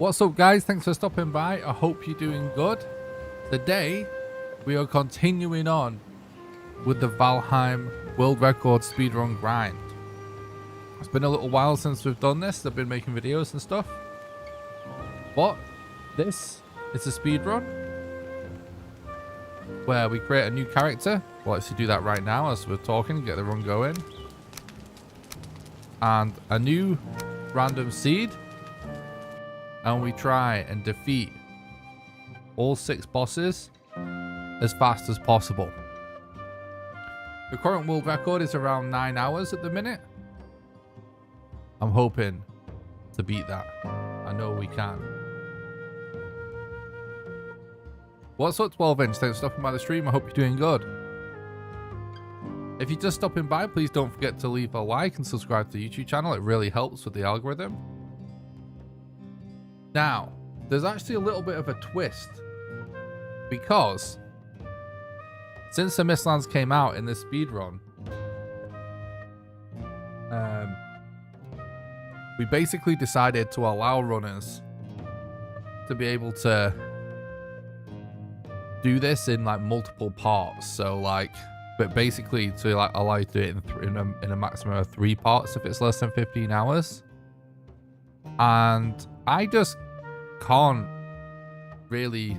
What's up, guys? Thanks for stopping by. I hope you're doing good. Today we are continuing on with the Valheim world record speedrun grind. It's been a little while since we've done this. I've been making videos and stuff, but this is a speedrun where we create a new character. We'll actually do that right now as we're talking, get the run going, and a new random seed. And we try and defeat all 6 bosses as fast as possible. The current world record is around 9 hours at the minute. I'm hoping to beat that. I know we can. What's up, 12-inch? Thanks for stopping by the stream. I hope you're doing good. If you're just stopping by, please don't forget to leave a like and subscribe to the YouTube channel. It really helps with the algorithm. Now, there's actually a little bit of a twist, because since the Mistlands came out in this speedrun, we basically decided to allow runners to be able to do this in like multiple parts. So like, but basically to like allow you to do it in a maximum of 3 parts if it's less than 15 hours. And I just can't really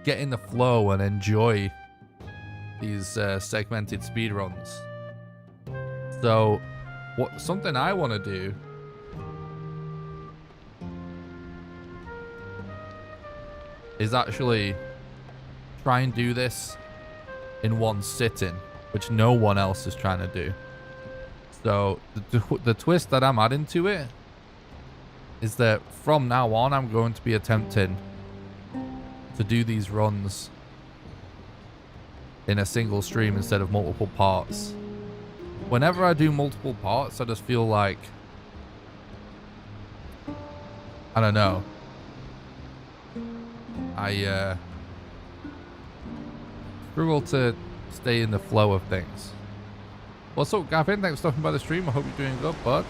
get in the flow and enjoy these segmented speedruns. So something I want to do is actually try and do this in one sitting, which no one else is trying to do. So the twist that I'm adding to it is that from now on, I'm going to be attempting to do these runs in a single stream instead of multiple parts. Whenever I do multiple parts, I just feel like, I don't know, I struggle to stay in the flow of things. What's up, Gavin? Thanks for stopping by the stream. I hope you're doing good, bud.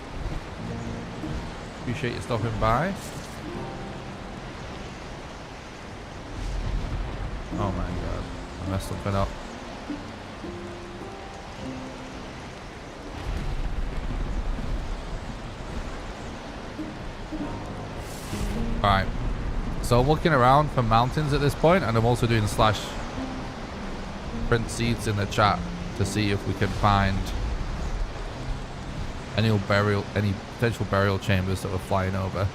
Appreciate you stopping by. Oh my god, I messed something up. Alright, so I'm looking around for mountains at this point, and I'm also doing / print seeds in the chat to see if we can find any potential burial chambers that we're flying over.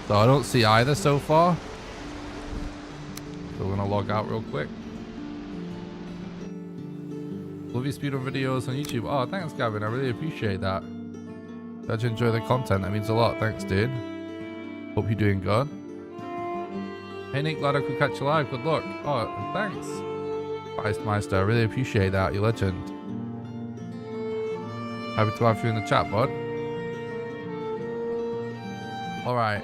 So I don't see either so far. So we're gonna log out real quick. Love your speedrun videos on YouTube. Oh, thanks, Gavin. I really appreciate that. Glad you enjoy the content. That means a lot. Thanks, dude. Hope you're doing good. Hey, Nick. Glad I could catch you live. Good luck. Oh, thanks, Meister. I really appreciate that. You're a legend. Happy to have you in the chat, bud. Alright.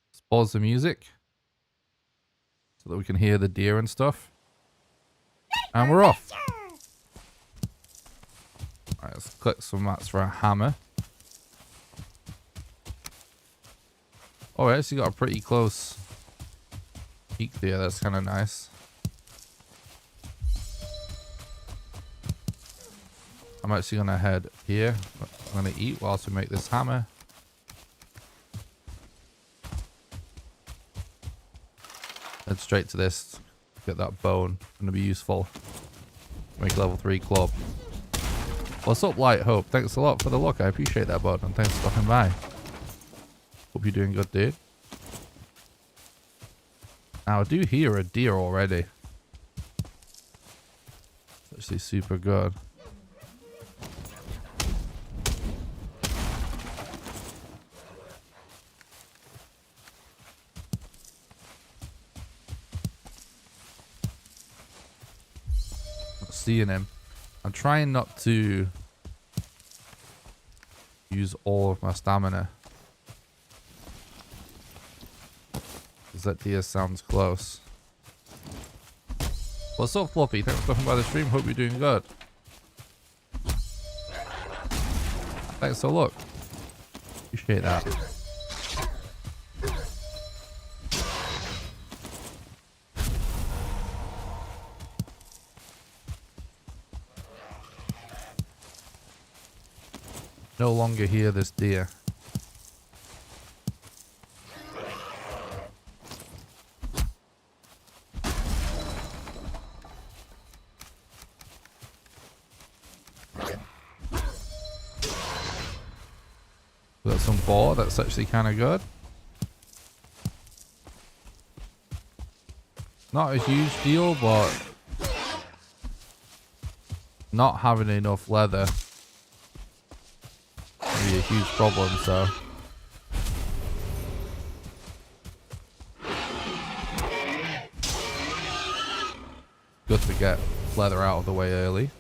Let's pause the music so that we can hear the deer and stuff. And we're off. Alright, let's click some mats for a hammer. Oh, I actually got a pretty close peak there. That's kind of nice. I'm actually going to head here. I'm going to eat whilst we make this hammer. Head straight to this. Get that bone. Going to be useful. Make level 3 club. What's up, Light Hope? Thanks a lot for the look. I appreciate that, bud. And thanks for stopping by. Hope you're doing good, dude. Now, I do hear a deer already. It's actually super good. Not seeing him. I'm trying not to use all of my stamina. That deer sounds close. What's up, Floppy? Thanks for stopping by the stream. Hope you're doing good. Thanks for the look. Appreciate that. No longer hear this deer. We got some boar, that's actually kind of good. Not a huge deal, but not having enough leather can be a huge problem, so. Good to get leather out of the way early.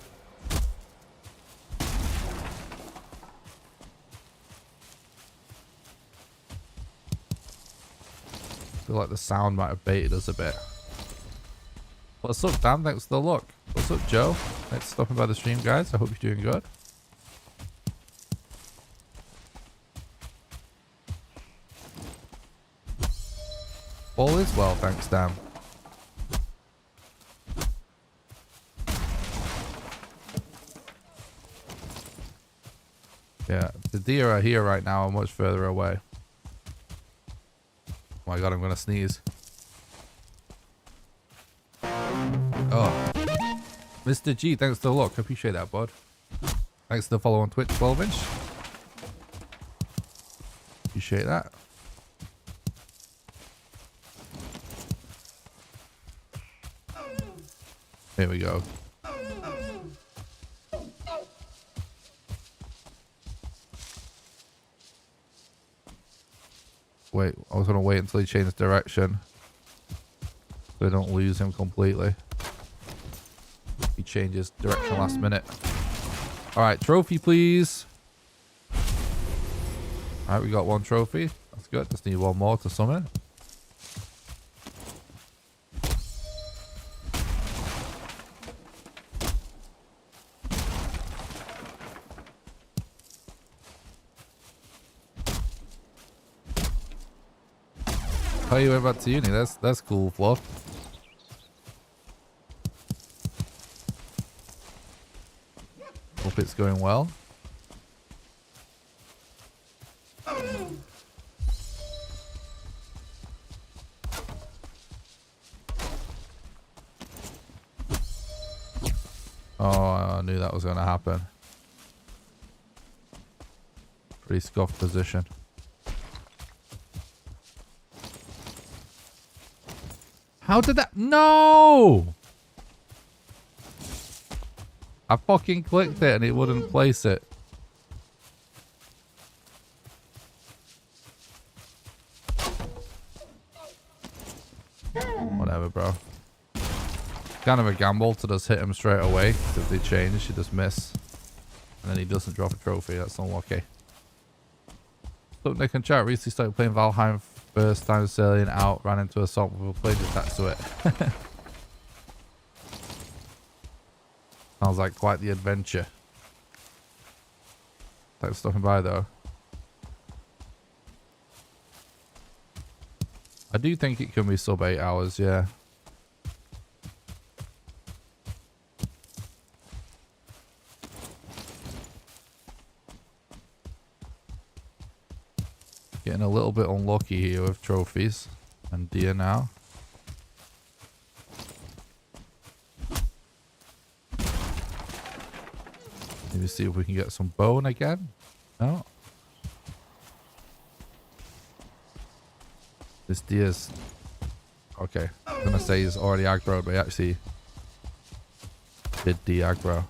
I feel like the sound might have baited us a bit. What's up, Dan? Thanks for the look. What's up, Joe? Thanks for stopping by the stream, guys. I hope you're doing good. All is well, thanks, Dan. Yeah, the deer are here right now, are much further away. Oh my god, I'm gonna sneeze. Oh. Mr. G, thanks for the look. I appreciate that, bud. Thanks for the follow on Twitch, 12-inch. Appreciate that. Here we go. Wait, I was going to wait until he changed direction. So I don't lose him completely. He changes direction last minute. Alright, trophy please. Alright, we got one trophy. That's good. Just need one more to summon. Oh, you went back to uni. That's cool, Fluff. Hope it's going well. Oh, I knew that was going to happen. Pretty scuffed position. How did that? No! I fucking clicked it and it wouldn't place it. Whatever, bro. Kind of a gamble to just hit him straight away. If they change, you just miss. And then he doesn't drop a trophy. That's unlucky. So Nick and chat recently started playing Valheim. First time sailing out, ran into a swamp with a plane attached to it. Sounds like quite the adventure. Thanks for stopping by though. I do think it can be sub 8 hours, yeah. Getting a little bit unlucky here with trophies and deer now. Maybe see if we can get some bone again. No. This deer's... Okay. I'm going to say he's already aggroed, but he actually did de-aggro.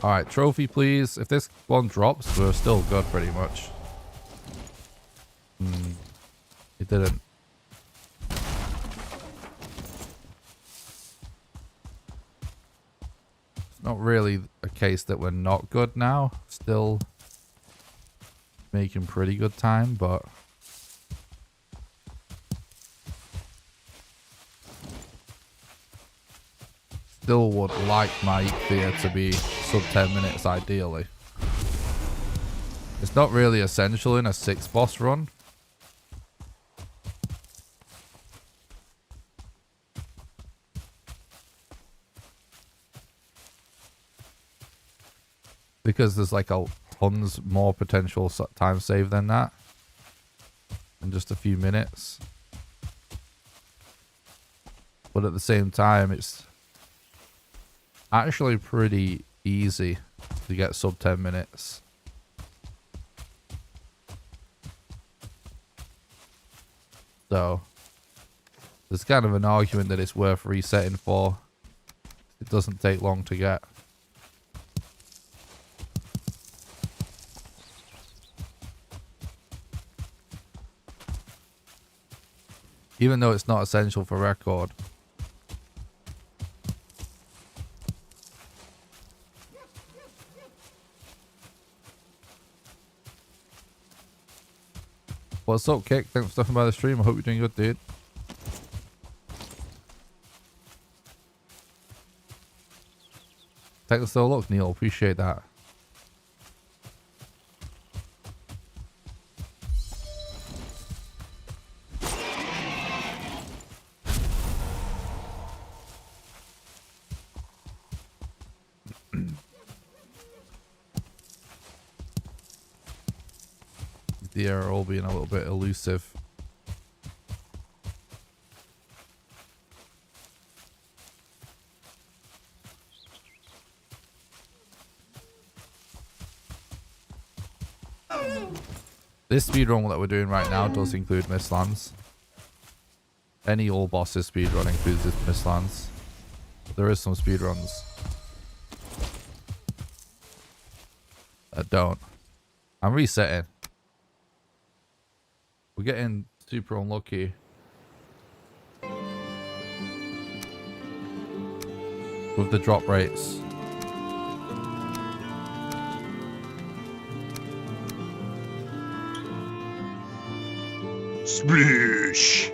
Alright, trophy please. If this one drops, we're still good pretty much. It didn't. It's not really a case that we're not good now. Still making pretty good time, but... still would like my fear to be sub 10 minutes ideally. It's not really essential in a 6 boss run. Because there's like a tons more potential time save than that. In just a few minutes. But at the same time, it's actually pretty easy to get sub 10 minutes. So, there's kind of an argument that it's worth resetting for. It doesn't take long to get. Even though it's not essential for record. What's up, Kick? Thanks for stopping by the stream. I hope you're doing good, dude. Thanks for the look, Neil. Appreciate that. The error all being a little bit elusive. This speedrun that we're doing right now does include Mistlands. Any all bosses speedrun includes this Mistlands. But there is some speedruns that don't. I'm resetting. We're getting super unlucky. With the drop rates. Splish!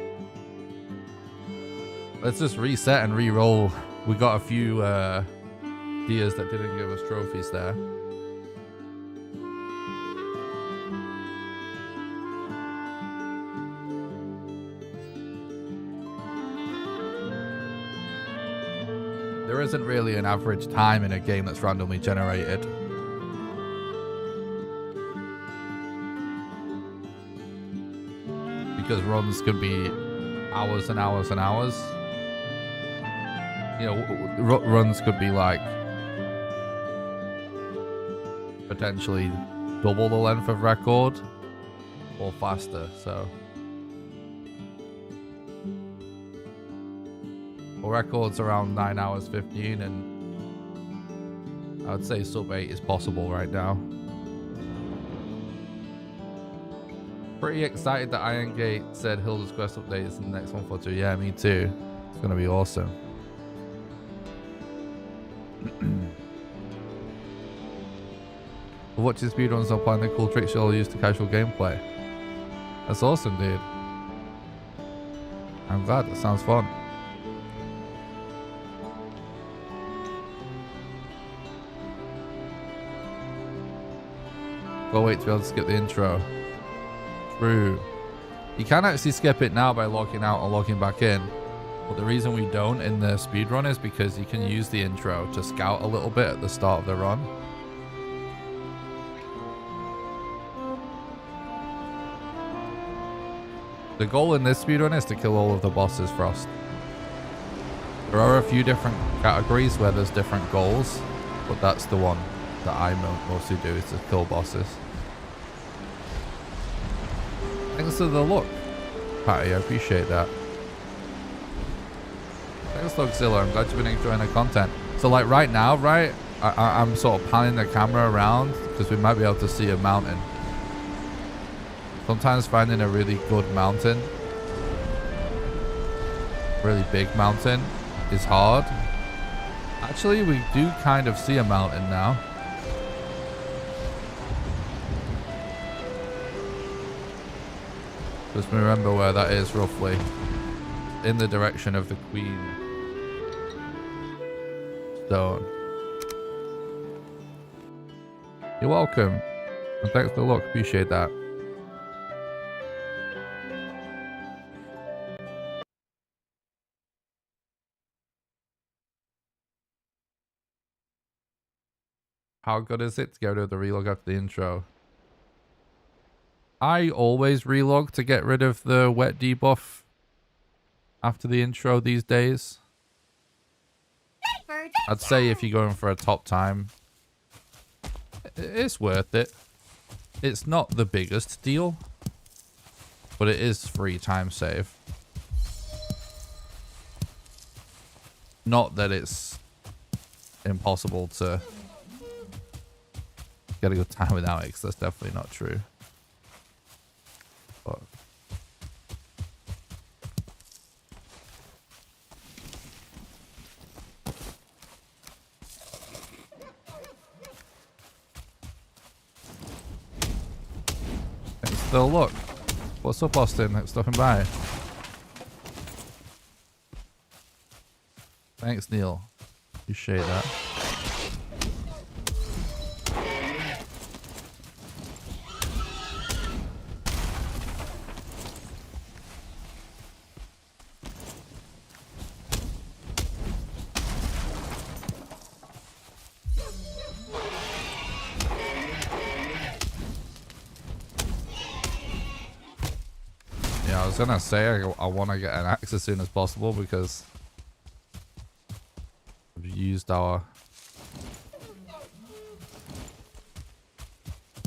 Let's just reset and re-roll. We got a few deers that didn't give us trophies there. There isn't really an average time in a game that's randomly generated. Because runs could be hours and hours and hours. You know, runs could be like potentially double the length of record or faster, so. Well, record's around 9 hours 15, and I would say sub 8 is possible right now. Pretty excited that Iron Gate said Hilda's Quest update is in the next month or two. Yeah, me too. It's gonna be awesome. Watching speedruns and applying the cool tricks you'll use to casual gameplay. That's awesome, dude. I'm glad. That sounds fun. Well, wait to be able to skip the intro. True. You can actually skip it now by logging out or logging back in. But the reason we don't in the speedrun is because you can use the intro to scout a little bit at the start of the run. The goal in this speedrun is to kill all of the bosses Frost. There are a few different categories where there's different goals, but that's the one that I mostly do, is to kill bosses. Thanks for the look, Patty, I appreciate that. Thanks, Logzilla, I'm glad you've been enjoying the content. So like right now, right, I'm sort of panning the camera around because we might be able to see a mountain. Sometimes finding a really good mountain, really big mountain, is hard. Actually, we do kind of see a mountain now. Just remember where that is roughly. In the direction of the Queen. stone. You're welcome. And thanks for the look. Appreciate that. How good is it to get rid of the relog after the intro? I always relog to get rid of the wet debuff after the intro these days. I'd say if you're going for a top time, it's worth it. It's not the biggest deal, but it is free time save. Not that it's impossible to get a good time without it, because that's definitely not true. But still, look. What's up, Austin? Thanks for stopping by. Thanks, Neil. Appreciate that. I was gonna say I want to get an axe as soon as possible because we've used our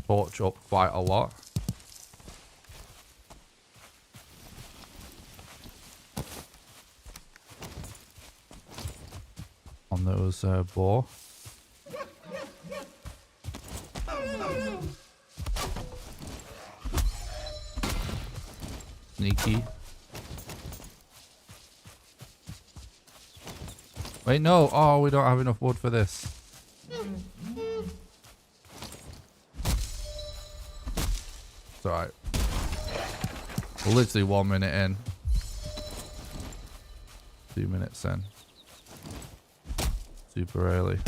torch up quite a lot. On those boar. Sneaky. Wait, no. Oh, we don't have enough wood for this. It's alright. We're literally 1 minute in. 2 minutes in. Super early.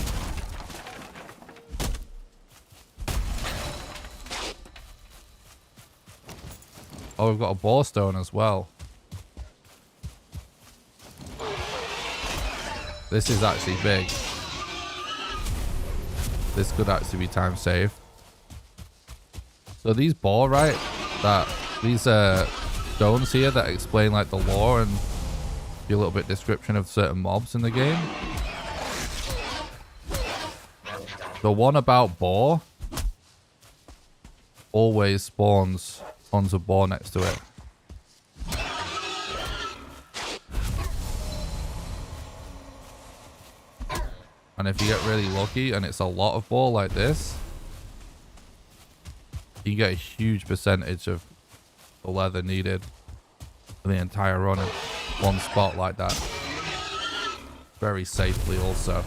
Oh, we've got a boar stone as well. This is actually big. This could actually be time saved. So these boar, right? These stones here that explain like the lore and a little bit description of certain mobs in the game. The one about boar always spawns tons of boar next to it. And if you get really lucky and it's a lot of boar like this, you get a huge percentage of the leather needed for the entire run in one spot like that. Very safely also.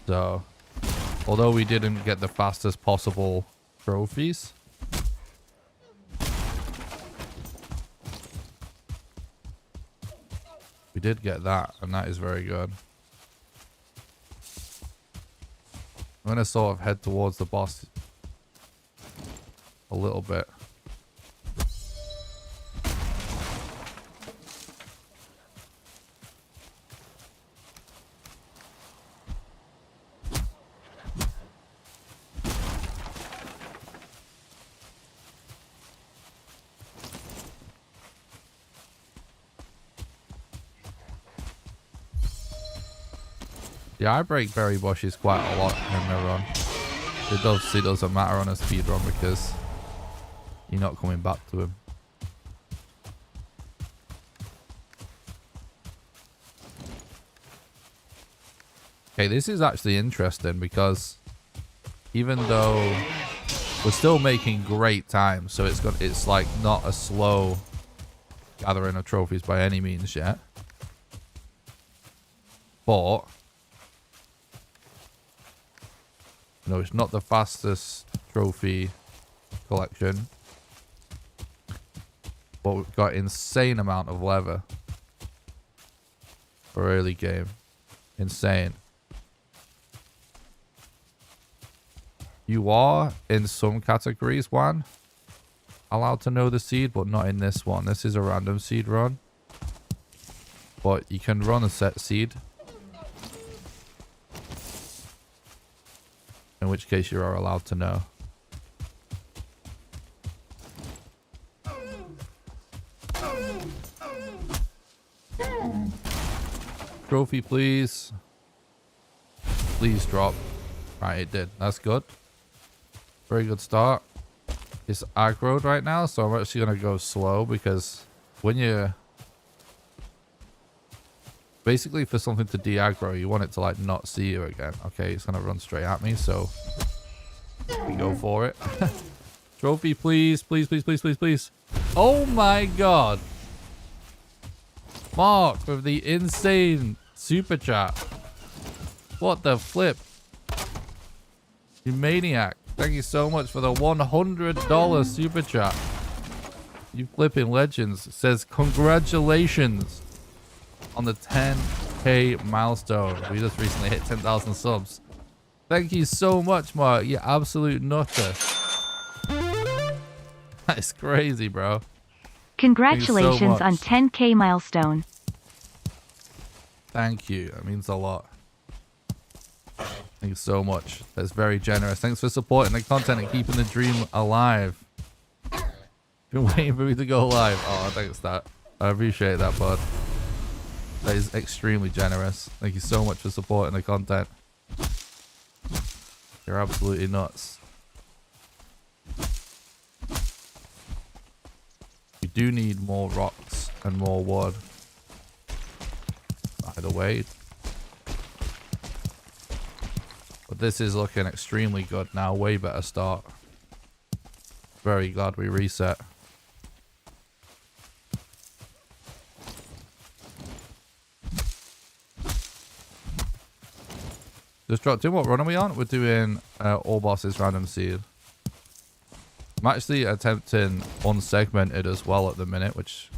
So, although we didn't get the fastest possible trophies, we did get that, and that is very good. I'm going to sort of head towards the boss a little bit. Yeah, I break berry bushes quite a lot in the run. It doesn't matter on a speed run because you're not coming back to him. Okay, this is actually interesting because even though we're still making great time, so it's like not a slow gathering of trophies by any means yet. But no, it's not the fastest trophy collection, but we've got insane amount of leather for early game. Insane. You are in some categories, Juan, allowed to know the seed, but not in this one. This is a random seed run. But you can run a set seed. In which case you are allowed to know. Trophy, please. Please drop. Right, it did. That's good. Very good start. It's aggroed right now, so I'm actually going to go slow because when you... Basically, for something to de-aggro, you want it to, like, not see you again. Okay, it's going to run straight at me, so... we go for it. Trophy, please. Please, please, please, please, please. Oh my god. Mark with the insane super chat. What the flip? You maniac. Thank you so much for the $100 super chat. You flipping legends. It says congratulations on the 10k milestone. We just recently hit 10,000 subs. Thank you so much, Mark. You absolute nutter. That's crazy, bro. Congratulations so on 10k milestone. Thank you. That means a lot. Thank you so much. That's very generous. Thanks for supporting the content and keeping the dream alive. Been waiting for me to go live. Oh, thanks that. I appreciate that, bud. That is extremely generous. Thank you so much for supporting the content. You're absolutely nuts. We do need more rocks and more wood. By the way. But this is looking extremely good now. Way better start. Very glad we reset. Just dropped in. What run are we on? We're doing all bosses random seed. I'm actually attempting unsegmented as well at the minute, which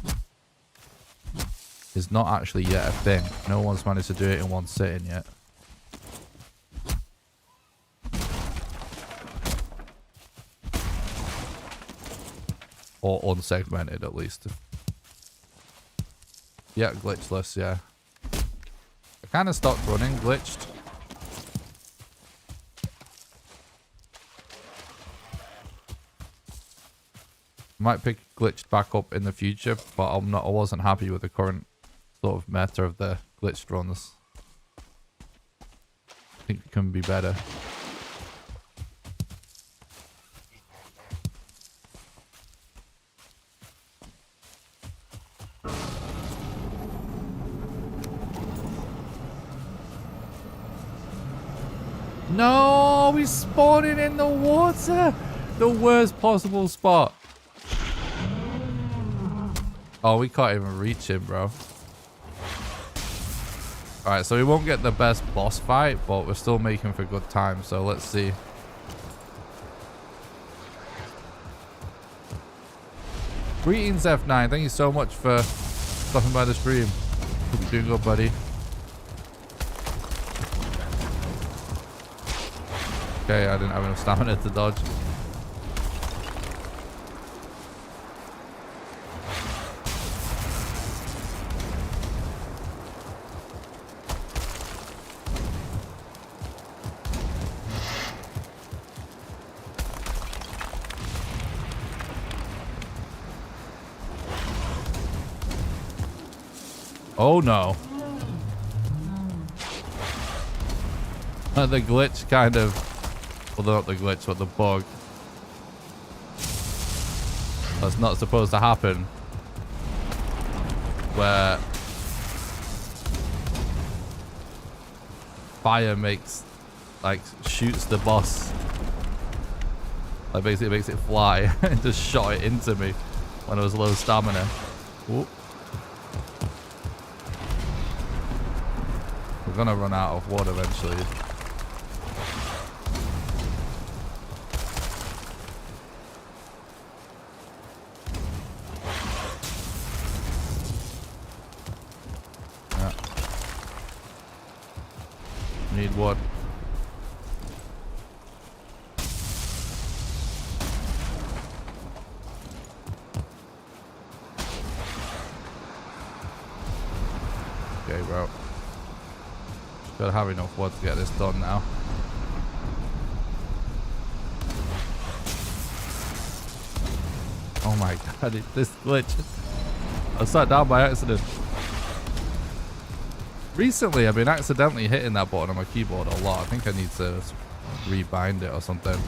is not actually yet a thing. No one's managed to do it in one sitting yet. Or unsegmented at least. Yeah, glitchless, yeah. I kind of stopped running glitched. Might pick glitched back up in the future, but I wasn't happy with the current sort of meta of the glitched runs. I think it can be better. No, we're spawning in the water. The worst possible spot. Oh, we can't even reach him, bro. Alright, so we won't get the best boss fight, but we're still making for good time, so let's see. Greetings, F9. Thank you so much for stopping by the stream. Hope you're doing good, buddy. Okay, I didn't have enough stamina to dodge. Oh no. The glitch kind of... Well, not the glitch, but the bug. That's not supposed to happen. Where... fire makes... like, shoots the boss. Like, basically makes it fly. And just shot it into me when I was low stamina. Whoop. We're gonna run out of wood eventually. Yeah. Need wood. Okay, bro. Gotta have enough wood to get this done now. Oh my god, this glitch. I sat down by accident. Recently, I've been accidentally hitting that button on my keyboard a lot. I think I need to rebind it or something.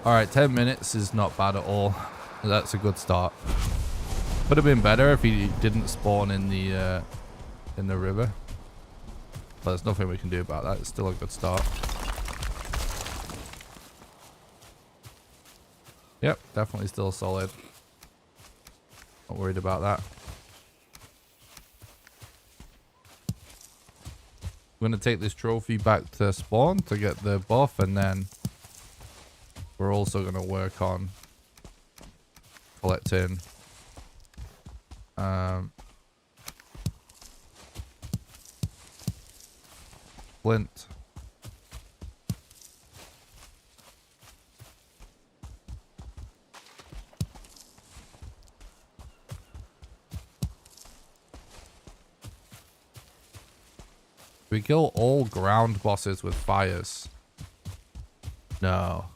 Alright, 10 minutes is not bad at all. That's a good start. Would have been better if he didn't spawn in the river. But there's nothing we can do about that. It's still a good start. Yep, definitely still solid. Not worried about that. I'm going to take this trophy back to spawn to get the buff, and then we're also going to work on collecting flint. We kill all ground bosses with fires. No.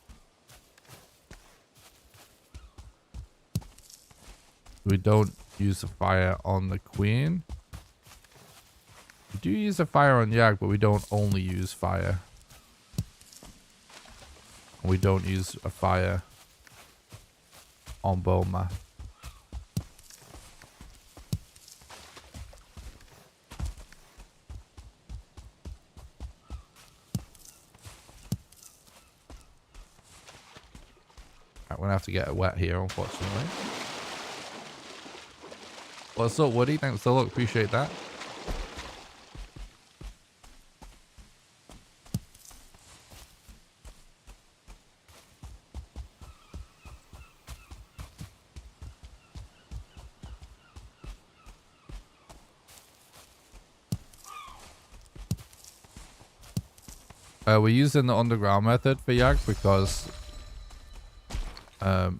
We don't use the fire on the queen. We do use the fire on Yag, but we don't only use fire. We don't use a fire on Boma. We're gonna have to get wet here, unfortunately. What's up, Woody? Thanks for the look. Appreciate that. We're using the underground method for Yag because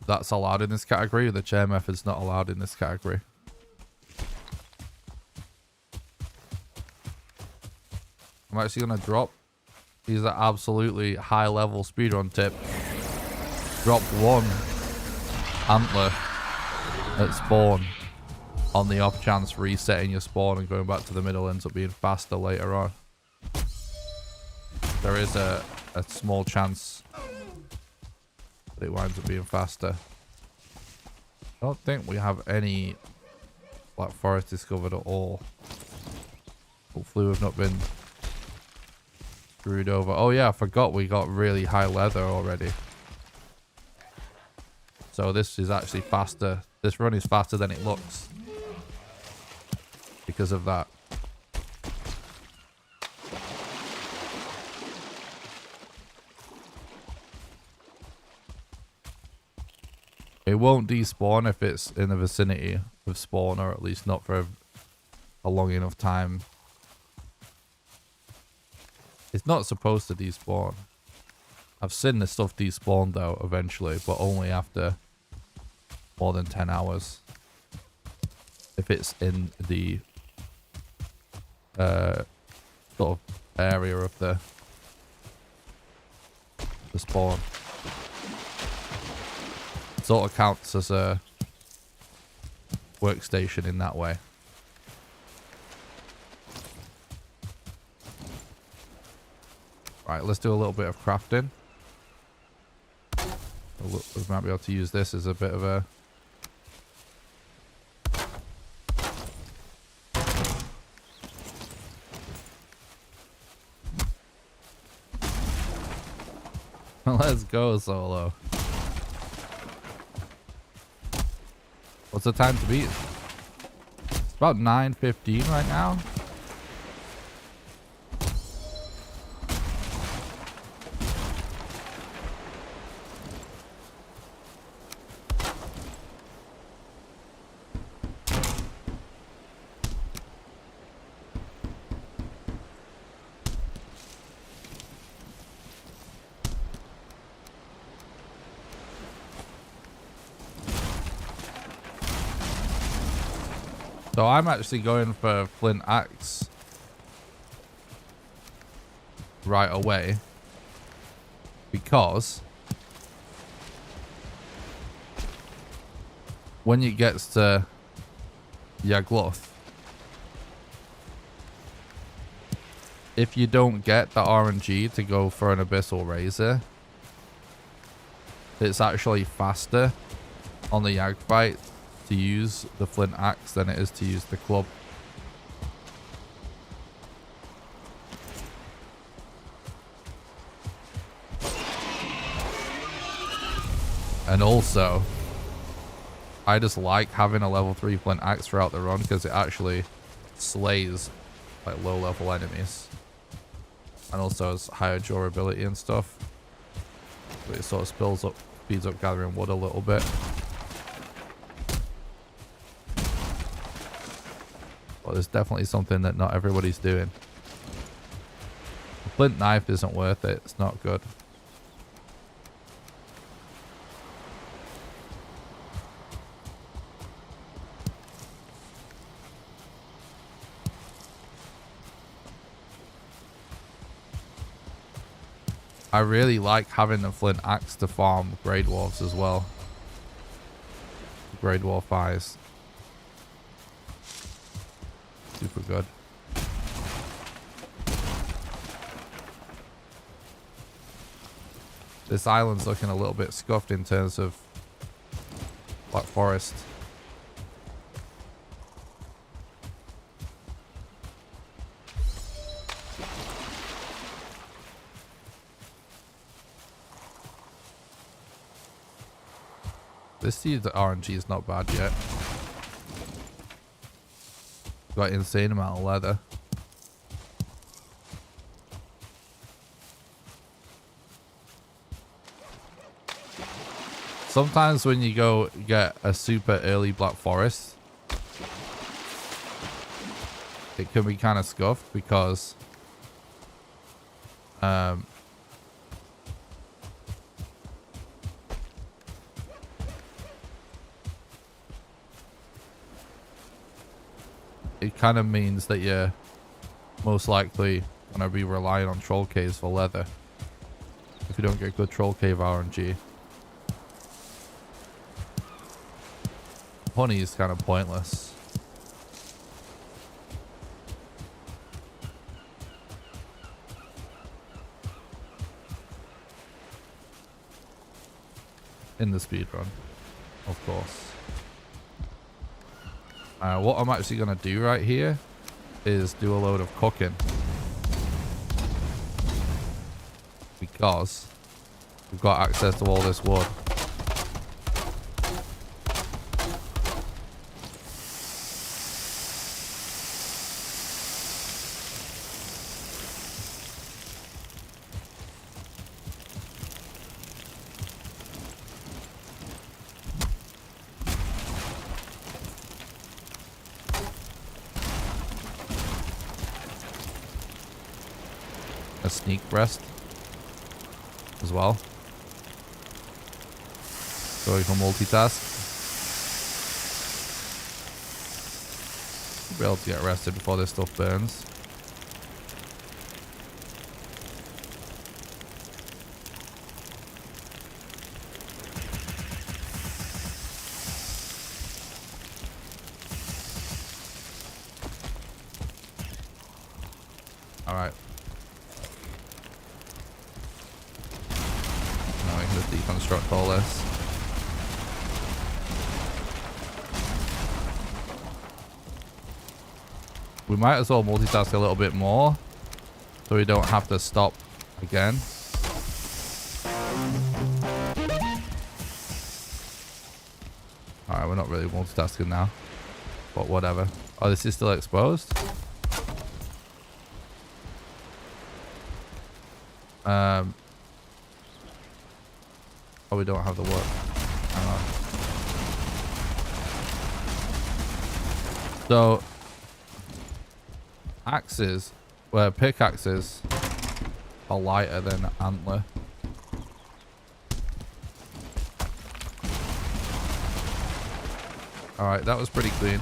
that's allowed in this category. The chair method's not allowed in this category. I'm actually going to drop. These are absolutely high level speedrun tip. Drop one antler at spawn on the off chance resetting your spawn and going back to the middle ends up being faster later on. There is a small chance that it winds up being faster. I don't think we have any black forest discovered at all. Hopefully we've not been screwed over. Oh yeah, I forgot we got really high leather already. So this is actually faster. This run is faster than it looks because of that. It won't despawn if it's in the vicinity of spawn, or at least not for a long enough time. It's not supposed to despawn. I've seen the stuff despawn though eventually, but only after more than 10 hours. If it's in the sort of area of the spawn. Sort of counts as a workstation in that way. Right, let's do a little bit of crafting. We might be able to use this as a bit of a... Let's go, Solo. What's the time to beat? It's about 9:15 right now. So I'm actually going for flint axe right away because when it gets to Yagluth, if you don't get the RNG to go for an Abyssal Razor, it's actually faster on the Yag fight to use the flint axe than it is to use the club. And also, I just like having a level 3 flint axe throughout the run because it actually slays like low level enemies. And also has higher durability and stuff. But it sort of speeds up gathering wood a little bit. But there's definitely something that not everybody's doing. The flint knife isn't worth it. It's not good. I really like having the flint axe to farm Grey Dwarves as well. Grey Dwarf eyes. Super good. This island's looking a little bit scuffed in terms of Black Forest. This seed RNG is not bad yet. Got an insane amount of leather. Sometimes when you go get a super early Black Forest, it can be kind of scuffed because it kind of means that you're most likely going to be relying on troll caves for leather if you don't get good troll cave RNG. Honey is kind of pointless. In the speedrun, of course. What I'm actually going to do right here is do a load of cooking. Because we've got access to all this wood. Sneak breast as well, so we can multitask. Be able to get rested before this stuff burns. All right. Deconstruct all this. We might as well multitask a little bit more so we don't have to stop again. Alright, we're not really multitasking now, but whatever. Oh, this is still exposed? Oh, we don't have the work. Hang on. So, axes, well, pickaxes are lighter than antler. Alright, that was pretty clean.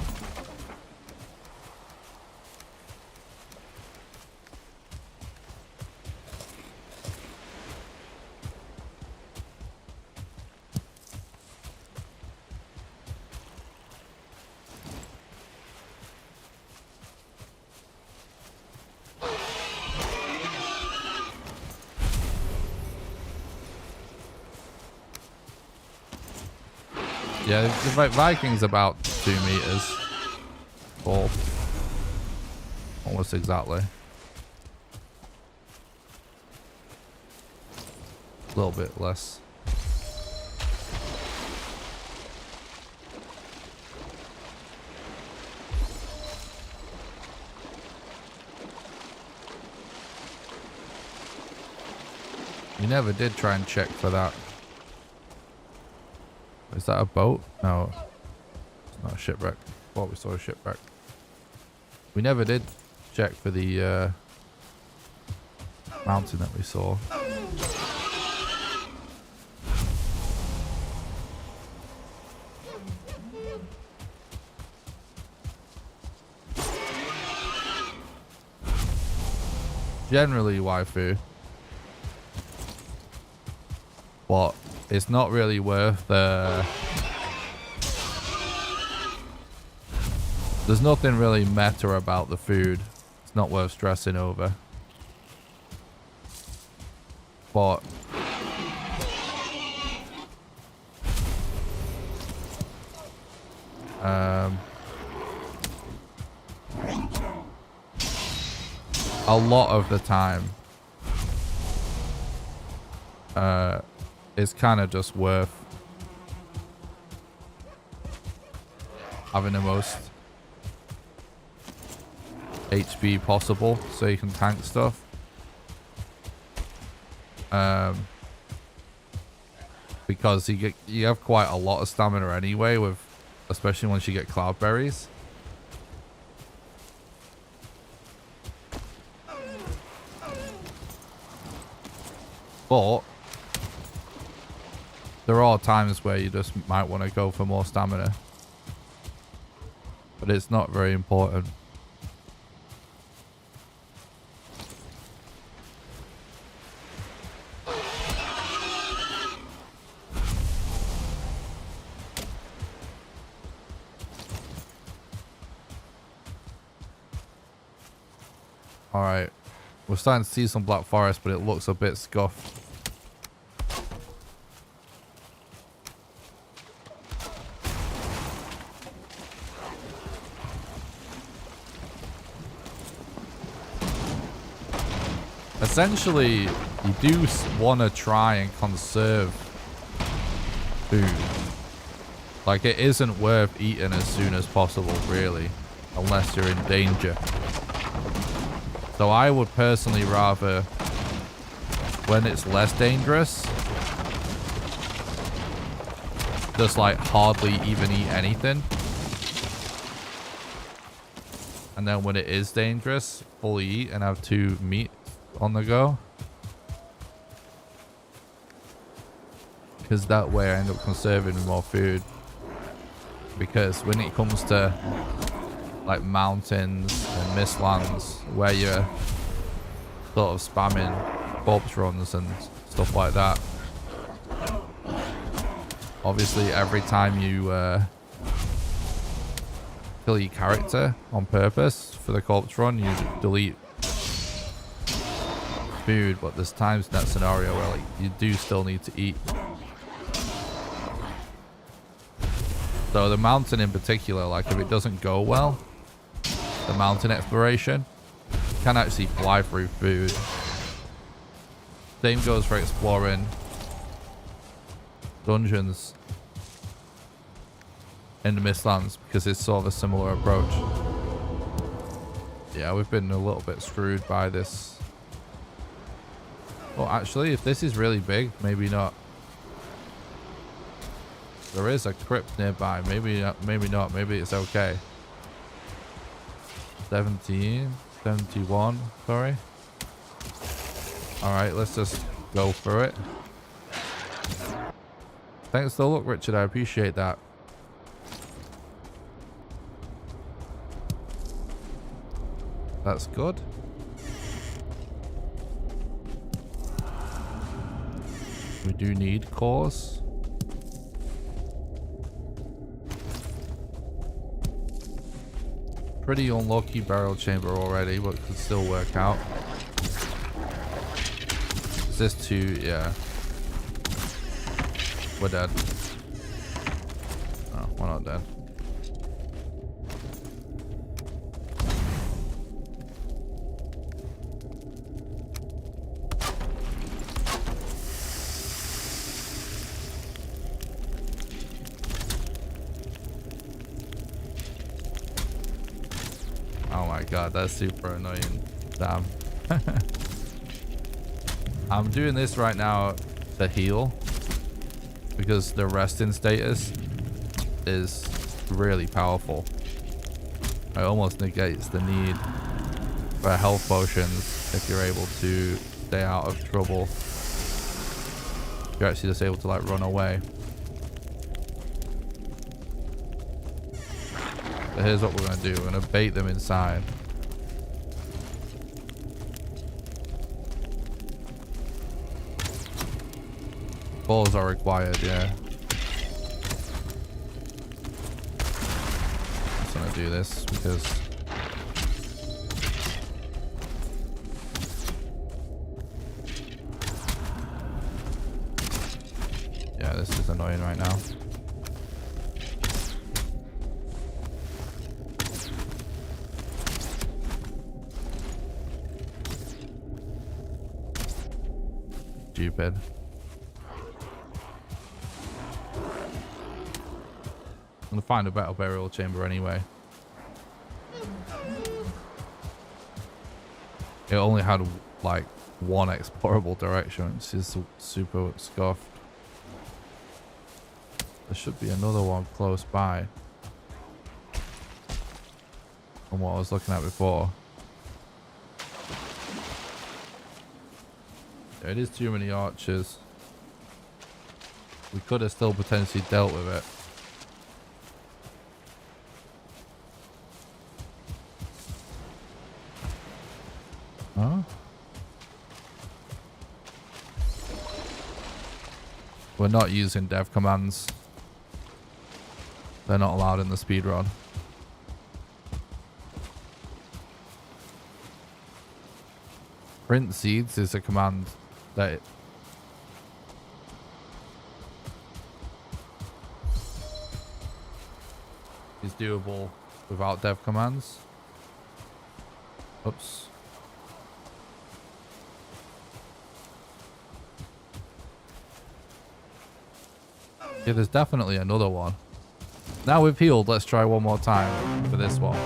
Yeah, the Viking's about 2 meters tall. Almost exactly. A little bit less. You never did try and check for that. Is that a boat? No. It's not a shipwreck. Thought we saw a shipwreck. We never did check for the mountain that we saw. Generally waifu. But it's not really worth the... There's nothing really meta about the food. It's not worth stressing over. But... a lot of the time... it's kind of just worth having the most HP possible so you can tank stuff. Because you have quite a lot of stamina anyway, with especially once you get cloudberries. But there are times where you just might want to go for more stamina. But it's not very important. Alright. We're starting to see some black forest, but it looks a bit scuffed. Essentially, you do want to try and conserve food. Like, it isn't worth eating as soon as possible, really, unless you're in danger. So I would personally rather, when it's less dangerous, just like hardly even eat anything. And then when it is dangerous, fully eat and have 2 meat on the go. Because that way I end up conserving more food. Because when it comes to like mountains and Mistlands, where you're sort of spamming corpse runs and stuff like that, obviously every time you kill your character on purpose for the corpse run, you delete food. But there's times in that scenario where like you do still need to eat. So the mountain in particular, like if it doesn't go well, the mountain exploration, you can actually fly through food. Same goes for exploring dungeons in the Mistlands, because it's sort of a similar approach. Yeah, we've been a little bit screwed by this. Well, actually, if this is really big, maybe not. There is a crypt nearby. Maybe not, maybe not. Maybe it's okay. 17, 71, sorry. Alright, let's just go for it. Thanks for the look, Richard. I appreciate that. That's good. We do need cores. Pretty unlucky barrel chamber already, but could still work out. Is this 2? Yeah. We're dead. We're not dead. Oh my god, that's super annoying. Damn. I'm doing this right now to heal because the resting status is really powerful. It almost negates the need for health potions if you're able to stay out of trouble. You're actually just able to like run away. So here's what we're going to do. We're going to bait them inside. Balls are required, yeah. I'm just going to do this because... yeah, this is annoying right now. Stupid. I'm gonna find a better burial chamber anyway. It only had like one explorable direction, which is super scuffed. There should be another one close by from what I was looking at before. It is too many archers. We could have still potentially dealt with it. Huh? We're not using dev commands. They're not allowed in the speedrun. Print seeds is a command that is doable without dev commands. Oops. Yeah, there's definitely another one. Now we've healed, let's try one more time for this one.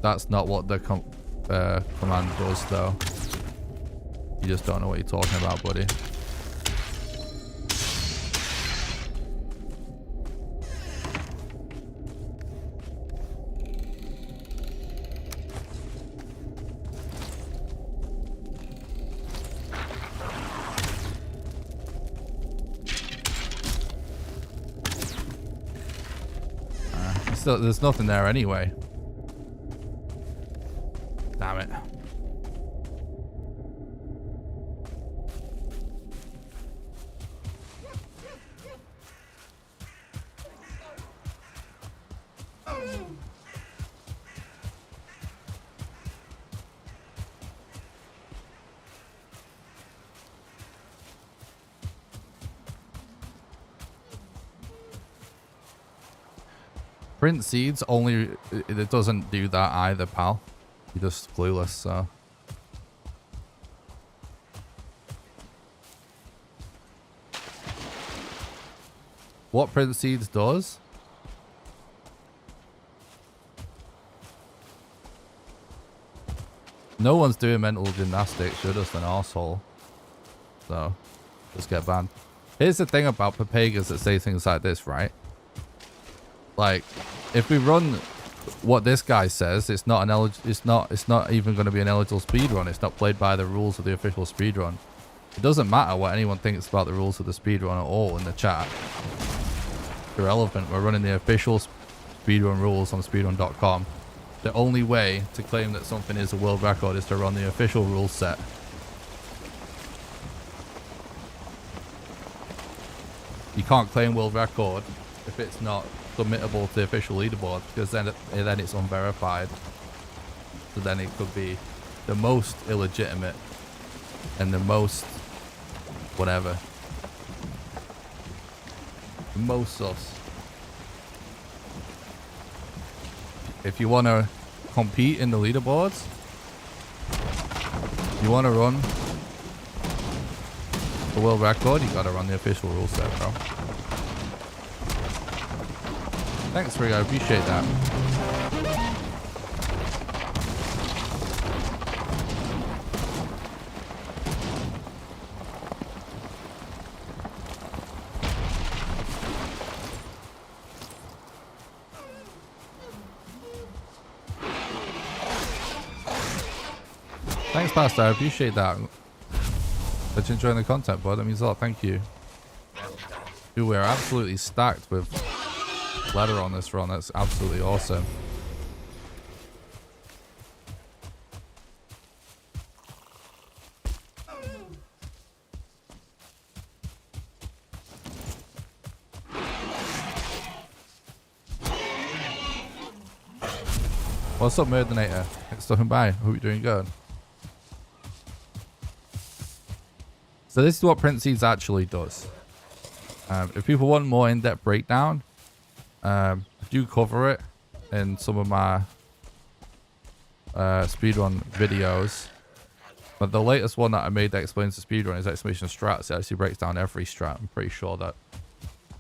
That's not what the command does, though. You just don't know what you're talking about, buddy. There's nothing there anyway. Damn it. Print seeds only, it doesn't do that either, pal. You're just clueless, so. What print seeds does? No one's doing mental gymnastics, you're just an arsehole. So, just get banned. Here's the thing about Papagas that say things like this, right? Like, if we run what this guy says, it's not even going to be an eligible speedrun. It's not played by the rules of the official speedrun. It doesn't matter what anyone thinks about the rules of the speedrun at all in the chat. It's irrelevant. We're running the official speedrun rules on speedrun.com. The only way to claim that something is a world record is to run the official rules set. You can't claim world record if it's not submittable to the official leaderboard, because then it's unverified. So then it could be the most illegitimate and the most whatever. The most sus. If you want to compete in the leaderboards, you want to run the world record, you got to run the official rule set, bro. Thanks, Rio. I appreciate that. Thanks, Pastor. I appreciate that. That you're enjoying the content, bud. That means a lot. Thank you. Dude, we're absolutely stacked with leather on this run. That's absolutely awesome. What's up, Murdinator? Thanks for stopping by. Hope you're doing good. So this is what Print Seeds actually does. If people want more in-depth breakdown, I do cover it in some of my speedrun videos. But the latest one that I made that explains the speedrun is Exclamation Strats. It actually breaks down every strat. I'm pretty sure that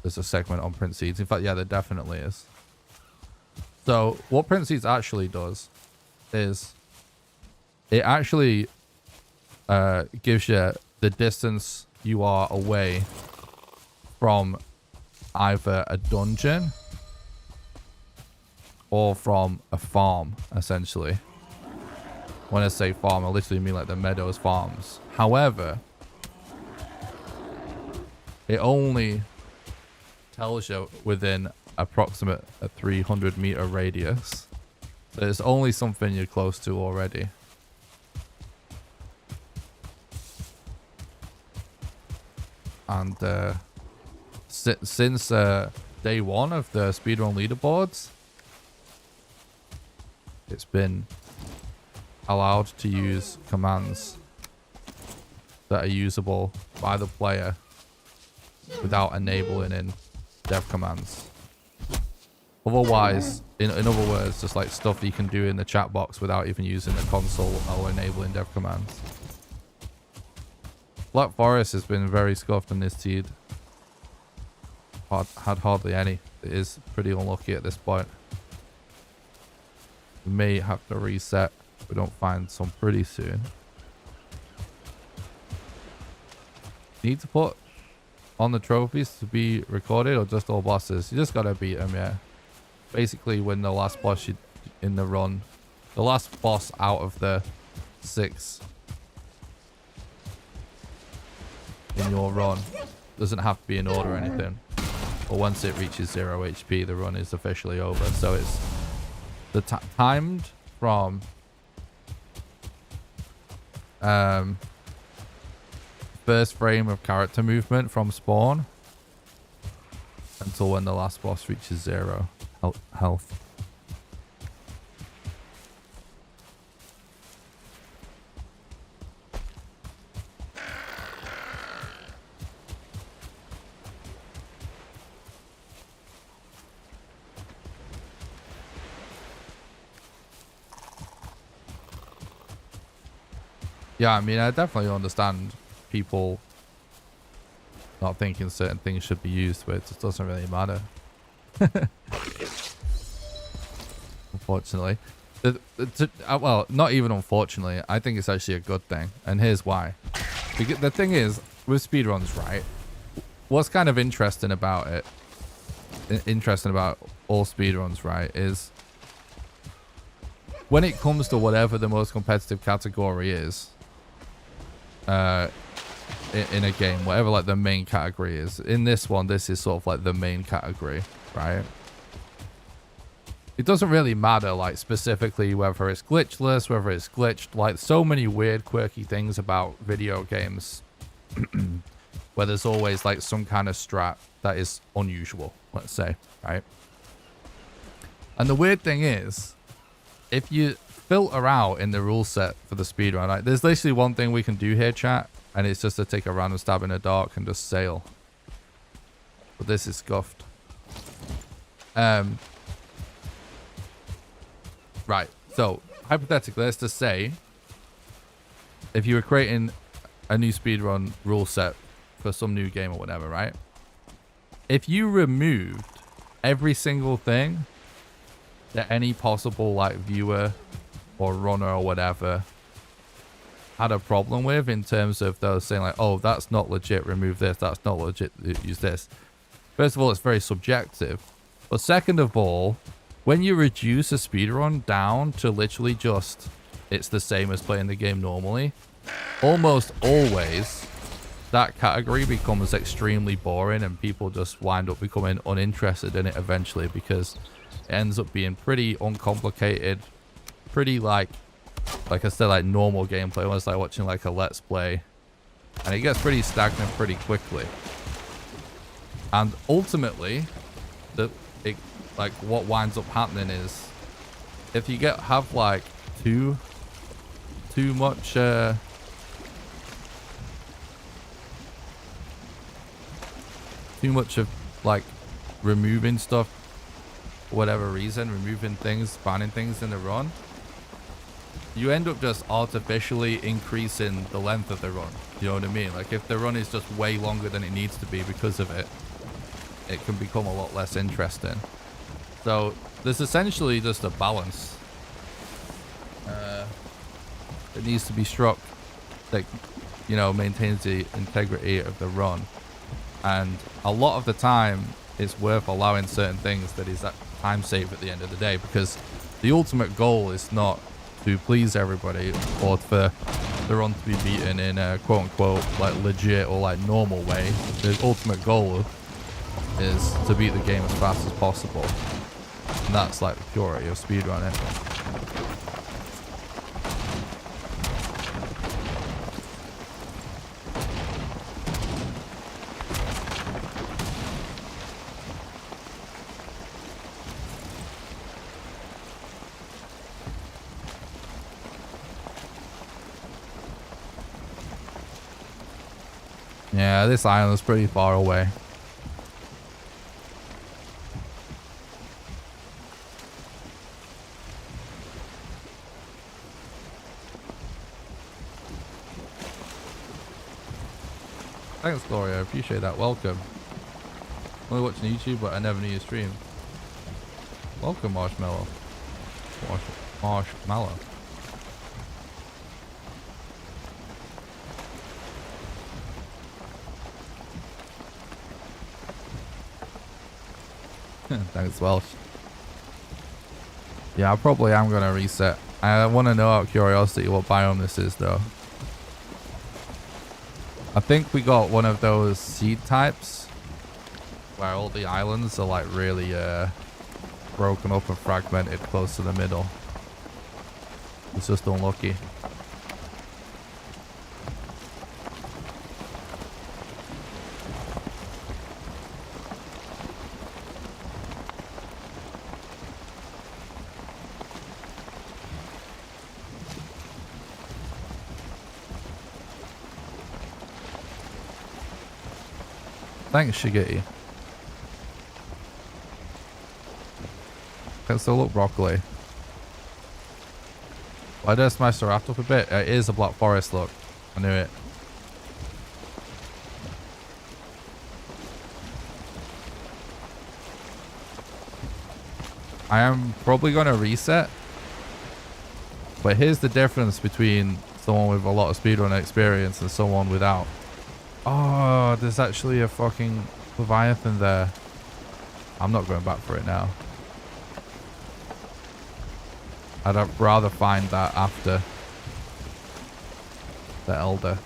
there's a segment on Print Seeds. In fact, yeah, there definitely is. So what Print Seeds actually does is it actually gives you the distance you are away from either a dungeon or from a farm, essentially. When I say farm, I literally mean like the Meadows farms. However, it only tells you within approximate a 300-meter radius. So it's only something you're close to already. And since day one of the speedrun leaderboards, it's been allowed to use commands that are usable by the player without enabling in dev commands. Otherwise, in other words, just like stuff you can do in the chat box without even using the console or enabling dev commands. Black Forest has been very scuffed in this seed. Had hardly any. It is pretty unlucky at this point. We may have to reset if we don't find some pretty soon. Need to put on the trophies to be recorded or just all bosses? You just gotta beat them, yeah. Basically win the last boss in the run. The last boss out of the 6 in your run. Doesn't have to be in order or anything. But once it reaches 0 HP, the run is officially over. So it's the timed from first frame of character movement from spawn until when the last boss reaches 0 health. Yeah, I mean, I definitely understand people not thinking certain things should be used, but it just doesn't really matter. Unfortunately. Well, not even unfortunately. I think it's actually a good thing. And here's why. Because the thing is, with speedruns, right? What's kind of interesting about it, interesting about all speedruns, right, is when it comes to whatever the most competitive category is, in a game, whatever like the main category is. In this one, this is sort of like the main category, right? It doesn't really matter like specifically whether it's glitchless, whether it's glitched, like so many weird quirky things about video games where there's always like some kind of strat that is unusual, let's say, right? And the weird thing is if you filter out in the rule set for the speedrun, like, there's literally one thing we can do here, chat, and it's just to take a random stab in the dark and just sail. But this is scuffed. Right. So hypothetically, let's just say if you were creating a new speedrun rule set for some new game or whatever, right? If you removed every single thing that any possible like viewer or runner or whatever had a problem with, in terms of those saying like, oh, that's not legit, remove this, that's not legit, use this. First of all, it's very subjective. But second of all, when you reduce a speedrun down to literally just it's the same as playing the game normally, almost always that category becomes extremely boring and people just wind up becoming uninterested in it eventually, because it ends up being pretty uncomplicated, pretty like I said, like normal gameplay, almost like watching like a let's play, and it gets pretty stagnant pretty quickly. And ultimately like what winds up happening is if you have like too much of like removing stuff for whatever reason, removing things, banning things in the run, you end up just artificially increasing the length of the run. You know what I mean? Like if the run is just way longer than it needs to be because of it, it can become a lot less interesting. So there's essentially just a balance that needs to be struck that, you know, maintains the integrity of the run. And a lot of the time it's worth allowing certain things that is that time save at the end of the day, because the ultimate goal is not to please everybody or for the run to be beaten in a quote unquote like legit or like normal way. The ultimate goal is to beat the game as fast as possible, and that's like the purity of speedrunning. Yeah, this island's pretty far away. Thanks, Gloria. I appreciate that. Welcome. I'm only watching YouTube, but I never knew you streamed. Welcome, Marshmallow. Marshmallow. Thanks, Welsh. Yeah, I probably am going to reset. I want to know out of curiosity what biome this is, though. I think we got one of those seed types where all the islands are like really broken up and fragmented close to the middle. It's just unlucky. Thanks, Shigeti. Can still look broccoli. Why did I smash the raft up a bit? It is a black forest, look. I knew it. I am probably going to reset. But here's the difference between someone with a lot of speedrun experience and someone without. Oh, there's actually a fucking Leviathan there. I'm not going back for it now. I'd rather find that after the Elder.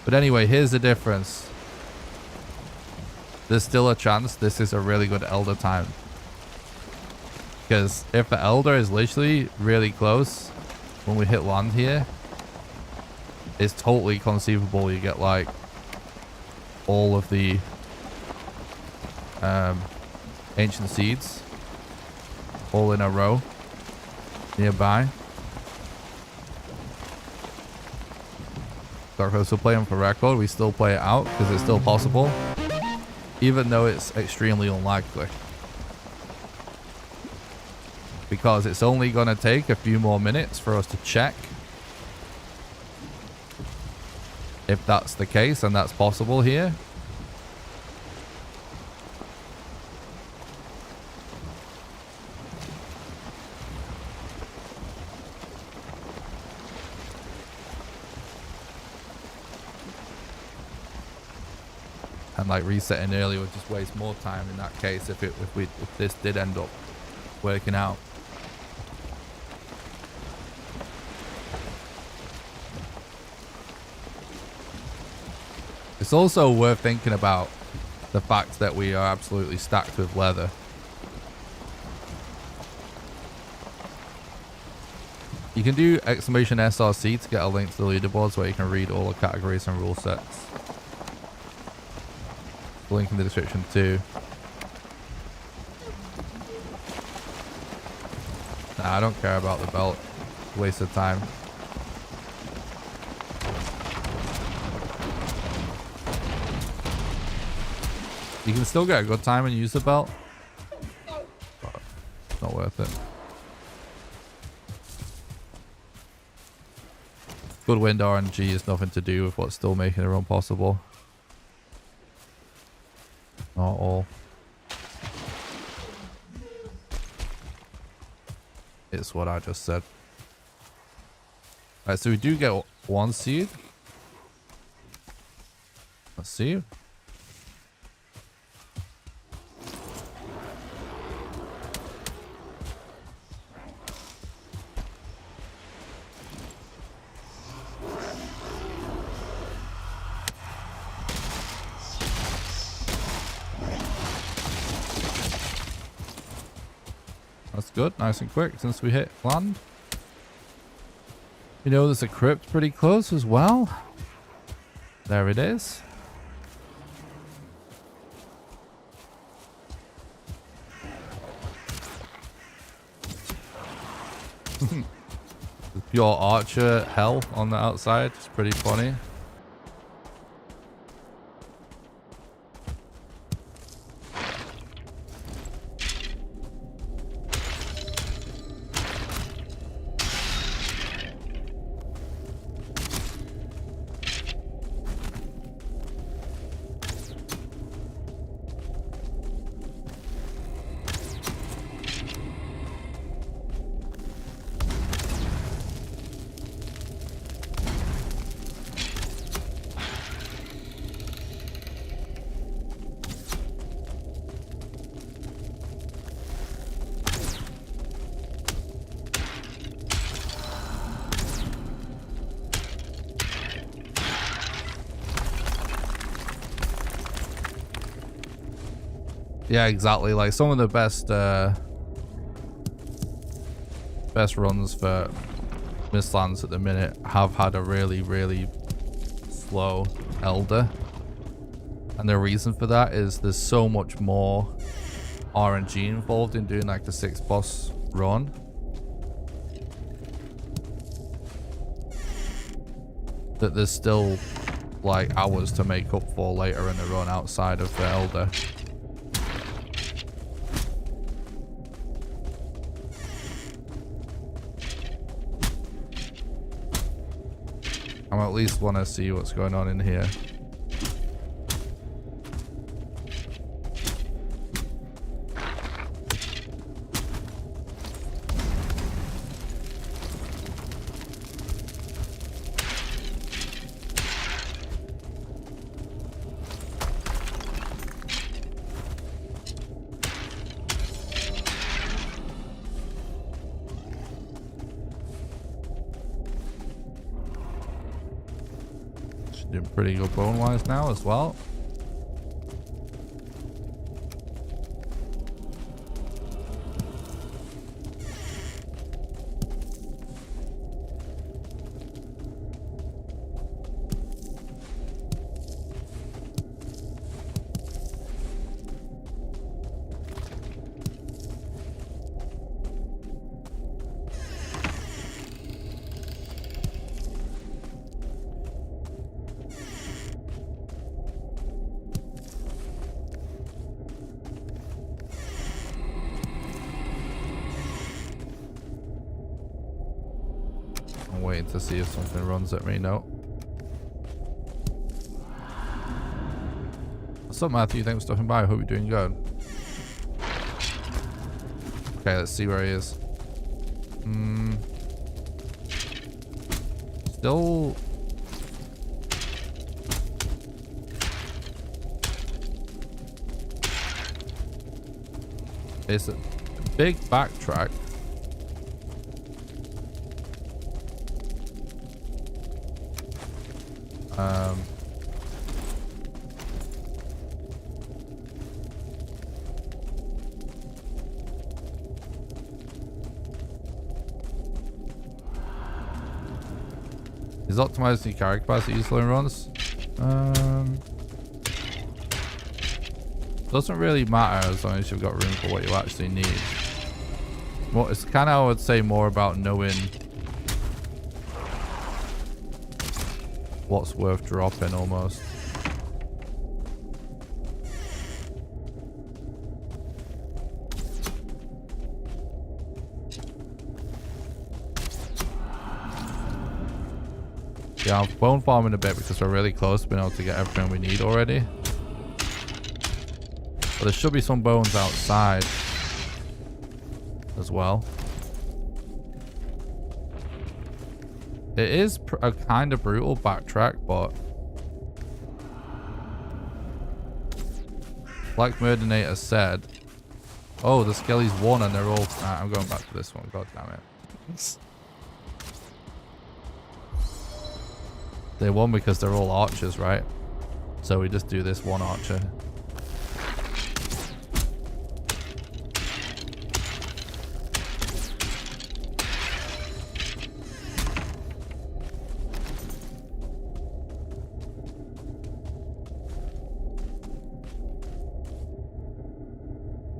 But anyway, here's the difference. There's still a chance this is a really good Elder time. Because if the Elder is literally really close when we hit land here, it's totally conceivable you get like all of the ancient seeds all in a row. nearby. Dark still playing for record. We still play it out because it's still possible, even though it's extremely unlikely. Because it's only going to take a few more minutes for us to check if that's the case, and that's possible here. And like resetting early would just waste more time in that case if this did end up working out. It's also worth thinking about the fact that we are absolutely stacked with leather. You can do !SRC to get a link to the leaderboards where you can read all the categories and rule sets. Link in the description too. Nah, I don't care about the belt. Waste of time. You can still get a good time and use the belt, but it's not worth it. Good wind RNG is nothing to do with what's still making the run possible. Not all. It's what I just said. Alright, so we do get 1 seed. Let's see. That's good, nice and quick since we hit land. You know, there's a crypt pretty close as well. There it is. Pure archer hell on the outside. It's pretty funny. Yeah, exactly. Like some of the best runs for Mistlands at the minute have had a really slow Elder. And the reason for that is there's so much more RNG involved in doing like the 6 boss run. That there's still like hours to make up for later in the run outside of the Elder. I at least want to see what's going on in here. Doing pretty good bone wise now as well. waiting to see if something runs at me. No. What's up, Matthew? Thanks for stopping by. I hope you're doing good. Okay, let's see where he is. Still... It's a big backtrack. Is optimized the character class that easily runs? Doesn't really matter as long as you've got room for what you actually need. Well, it's kind of, I would say, more about knowing what's worth dropping almost. Yeah, I'm bone farming a bit because we're really close to being able to get everything we need already. But there should be some bones outside as well. It is a kind of brutal backtrack, but like Murdinator said, oh, the skellies won and they're all... I'm going back to this one. God damn it. They won because they're all archers, right? So we just do this one archer.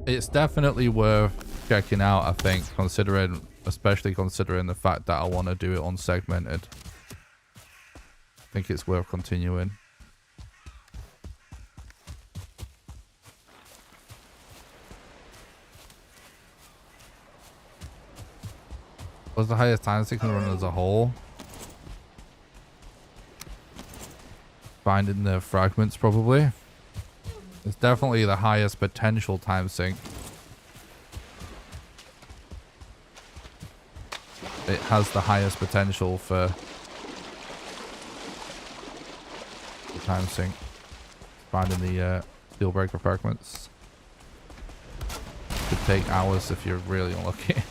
It's definitely worth checking out, I think, especially considering the fact that I want to do it unsegmented. I think it's worth continuing. What's the highest time it can run as a whole? Finding the fragments, probably. It's definitely the highest potential time sink. It has the highest potential for the time sink. Finding the steel breaker fragments. Could take hours if you're really unlucky.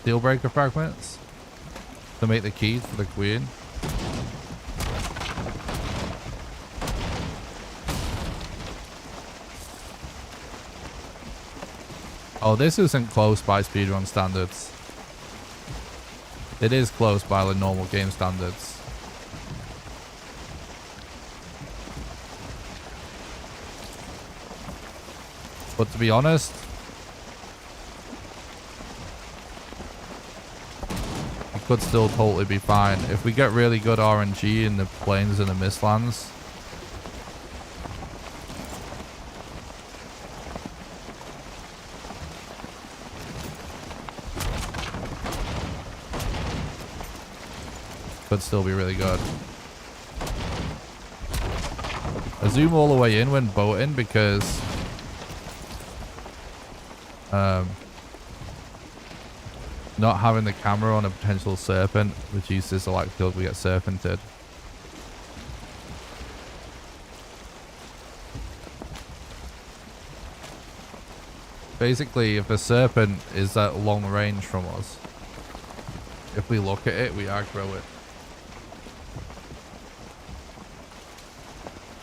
Steel breaker fragments to make the keys for the queen. Oh, this isn't close by speedrun standards. It is close by the normal game standards. But to be honest, could still totally be fine. If we get really good RNG in the plains and the Mistlands, could still be really good. I zoom all the way in when boating because not having the camera on a potential serpent reduces the likelihood we get serpented. Basically, if a serpent is at long range from us, if we look at it, we aggro it.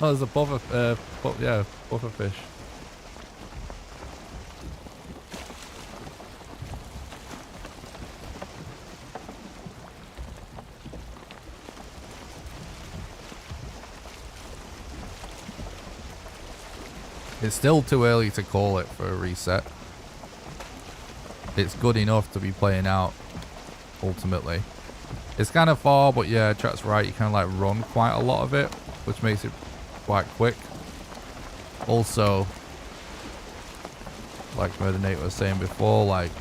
Oh, there's a buffer fish. It's still too early to call it for a reset. It's good enough to be playing out, ultimately. It's kind of far, but yeah, chat's right. You kind of like run quite a lot of it, which makes it quite quick. Also, like Murder Nate was saying before, like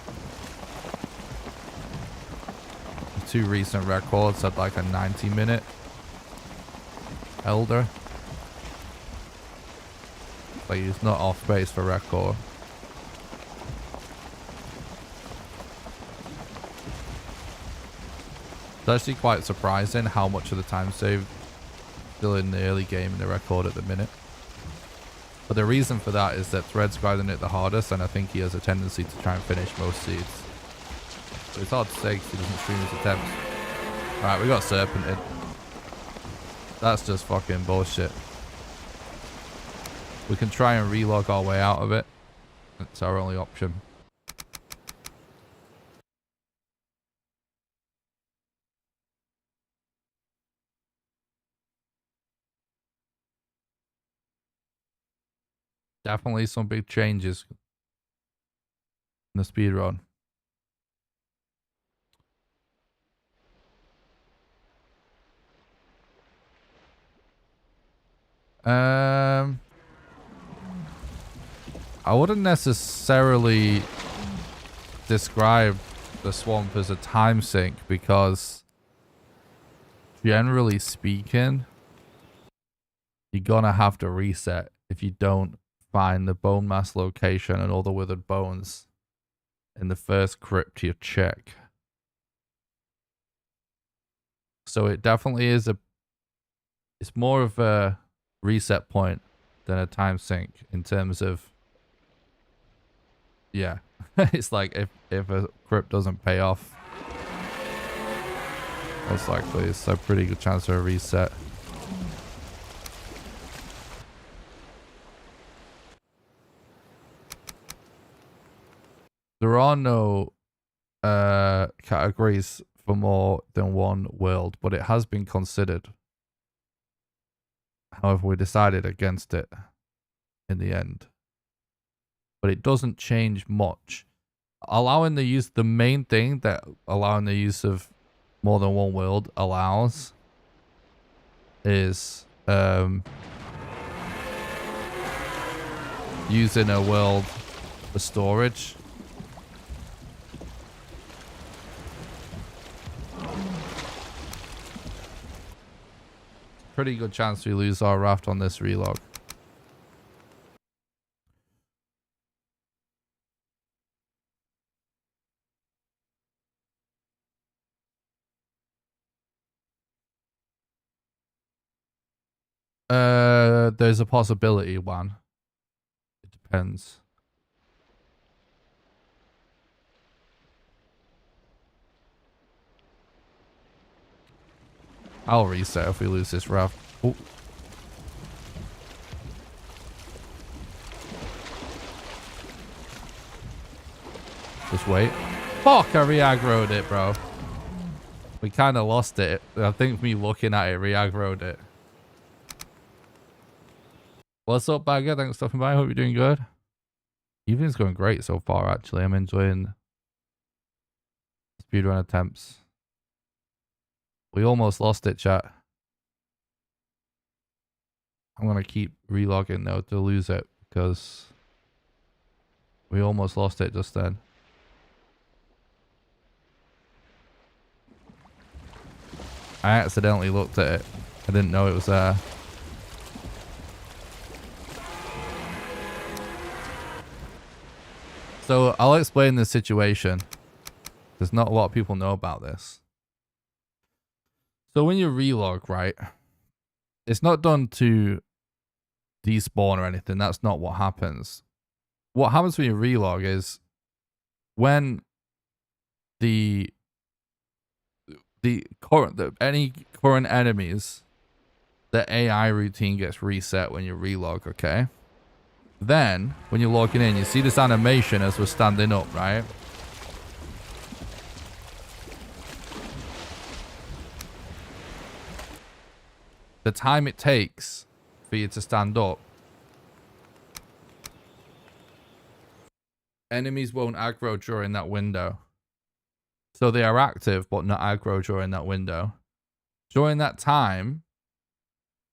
the 2 recent records had like a 90-minute elder. Like he's not off base for record. It's actually quite surprising how much of the time saved still in the early game in the record at the minute. But the reason for that is that Thread's grinding it the hardest, and I think he has a tendency to try and finish most seeds. But it's hard to say because he doesn't stream his attempts. Alright, we got serpented. That's just fucking bullshit. We can try and relog our way out of it. That's our only option. Definitely some big changes in the speedrun. I wouldn't necessarily describe the swamp as a time sink because generally speaking, you're gonna have to reset if you don't find the bone mass location and all the withered bones in the first crypt you check. So it definitely is it's more of a reset point than a time sink in terms of, yeah. It's like if a crypt doesn't pay off, most likely it's a pretty good chance for a reset. There are no categories for more than one world, but it has been considered. However, we decided against it in the end. But it doesn't change much. Allowing the use, the main thing that allowing the use of more than one world allows is using a world for storage. Pretty good chance we lose our raft on this relog. There's a possibility, one. It depends. I'll reset if we lose this raft. Ooh. Just wait. Fuck, I re-aggroed it, bro. We kind of lost it. I think me looking at it re-aggroed it. What's up, Bagger? Thanks for stopping by. Hope you're doing good. Evening's going great so far, actually. I'm enjoying speedrun attempts. We almost lost it, chat. I'm going to keep relogging, though, to lose it, because we almost lost it just then. I accidentally looked at it. I didn't know it was there. So I'll explain the situation. There's not a lot of people know about this. So when you relog, right, it's not done to despawn or anything. That's not what happens. What happens when you relog is when any current enemies, the AI routine gets reset when you relog, okay? Then, when you're logging in, you see this animation as we're standing up, right? The time it takes for you to stand up, enemies won't aggro during that window. So they are active, but not aggro during that window. During that time,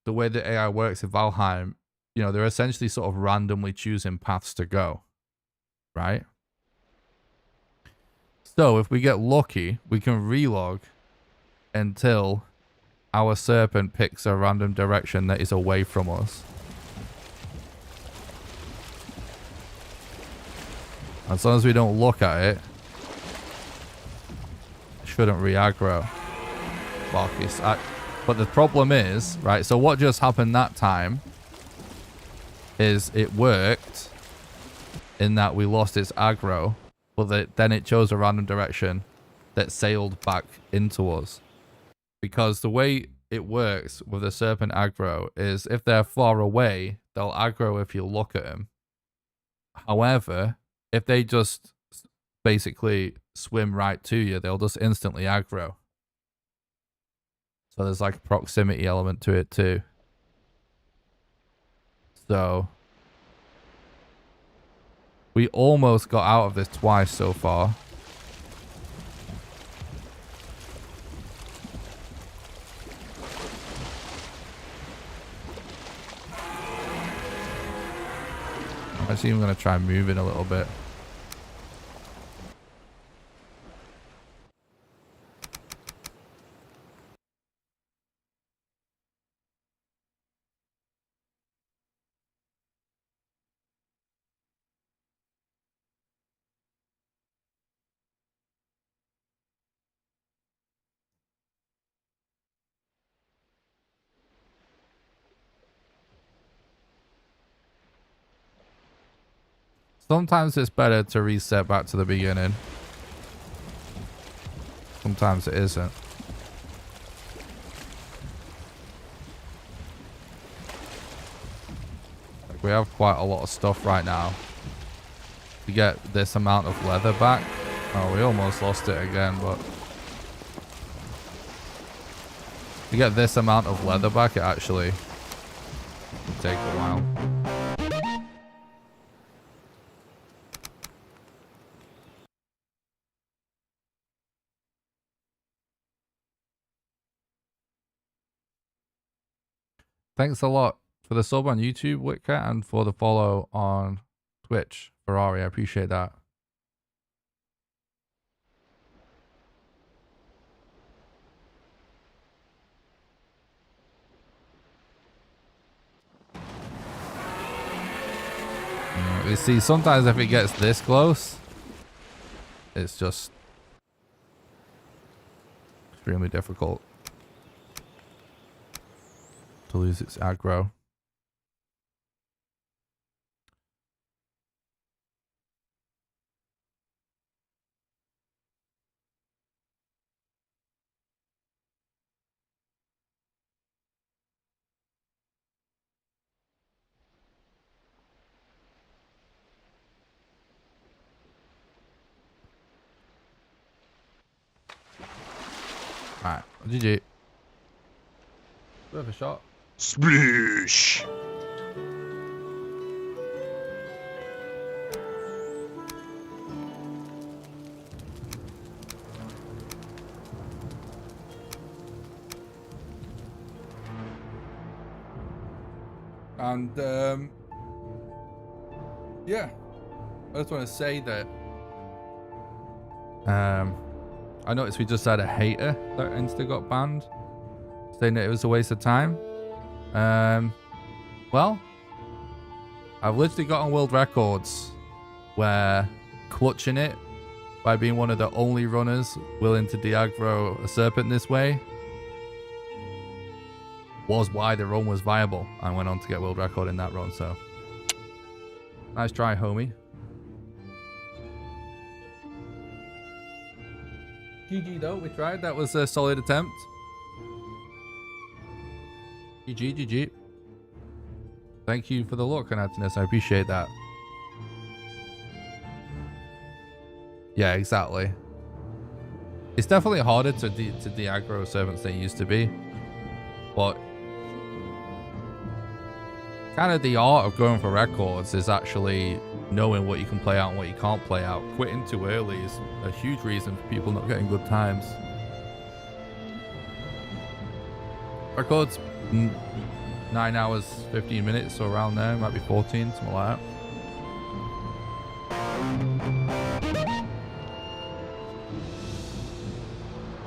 the way the AI works in Valheim, you know, they're essentially sort of randomly choosing paths to go, right? So if we get lucky, we can relog until our serpent picks a random direction that is away from us. As long as we don't look at it, it shouldn't re-aggro. But the problem is, right, so what just happened that time is it worked in that we lost its aggro, but then it chose a random direction that sailed back into us. Because the way it works with the serpent aggro is if they're far away, they'll aggro if you look at them. However, if they just basically swim right to you, they'll just instantly aggro. So there's like a proximity element to it too. So we almost got out of this twice so far. I'm actually even going to try moving a little bit. Sometimes it's better to reset back to the beginning. Sometimes it isn't. Like we have quite a lot of stuff right now. To get this amount of leather back. Oh, we almost lost it again, but to get this amount of leather back, it actually will take a while. Thanks a lot for the sub on YouTube, Witcat, and for the follow on Twitch, Ferrari. I appreciate that. You see, sometimes if it gets this close, it's just extremely difficult to lose its aggro. Alright, GG. Worth a shot. Sploosh! And yeah, I just want to say that I noticed we just had a hater that Insta got banned, saying that it was a waste of time. Well, I've literally got on world records where clutching it by being one of the only runners willing to de-aggro a serpent this way was why the run was viable. I went on to get world record in that run, so nice try, homie. GG though, we tried. That was a solid attempt. GG, GG. Thank you for the look, Anatinas. I appreciate that. Yeah, exactly. It's definitely harder to de-aggro servants than it used to be. But kind of the art of going for records is actually knowing what you can play out and what you can't play out. Quitting too early is a huge reason for people not getting good times. Records 9 hours 15 minutes or around there, might be 14, something like that.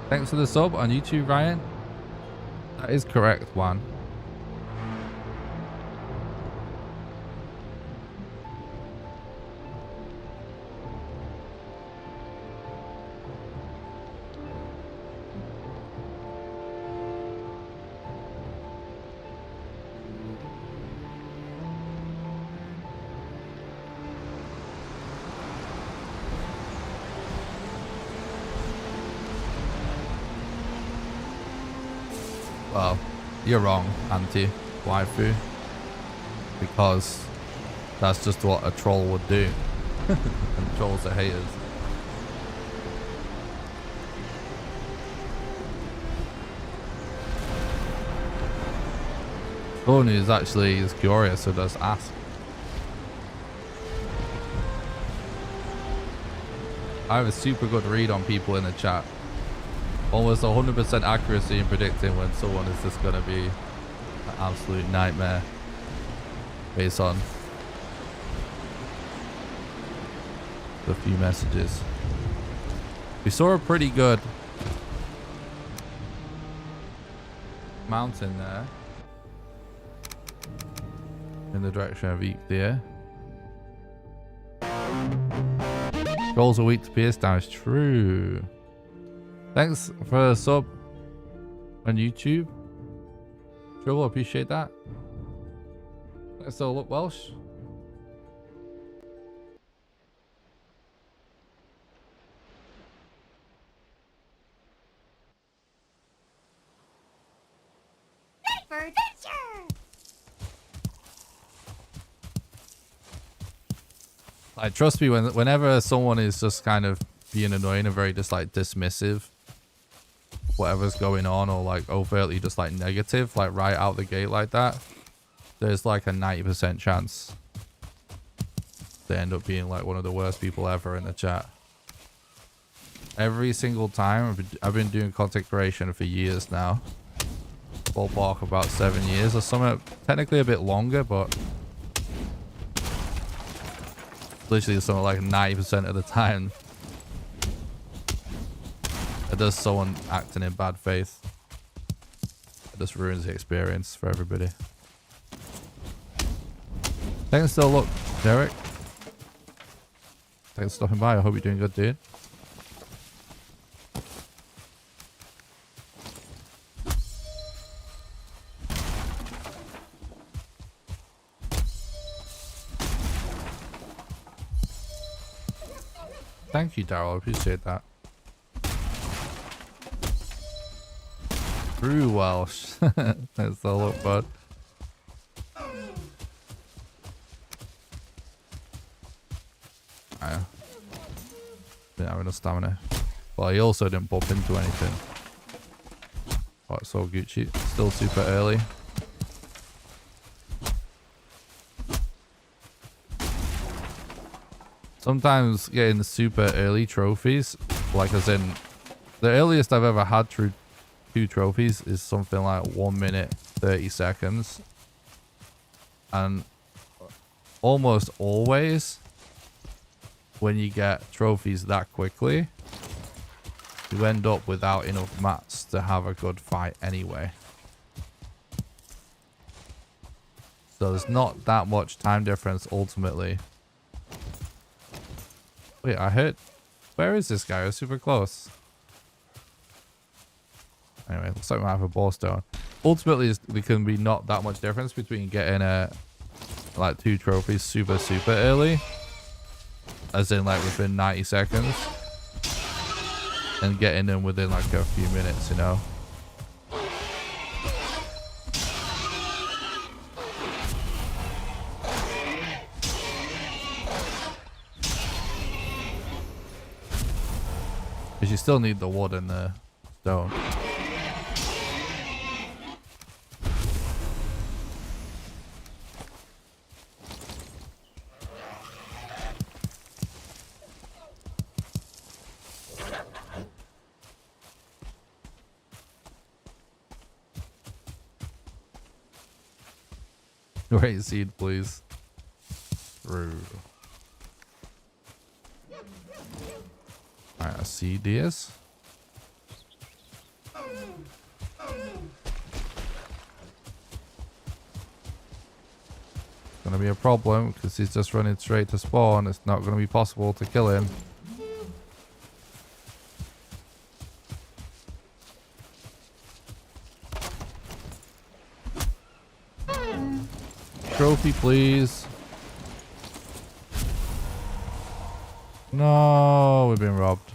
Thanks for the sub on YouTube, Ryan. That is correct, Juan. Well, you're wrong, anti-waifu, because that's just what a troll would do. And trolls are haters. Someone who's actually is curious, so just ask. I have a super good read on people in the chat. Almost 100% accuracy in predicting when someone is just going to be an absolute nightmare based on the few messages. We saw a pretty good mountain there in the direction of Eek there. Trolls are weak to pierce damage. True. Thanks for a sub on YouTube. Sure, appreciate that. Let's all look Welsh. For adventure! Like, trust me, whenever someone is just kind of being annoying and very just like dismissive, whatever's going on, or like overtly just like negative, like right out the gate like that, there's like a 90% chance they end up being like one of the worst people ever in the chat. Every single time. I've been doing content creation for years now. Ballpark about 7 years or something. Technically a bit longer, but literally something like 90% of the time there's someone acting in bad faith. It just ruins the experience for everybody. Thanks for the look, Derek. Thanks for stopping by. I hope you're doing good, dude. Thank you, Daryl. I appreciate that. True Welsh. That's the look, bud. I didn't have enough stamina. Well, he also didn't bump into anything. Oh, it's so Gucci. Still super early. Sometimes getting the super early trophies, like as in the earliest I've ever had through 2 trophies is something like 1 minute 30 seconds, and almost always when you get trophies that quickly you end up without enough mats to have a good fight anyway, so there's not that much time difference ultimately. Wait, I heard, where is this guy? I was super close. Anyway, looks like we might have a ball stone. Ultimately, there can be not that much difference between getting like 2 trophies super early, as in like within 90 seconds, and getting them within like a few minutes, you know. Because you still need the wood and the stone. Great seed, please. Rude. Alright, a seed is. Gonna be a problem because he's just running straight to spawn. It's not gonna be possible to kill him. Trophy, please. No, we've been robbed.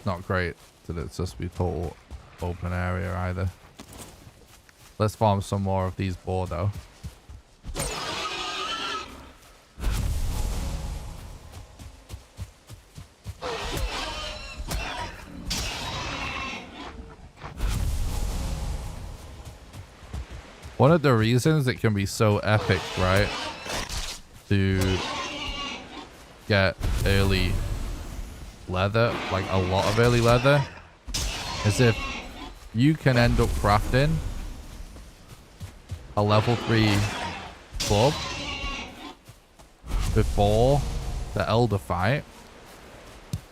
Not great that it's just be total open area either. Let's farm some more of these boar though. One of the reasons it can be so epic, right, to get early leather, like a lot of early leather, is if you can end up crafting a level 3 club before the elder fight,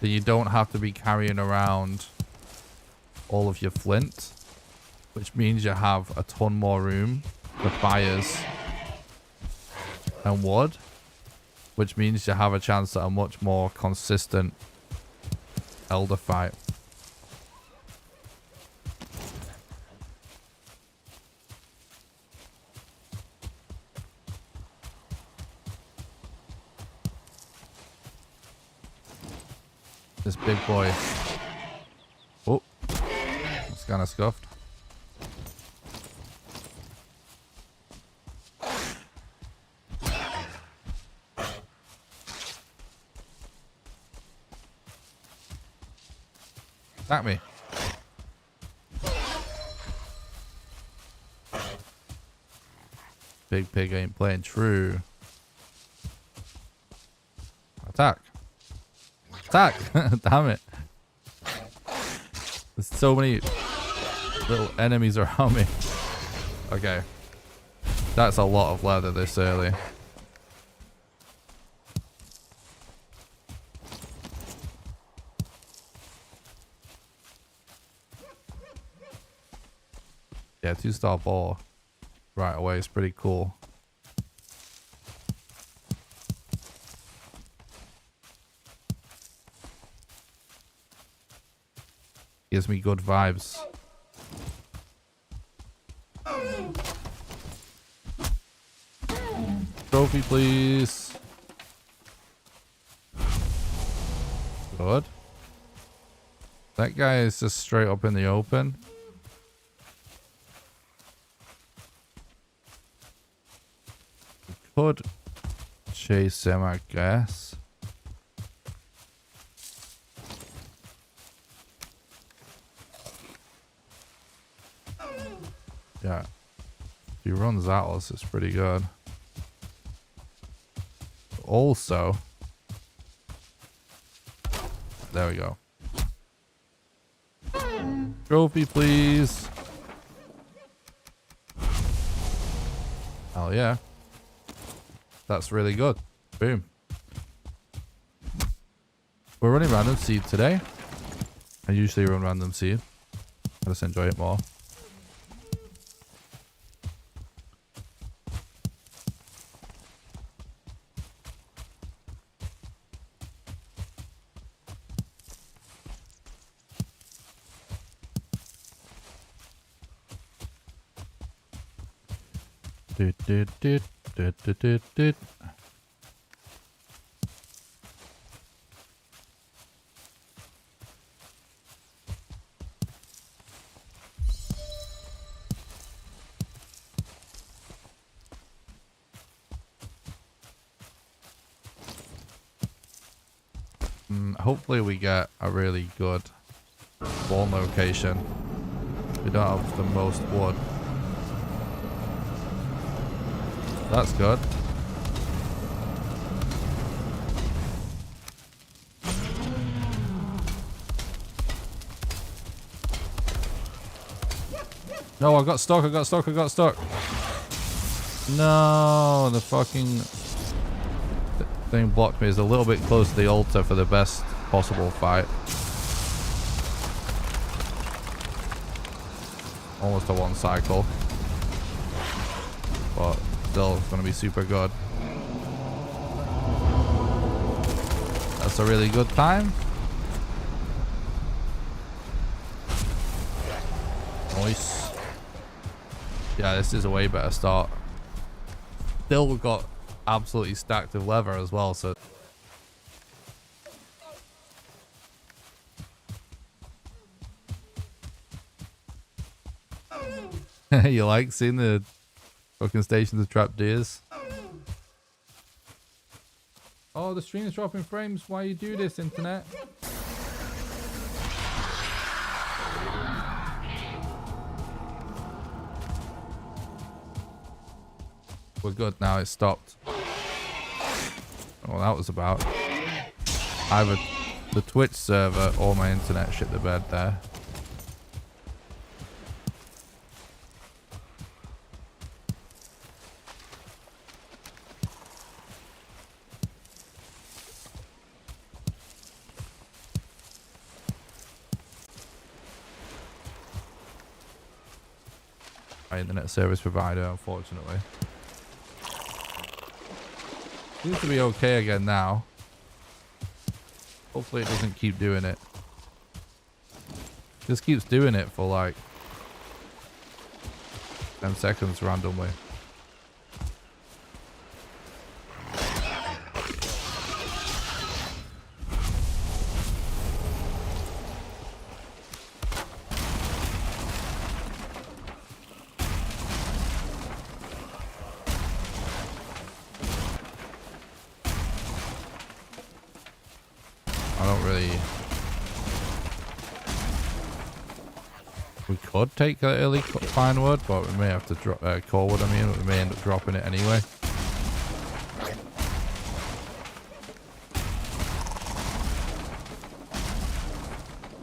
then you don't have to be carrying around all of your flint, which means you have a ton more room for fires and wood, which means you have a chance at a much more consistent elder fight. This big boy. Oh, it's kind of scuffed. Attack me. Big pig ain't playing true. Attack. Attack. Damn it. There's so many little enemies around me. Okay. That's a lot of leather this early. Yeah, 2-star ball right away is pretty cool. Gives me good vibes. Trophy, please. Good. That guy is just straight up in the open. Could chase him, I guess. Yeah. If he runs at us, it's pretty good. Also, there we go. Trophy, please. Hell yeah. That's really good. Boom. We're running random seed today. I usually run random seed. I just enjoy it more. Hopefully we get a really good spawn location. We don't have the most wood. That's good. No, I got stuck. I got stuck. I got stuck. No, the fucking thing blocked me. Is a little bit close to the altar for the best possible fight. Almost a one cycle, but still going to be super good. That's a really good time. Nice. Yeah, this is a way better start. Still, we've got absolutely stacked with leather as well, so you like seeing the fucking stations of trapped deers? Oh, the stream is dropping frames. Why you do this, internet? We're good now. It stopped. Oh, that was about. Either the Twitch server or my internet shit the bed there. My internet service provider, unfortunately. Seems to be okay again now. Hopefully it doesn't keep doing it. Just keeps doing it for like 10 seconds randomly. We could take that early fine wood, but we may have to drop core wood. I mean, we may end up dropping it anyway.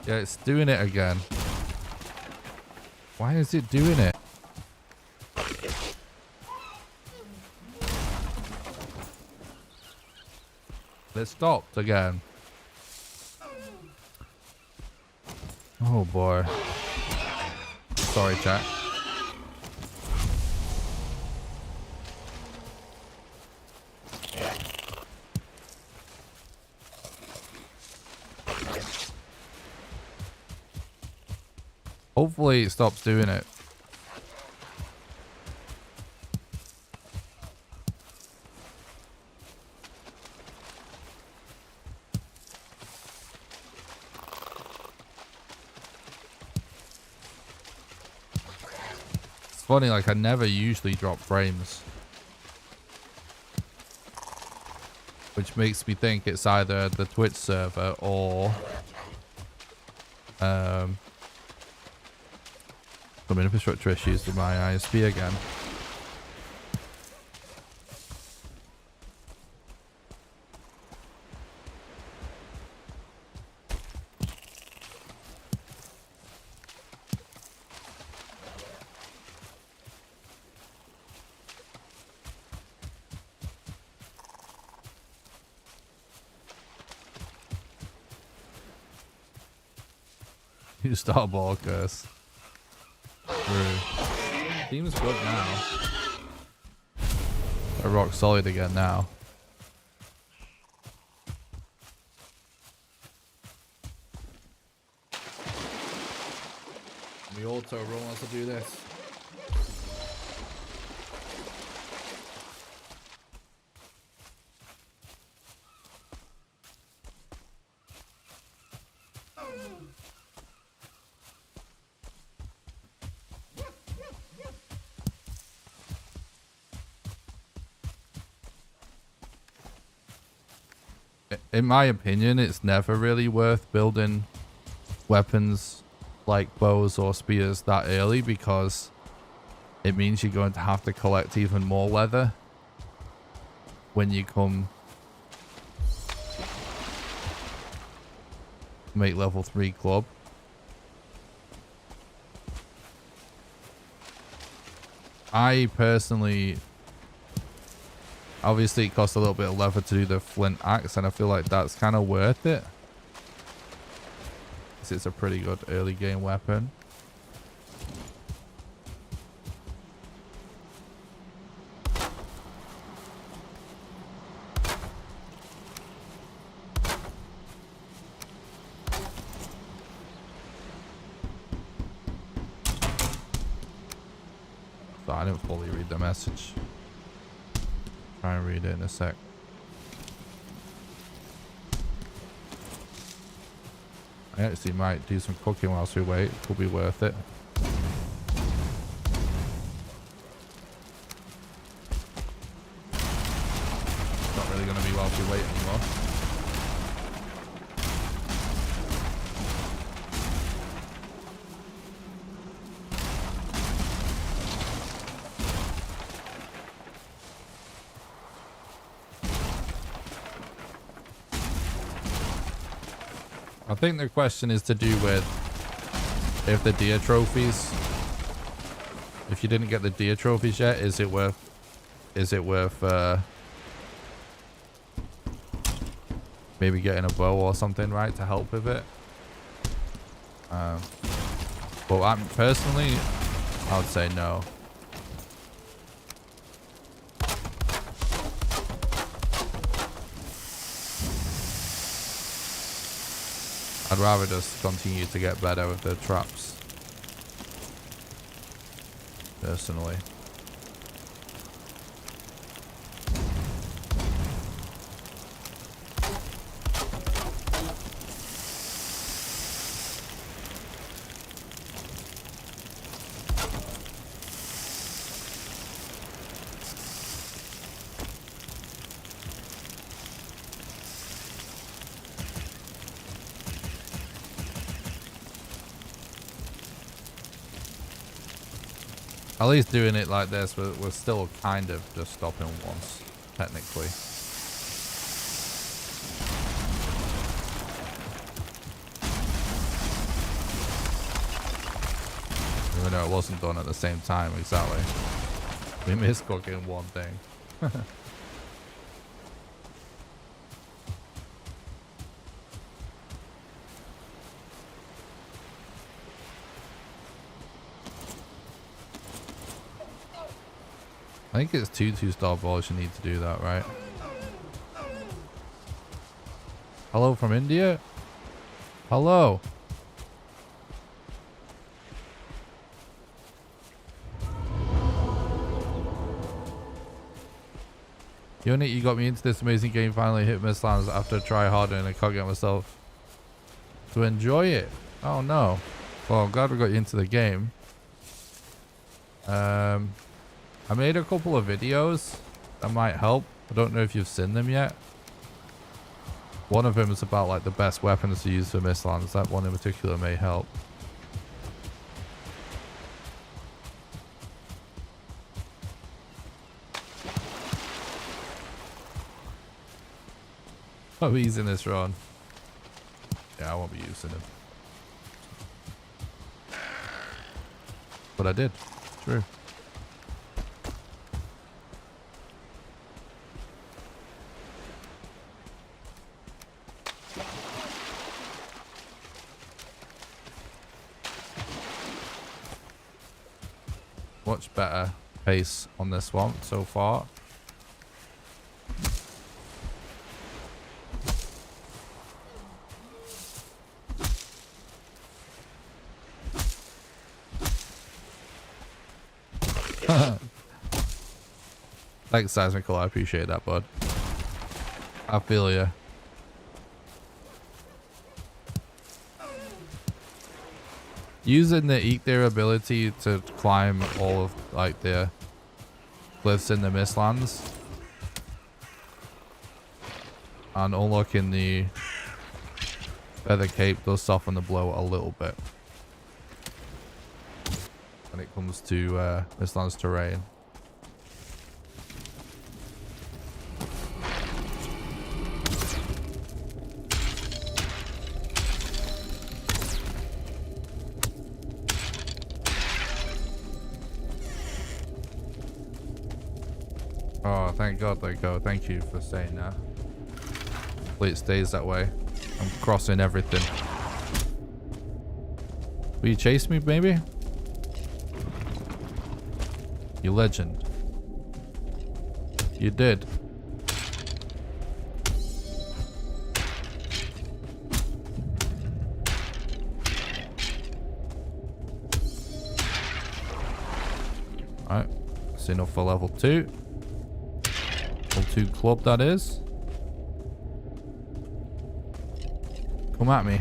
Yeah, it's doing it again. Why is it doing it? It stopped again. Oh boy. Sorry, chat. Hopefully it stops doing it. Funny, like I never usually drop frames, which makes me think it's either the Twitch server or some infrastructure issues with my ISP again. You start ball curse. Seems good now. They're rock solid again now. The auto run wants to do this. In my opinion, it's never really worth building weapons like bows or spears that early, because it means you're going to have to collect even more leather when you come make level 3 club. I personally, obviously it costs a little bit of leather to do the flint axe, and I feel like that's kind of worth it. Because it's a pretty good early game weapon. So I didn't fully read the message. Try and read it in a sec. I actually might do some cooking whilst we wait. Could be worth it. Not really going to be whilst we wait anymore. I think the question is to do with if the deer trophies, if you didn't get the deer trophies yet, is it worth maybe getting a bow or something, right, to help with it. But I'm personally, I would say no. I'd rather just continue to get better with the traps. Personally. At least doing it like this, we're still kind of just stopping once, technically. Even though it wasn't done at the same time, exactly. We missed cooking one thing. I think it's 2-star balls you need to do that, right? Hello from India? Hello. Unit, you got me into this amazing game. Finally hit Mistlands after try harder and I can't get myself to enjoy it. Oh no. Well, I'm glad we got you into the game. I made a couple of videos that might help. I don't know if you've seen them yet. One of them is about like the best weapons to use for Mistlands. That one in particular may help. Oh, he's in this run. Yeah, I won't be using him. But I did. True. Much better pace on this one so far. Thanks, Seismical. I appreciate that, bud. I feel ya. Using the Eek ability to climb all of like the cliffs in the Mistlands and unlocking the feather cape does soften the blow a little bit when it comes to Mistlands terrain. thank God they go. Thank you for saying that. Hopefully it stays that way. I'm crossing everything. Will you chase me, maybe? You legend. You did. Alright. That's enough for level 2. Level 2 club, that is. Come at me.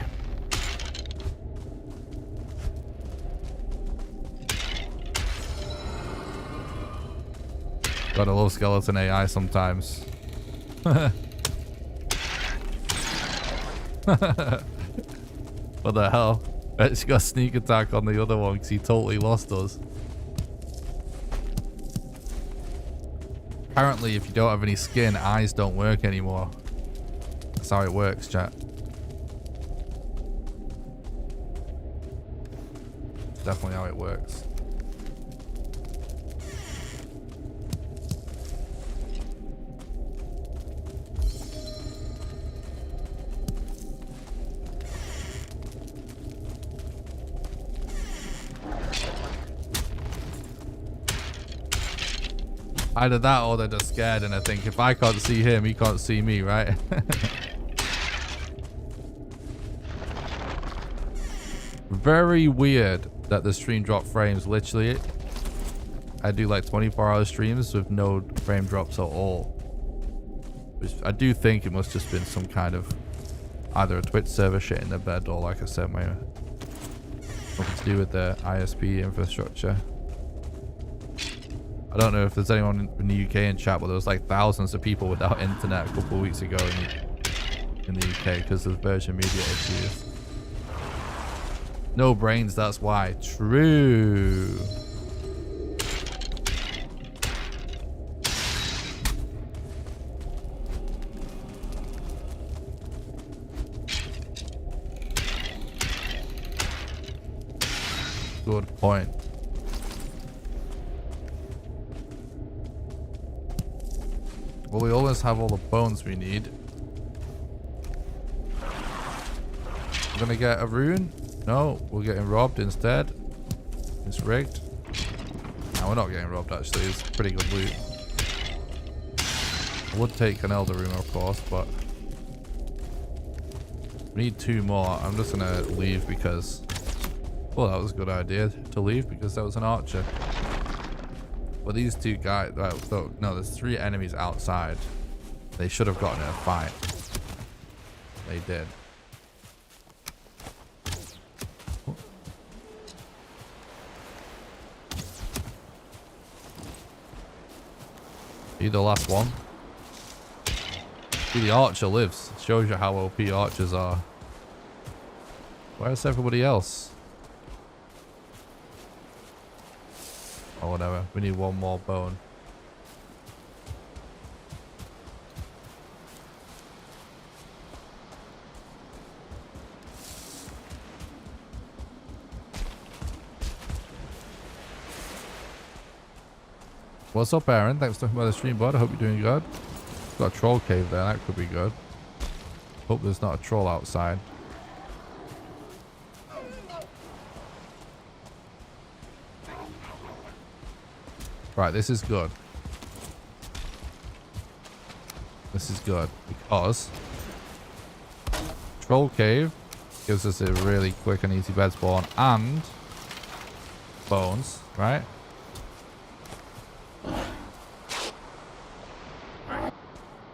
Gotta love skeleton AI sometimes. What the hell? She got sneak attack on the other one because he totally lost us. Apparently, if you don't have any skin, eyes don't work anymore. That's how it works, chat. Definitely how it works. Either that or they're just scared and I think if I can't see him, he can't see me, right? Very weird that the stream drop frames. Literally, I do like 24-hour streams with no frame drops at all. Which I do think it must just been some kind of either a Twitch server shit in the bed or, like I said, something to do with the ISP infrastructure. I don't know if there's anyone in the UK in chat, but there was like thousands of people without internet a couple of weeks ago in the UK because of Virgin Media issues. No brains, that's why. True. Good point. Well, we always have all the bones we need. We're gonna get a rune? No, we're getting robbed instead. It's rigged. No, we're not getting robbed actually. It's pretty good loot. I would take an elder rune, of course, but we need 2 more. I'm just gonna leave because, well, that was a good idea to leave because that was an archer. Well, these 2 guys, no, there's 3 enemies outside. They should have gotten in a fight. They did. Be the last one. See, the archer lives. Shows you how OP archers are. Where's everybody else? Or whatever. We need 1 more bone. What's up, Aaron? Thanks for talking about the stream, bud. I hope you're doing good. Got a troll cave there. That could be good. Hope there's not a troll outside. Right, this is good. This is good because troll cave gives us a really quick and easy bed spawn and bones, right?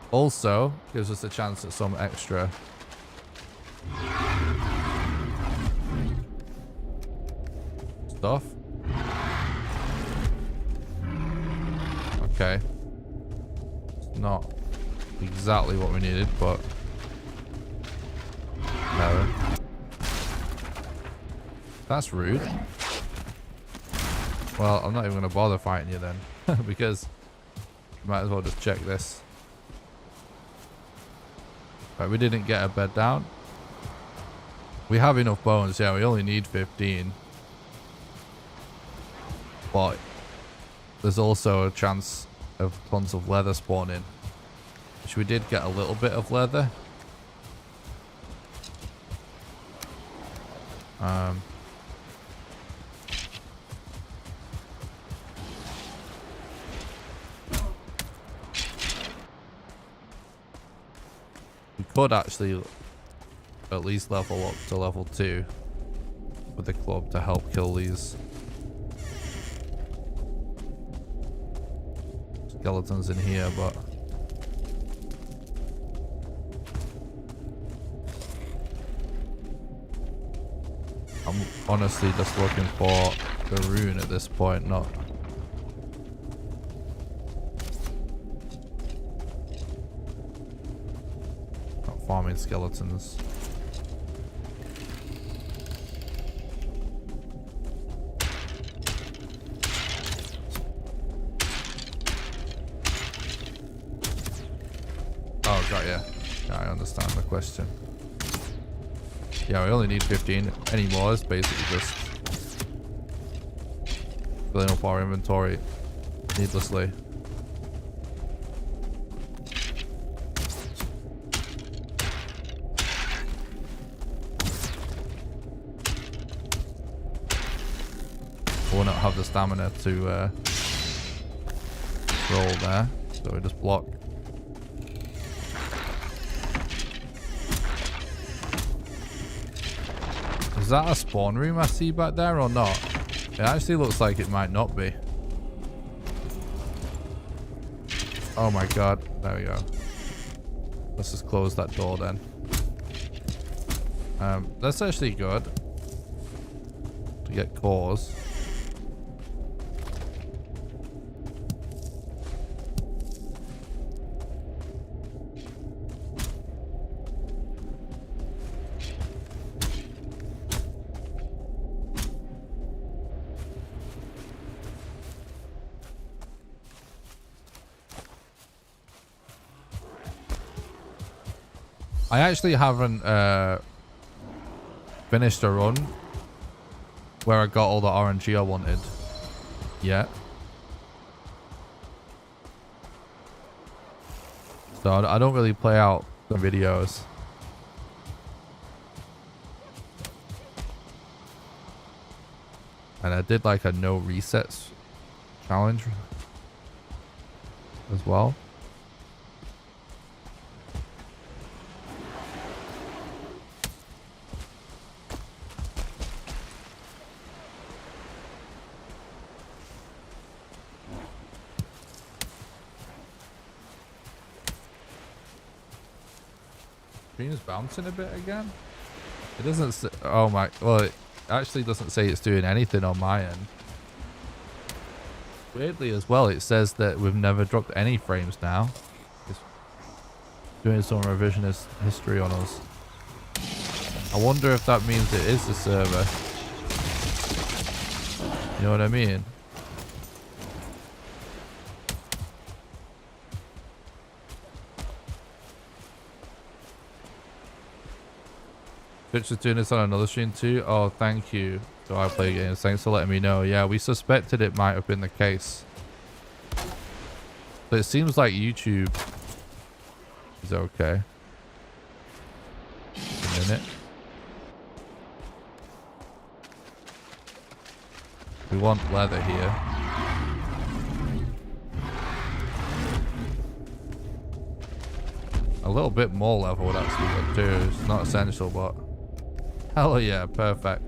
Also gives us a chance at some extra stuff. Okay. It's not exactly what we needed, but no. That's rude. Well, I'm not even going to bother fighting you then because you might as well just check this. Right, we didn't get a bed down. We have enough bones. Yeah, we only need 15. But there's also a chance of tons of leather spawning. Which we did get a little bit of leather. We could actually at least level up to level 2 with the club to help kill these skeletons in here, but I'm honestly just looking for the rune at this point, not farming skeletons. Oh, got ya. Yeah, I understand the question. Yeah, we only need 15 anymore. It's basically just filling up our inventory needlessly. We'll not have the stamina to roll there, so we just block. Is that a spawn room I see back there or not? It actually looks like it might not be. Oh my god, there we go. Let's just close that door then. That's actually good to get cores. I actually haven't finished a run where I got all the RNG I wanted yet. So I don't really play out the videos. And I did like a no resets challenge as well. Screen's bouncing a bit again. It doesn't say, oh my, well, it actually doesn't say it's doing anything on my end. Weirdly as well, it says that we've never dropped any frames now. It's doing some revisionist history on us. I wonder if that means it is the server. You know what I mean? Twitch is doing this on another stream too. Oh, thank you. So I play games. Thanks for letting me know. Yeah, we suspected it might have been the case. But it seems like YouTube is okay. A minute. We want leather here. A little bit more leather would actually be good too. It's not essential, but hell yeah, perfect.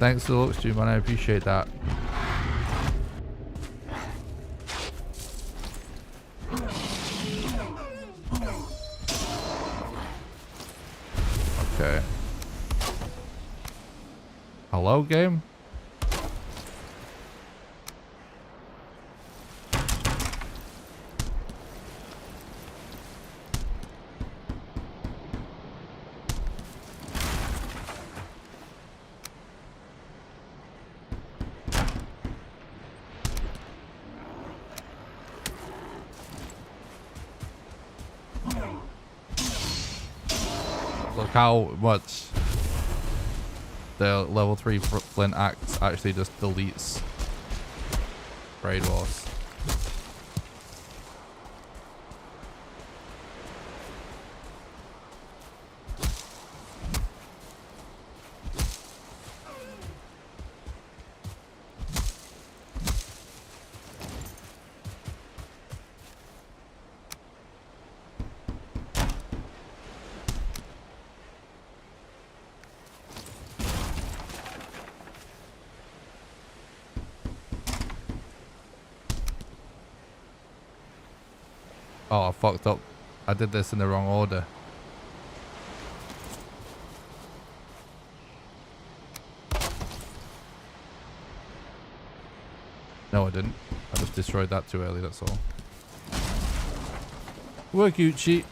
Thanks for the look stream, man. I appreciate that. Okay. Hello, game? How much the level 3 flint axe actually just deletes raid wars. Oh, I fucked up. I did this in the wrong order. No, I didn't. I just destroyed that too early, that's all. Work, Gucci.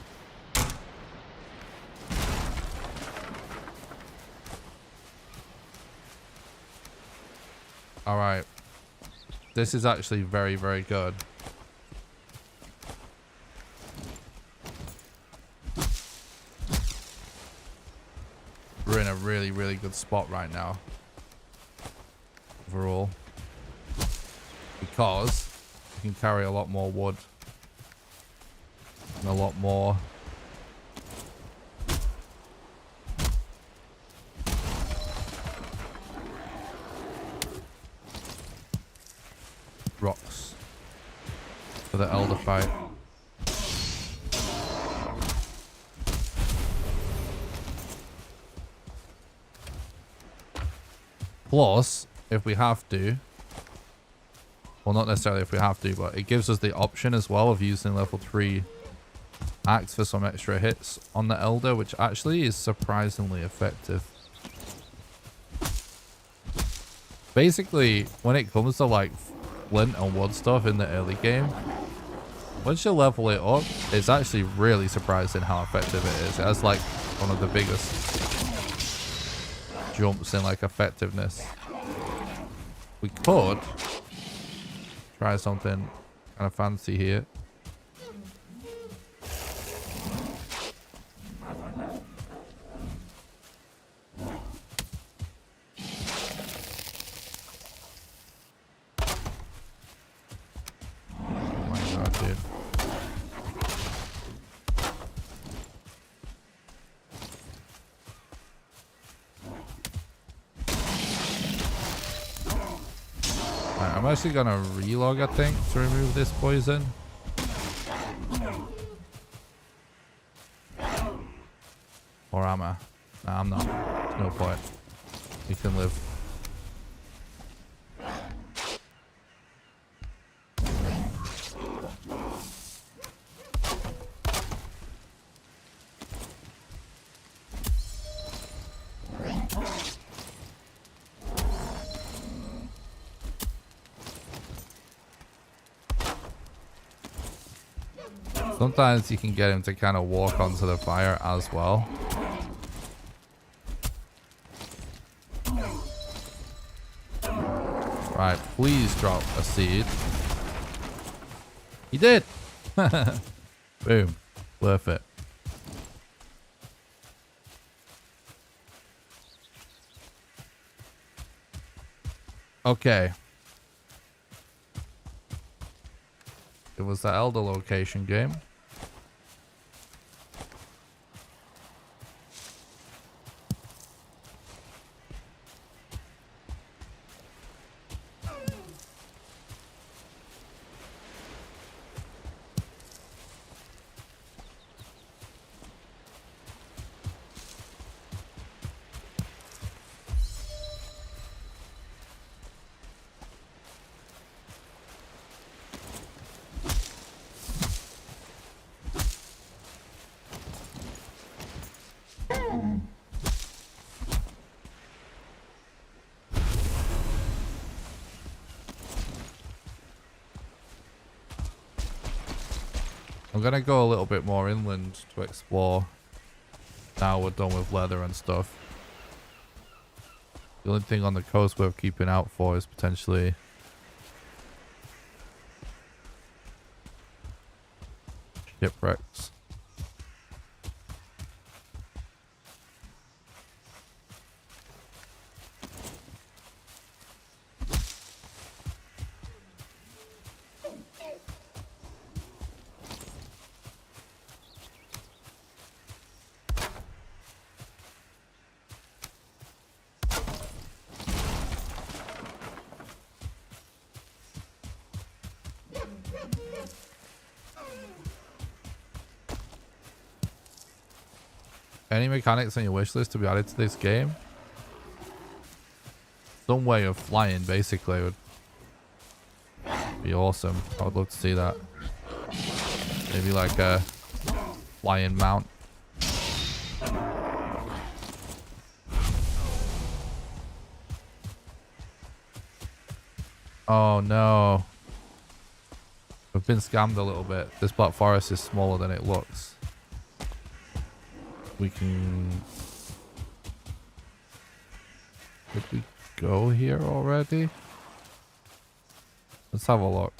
Alright. This is actually very, very good. We're in a really, really good spot right now. Overall. Because we can carry a lot more wood. And a lot more rocks for the elder fight. Plus, if we have to, well, not necessarily if we have to, but it gives us the option as well of using level 3 axe for some extra hits on the elder, which actually is surprisingly effective. Basically, when it comes to like flint and wood stuff in the early game, once you level it up, it's actually really surprising how effective it is. It has like one of the biggest jumps in like effectiveness. We could try something kind of fancy here. I'm actually gonna relog, I think, to remove this poison. Or am I? Nah, I'm not. There's no point. You can live. Sometimes you can get him to kind of walk onto the fire as well. Right, please drop a seed. He did! Boom. Worth it. Okay. It was the Elder location game. I'm gonna go a little bit more inland to explore. Now we're done with leather and stuff. The only thing on the coast worth keeping out for is potentially shipwrecks. Any mechanics on your wish list to be added to this game? Some way of flying, basically, would be awesome. I would love to see that. Maybe like a lion mount. Oh no. We've been scammed a little bit. This Black Forest is smaller than it looks. We can... Did we go here already? Let's have a look.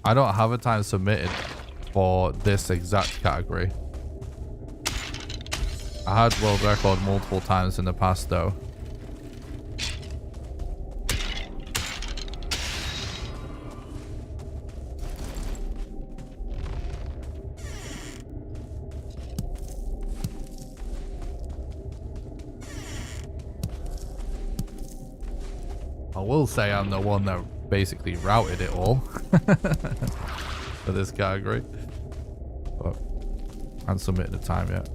I don't have a time submitted for this exact category. I had world record multiple times in the past though. I will say I'm the one that basically routed it all for this category, but I haven't submitted the time yet.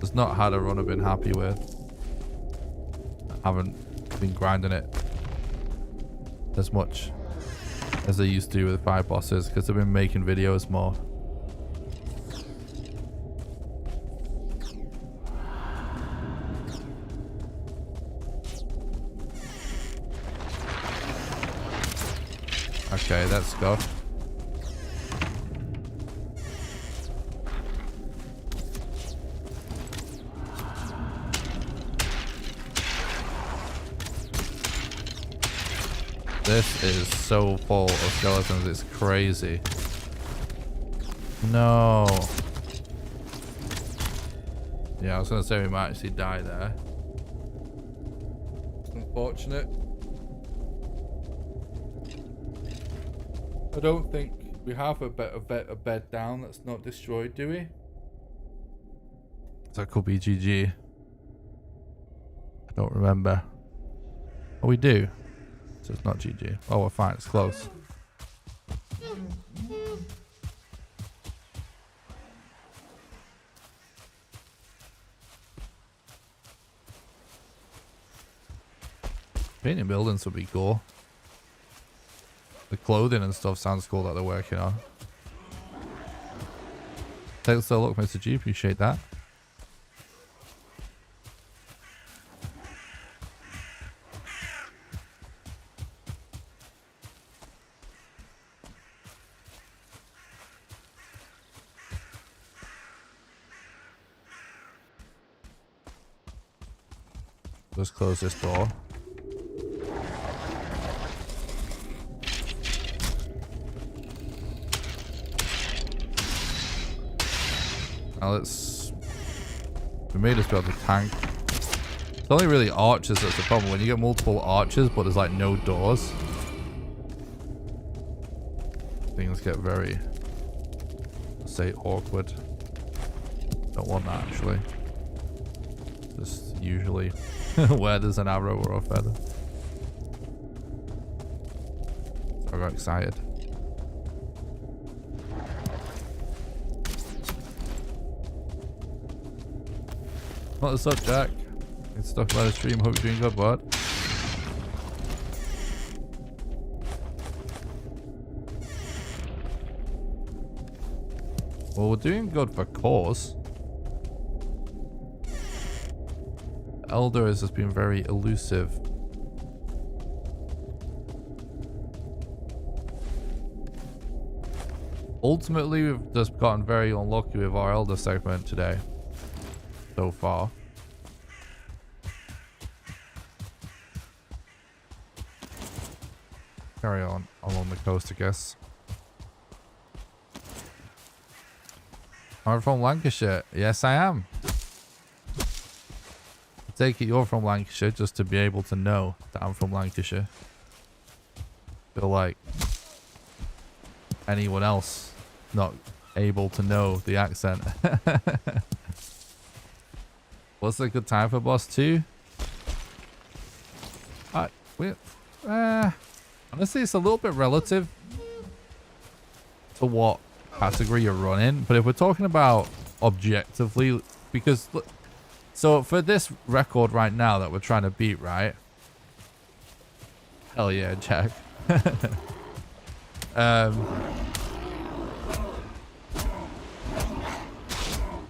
It's not had a run I've been happy with. I haven't been grinding it as much as I used to with 5 bosses because I've been making videos more. Okay, let's go. This is so full of skeletons, it's crazy. No. Yeah, I was gonna say we might actually die there. Unfortunate. I don't think we have a bed down that's not destroyed, do we? That could be GG. I don't remember. Oh, we do. So it's not GG. Oh, we're fine. It's close. Painting buildings would be cool. The clothing and stuff sounds cool that they're working on. Thanks a look, Mr. G. Appreciate that. Let's close this door. Now let's... We made us build a tank. It's only really archers that's the problem. When you get multiple archers, but there's like no doors, things get very, let's say, awkward. Don't want that actually. Just usually where there's an arrow or a feather. So I got excited. What's up, Jack? It's stuff by the stream. Hope you're doing good, bud. Well, we're doing good for cause. Elder has just been very elusive. Ultimately, we've just gotten very unlucky with our Elder segment today. So far. Carry on along the coast, I guess. I'm from Lancashire. Yes, I am. I take it you're from Lancashire just to be able to know that I'm from Lancashire. Feel like anyone else not able to know the accent. What's a good time for boss 2? Honestly, it's a little bit relative to what category you're running. But if we're talking about objectively, because so for this record right now that we're trying to beat, right? Hell yeah, Jack.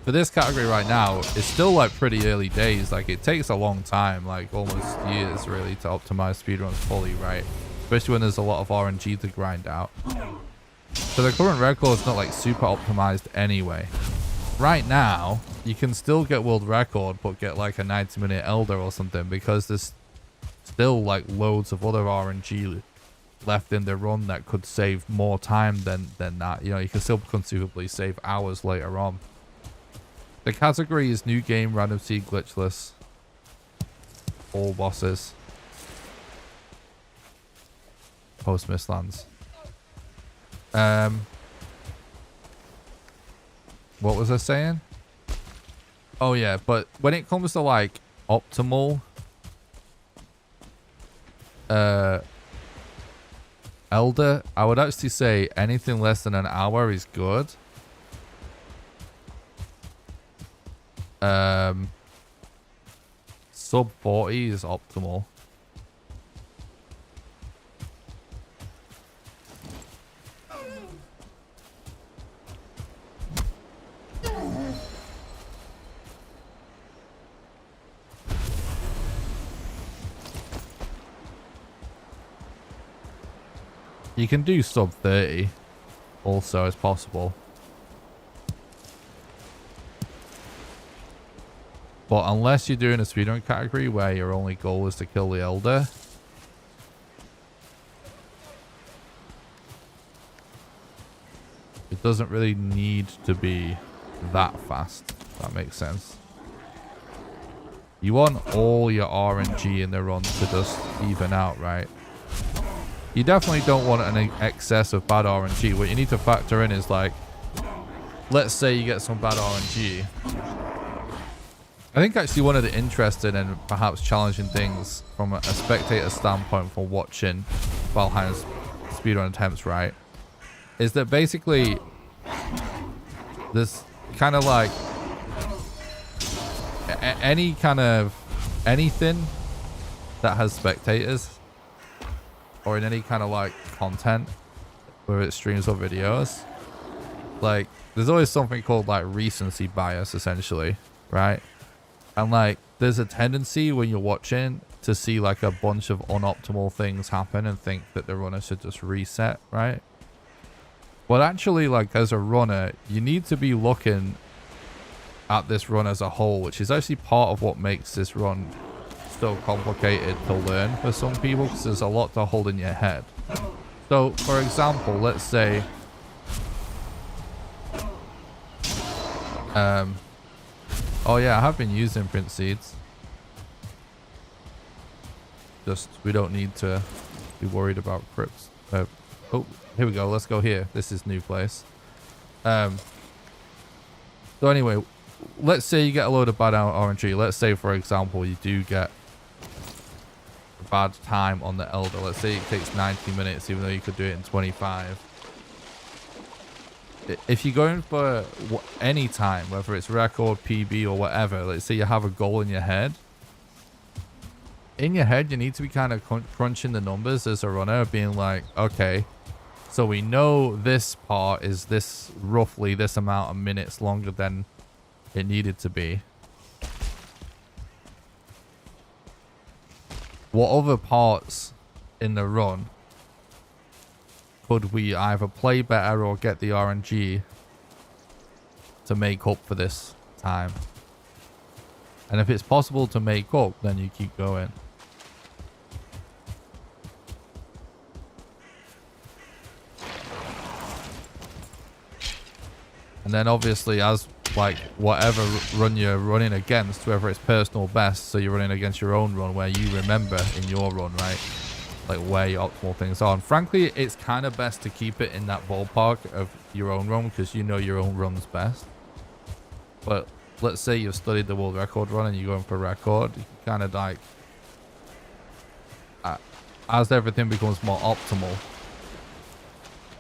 For this category right now, it's still like pretty early days. Like it takes a long time, like almost years really, to optimize speedruns fully, right? Especially when there's a lot of RNG to grind out. So the current record is not like super optimized anyway. Right now, you can still get world record, but get like a 90-minute Elder or something, because there's still like loads of other RNG left in the run that could save more time than that. You know, you can still conceivably save hours later on. The category is new game, random seed, glitchless, all bosses, post Mistlands. What was I saying? Oh yeah, but when it comes to like optimal Elder, I would actually say anything less than an hour is good. Sub 40 is optimal. You can do sub 30 also as possible. But unless you're doing a speedrun category where your only goal is to kill the Elder, it doesn't really need to be that fast, if that makes sense. You want all your RNG in the run to just even out, right? You definitely don't want an excess of bad RNG. What you need to factor in is like, let's say you get some bad RNG. I think actually one of the interesting and perhaps challenging things from a spectator standpoint for watching Valheim's speedrun attempts, right, is that basically this kind of like any kind of anything that has spectators or in any kind of like content, whether it's streams or videos, like there's always something called like recency bias essentially, right? And like there's a tendency when you're watching to see like a bunch of unoptimal things happen and think that the runner should just reset, right? But actually, like as a runner, you need to be looking at this run as a whole, which is actually part of what makes this run so complicated to learn for some people, because there's a lot to hold in your head. So for example, let's say oh yeah, I have been using print seeds. Just, we don't need to be worried about crypts. Oh, here we go. Let's go here. This is new place. So anyway, let's say you get a load of bad RNG. Let's say, for example, you do get a bad time on the Elder. Let's say it takes 90 minutes, even though you could do it in 25. If you're going for any time, whether it's record, PB, or whatever, let's say you have a goal in your head. In your head, you need to be kind of crunching the numbers as a runner, being like, okay, so we know this part is this roughly this amount of minutes longer than it needed to be. What other parts in the run could we either play better or get the RNG to make up for this time? And if it's possible to make up, then you keep going. And then obviously, as like whatever run you're running against, whether it's personal best, so you're running against your own run where you remember in your run, right, like where your optimal things are. And frankly, it's kind of best to keep it in that ballpark of your own run, because you know your own run's best. But let's say you've studied the world record run and you're going for record, you can kind of like, as everything becomes more optimal,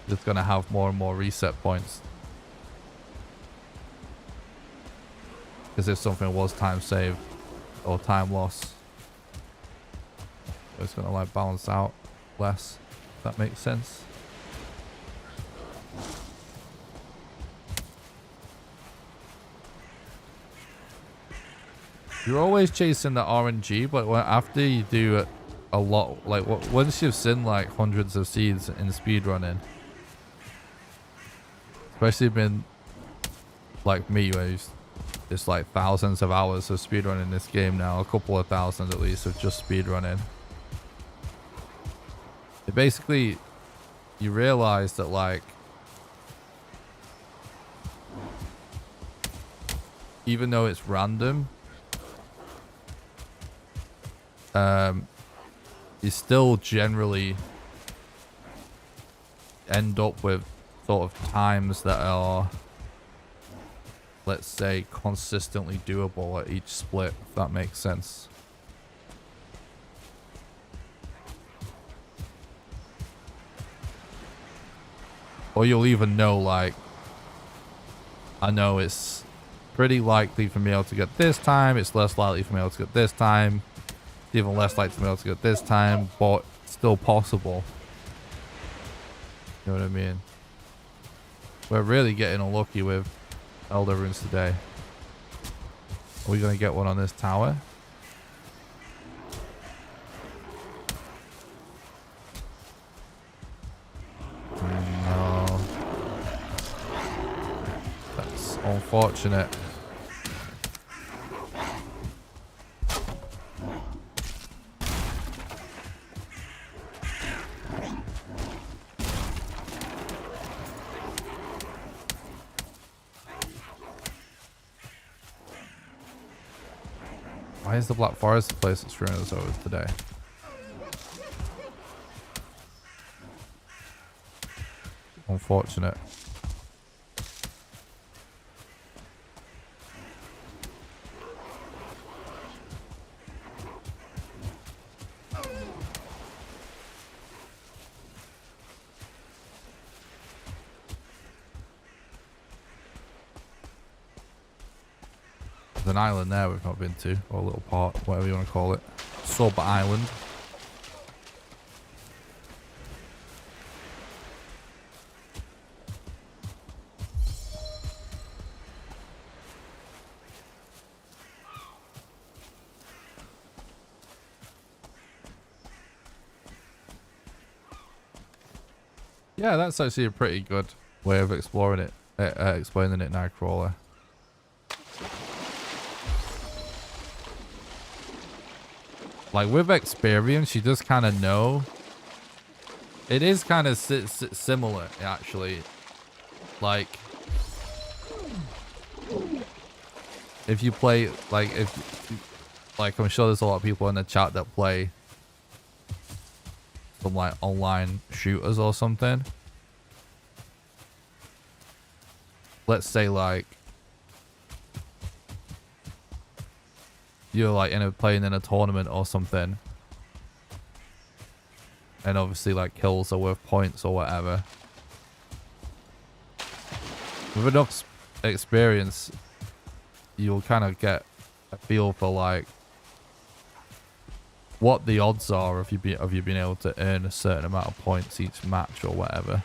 it's going to have more and more reset points Because if something was time saved or time lost, it's gonna like balance out less. If that makes sense. You're always chasing the RNG, but after you do it a lot, like once you've seen like hundreds of seeds in speedrunning, especially been like me, where it's like thousands of hours of speedrunning this game now, a couple of thousand at least of just speedrunning. It basically, you realize that like, even though it's random, you still generally end up with sort of times that are, let's say, consistently doable at each split, if that makes sense. Or you'll even know, like, I know it's pretty likely for me to get this time, it's less likely for me to get this time, it's even less likely for me to get this time, but still possible. You know what I mean? We're really getting unlucky with Elder Runes today. Are we gonna get one on this tower? No. That's unfortunate. Why is the Black Forest the place that's screwing us over today? Unfortunate. There's an island there we've not been to, or a little part, whatever you want to call it. Sub island. Yeah, that's actually a pretty good way of exploring it, explaining it, Nightcrawler. Like with experience, you just kind of know. It is kind of similar, actually. Like, if you play, like, like, I'm sure there's a lot of people in the chat that play some like online shooters or something. Let's say like you're like playing in a tournament or something, and obviously like kills are worth points or whatever. With enough experience, you'll kind of get a feel for like what the odds are of you being able to earn a certain amount of points each match or whatever.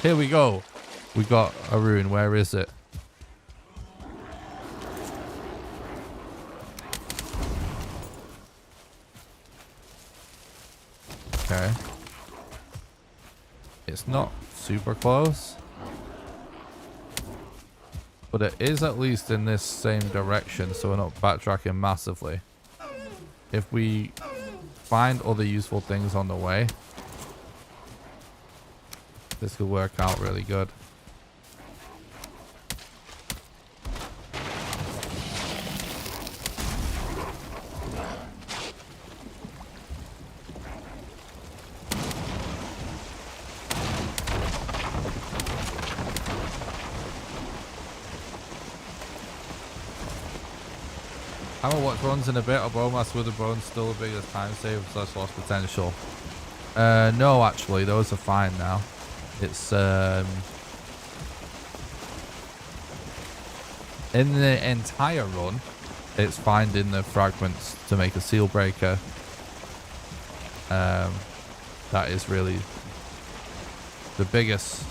Here we go. We got a rune. Where is it? Okay. It's not super close, but it is at least in this same direction, so we're not backtracking massively. If we find other useful things on the way, this could work out really good. Hammer Watch runs in a bit. A Bowmaster with a bone still a bigger time save / lost potential. No, actually, those are fine now. It's In the entire run, it's finding the fragments to make a seal breaker. That is really the biggest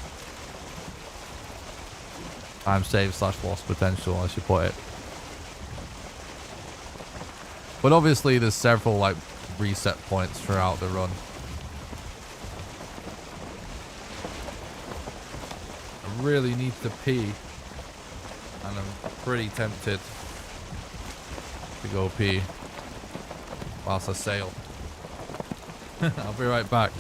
time save / loss potential, I should put it. But obviously there's several like reset points throughout the run. I really need to pee, and I'm pretty tempted to go pee whilst I sail. I'll be right back.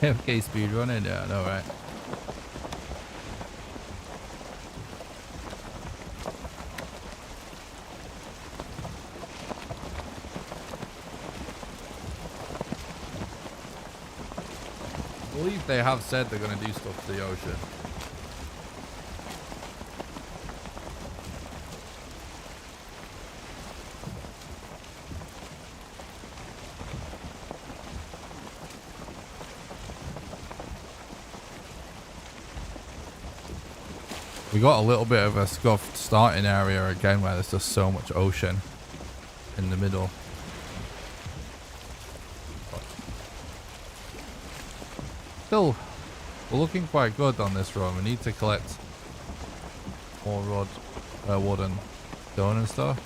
FK speedrunning? Yeah, I know, right? I believe they have said they're going to do stuff to the ocean. We got a little bit of a scuffed starting area again where there's just so much ocean in the middle. But still, we're looking quite good on this run. We need to collect more wood and stone and stuff.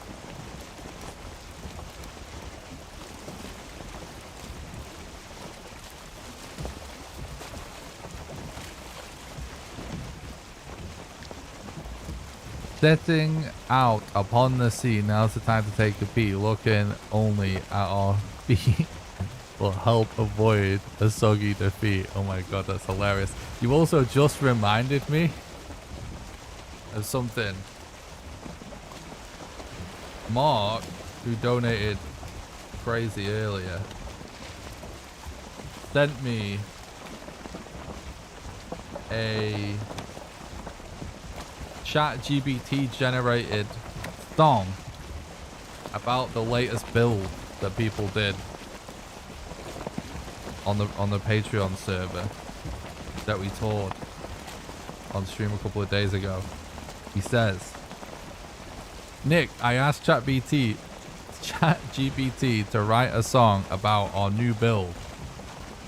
Setting out upon the sea, now's the time to take a pee. Looking only at our feet will help avoid a soggy defeat. Oh my god, that's hilarious. You also just reminded me of something. Mark, who donated crazy earlier, sent me a ChatGPT generated song about the latest build that people did on the Patreon server that we toured on stream a couple of days ago. He says, Nick, I asked ChatGPT to write a song about our new build,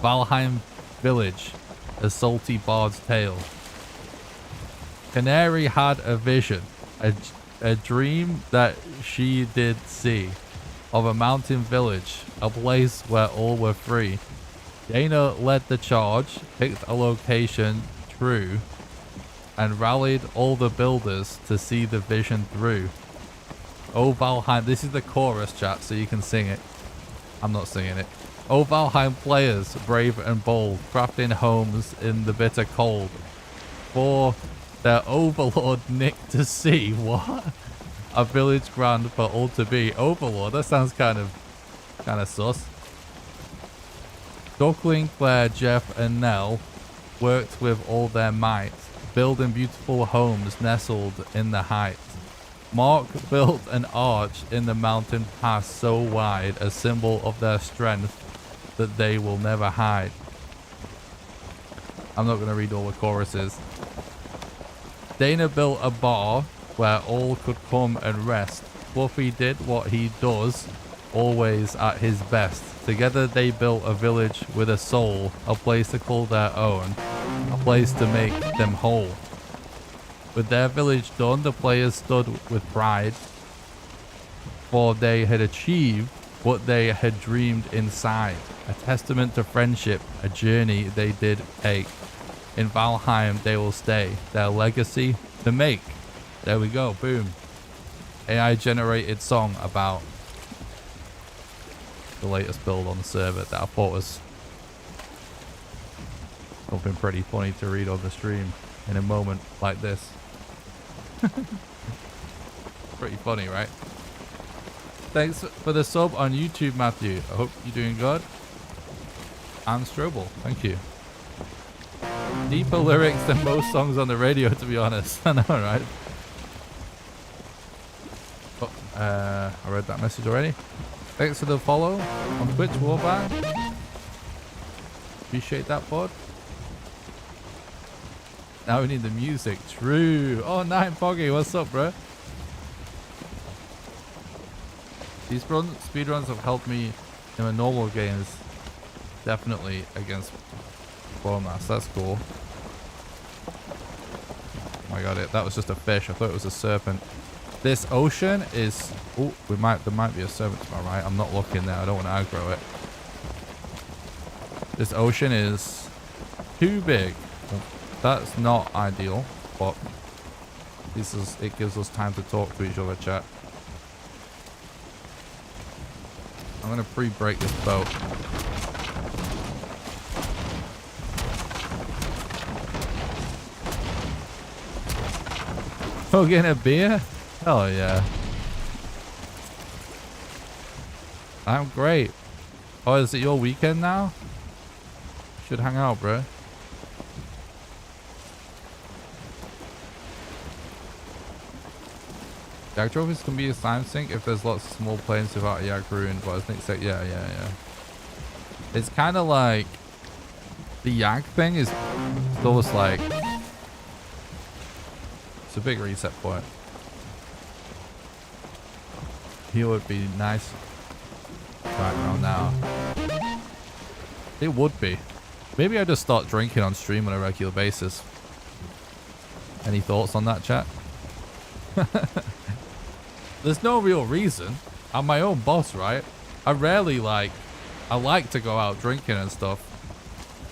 Valheim Village, A Salty Bard's Tale. Canary had a vision, a dream that she did see, of a mountain village, a place where all were free. Dana led the charge, picked a location true, and rallied all the builders to see the vision through. Oh Valheim, this is the chorus, chat, so you can sing it. I'm not singing it. Oh Valheim players, brave and bold, crafting homes in the bitter cold. For their overlord Nick to see. What? A village grand for all to be. Overlord? That sounds kind of sus. Duckling, Claire, Jeff, and Nell worked with all their might, building beautiful homes nestled in the heights. Mark built an arch in the mountain pass so wide, a symbol of their strength that they will never hide. I'm not going to read all the choruses. Dana built a bar where all could come and rest. Fluffy did what he does, always at his best. Together they built a village with a soul, a place to call their own, a place to make them whole. With their village done, the players stood with pride, for they had achieved what they had dreamed inside. A testament to friendship, a journey they did take. In Valheim they will stay, their legacy to make. There we go, boom. AI generated song about the latest build on the server that I thought was something pretty funny to read on the stream in a moment like this. Pretty funny, right? Thanks for the sub on YouTube, Matthew. I hope you're doing good. And Strobel, thank you. Deeper lyrics than most songs on the radio, to be honest. I know, right? Oh, I read that message already. Thanks for the follow on Twitch, Warbang. Appreciate that, bud. Now we need the music. True. Oh, Night Foggy, what's up, bro? These speedruns have helped me in my normal games. Definitely against Bomas. That's cool. Oh my god, that was just a fish. I thought it was a serpent. This ocean is... Oh, there might be a serpent to my right. I'm not looking there. I don't want to aggro it. This ocean is too big. That's not ideal, but it gives us time to talk to each other, chat. I'm gonna pre-break this boat. Oh, getting a beer? Hell yeah. I'm great. Oh, is it your weekend now? Should hang out, bro. Yag trophies can be a slime sink if there's lots of small planes without a Yag ruined, but I think so. Yeah. It's kind of like the Yag thing is almost like it's a big reset point. Here would be nice right around now. It would be. Maybe I just start drinking on stream on a regular basis. Any thoughts on that, chat? There's no real reason. I'm my own boss, right? I like to go out drinking and stuff.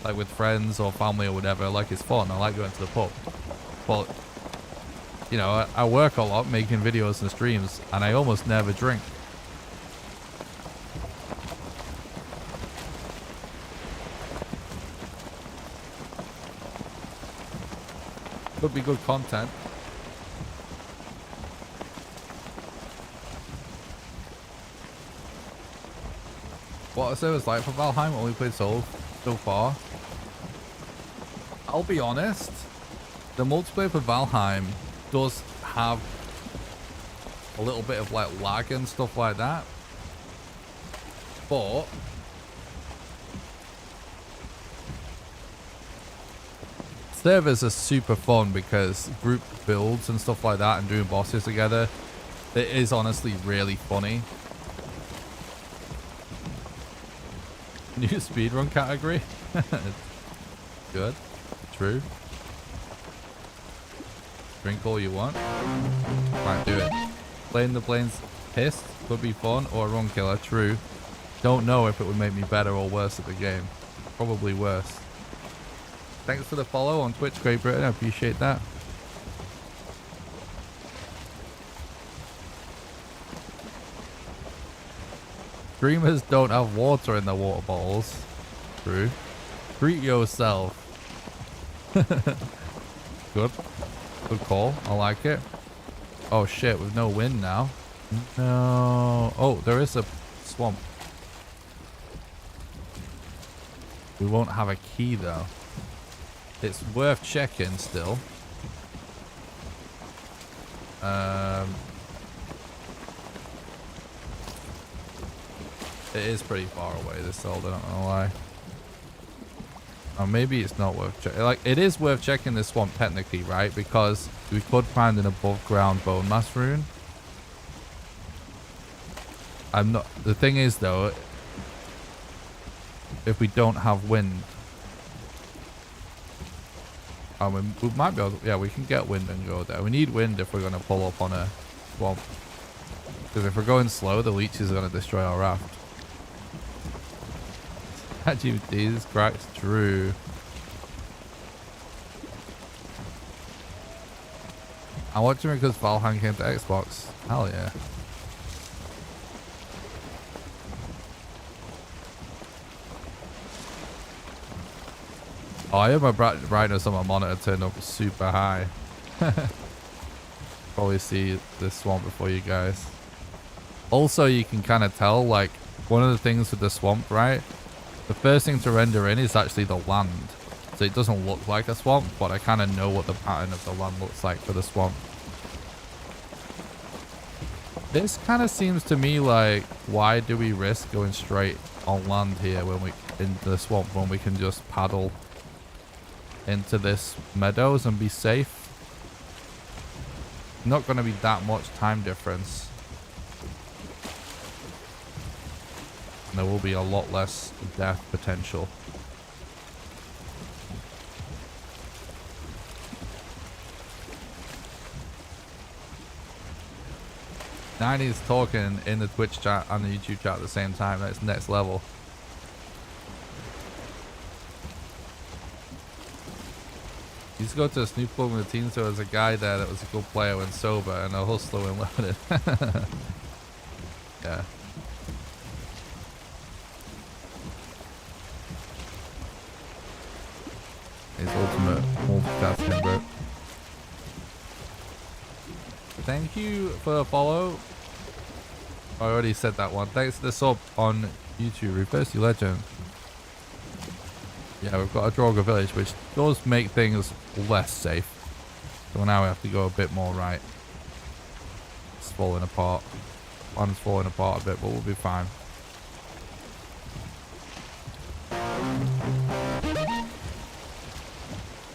Like with friends or family or whatever. Like it's fun. I like going to the pub. But, you know, I work a lot making videos and streams. And I almost never drink. Could be good content. What are servers like for Valheim? Only played solo so far. I'll be honest, the multiplayer for Valheim does have a little bit of like lag and stuff like that. But servers are super fun because group builds and stuff like that and doing bosses together, it is honestly really funny. New speedrun category. Good. True. Drink all you want. Might do it. Playing the planes pissed could be fun or a run killer. True. Don't know if it would make me better or worse at the game. Probably worse. Thanks for the follow on Twitch, Great Britain. I appreciate that. Streamers don't have water in their water bottles. True. Treat yourself. Good. Good call. I like it. Oh shit, with no wind now. No. Oh, there is a swamp. We won't have a key though. It's worth checking still. It is pretty far away, this old, I don't know why. Or maybe it's not worth checking. Like, it is worth checking this swamp technically, right? Because we could find an above ground bone mass rune. I'm not... The thing is, though, if we don't have wind... we might be able to... Yeah, we can get wind and go there. We need wind if we're going to pull up on a swamp. Because if we're going slow, the leeches are going to destroy our raft. Actually, Jesus Christ, true. I'm watching because Valheim came to Xbox. Hell yeah. Oh, I have my brightness on my monitor turned up super high. Probably see this swamp before you guys. Also, you can kind of tell, like, one of the things with the swamp, right? The first thing to render in is actually the land. So it doesn't look like a swamp, but I kind of know what the pattern of the land looks like for the swamp. This kind of seems to me like, why do we risk going straight on land here when we into the swamp when we can just paddle into this meadows and be safe? Not going to be that much time difference. And there will be a lot less death potential. Ninety's talking in the Twitch chat and the YouTube chat at the same time. That's next level. Used to go to a Snoop Club with the team, so there was a guy there that was a good player when sober and a hustler when loaded. Yeah. His ultimate multitasking, bro. Thank you for the follow. I already said that one. Thanks for the sub on YouTube. Reverse you legend. Yeah, we've got a Droga village, which does make things less safe. So now we have to go a bit more right. It's falling apart. One's falling apart a bit, but we'll be fine.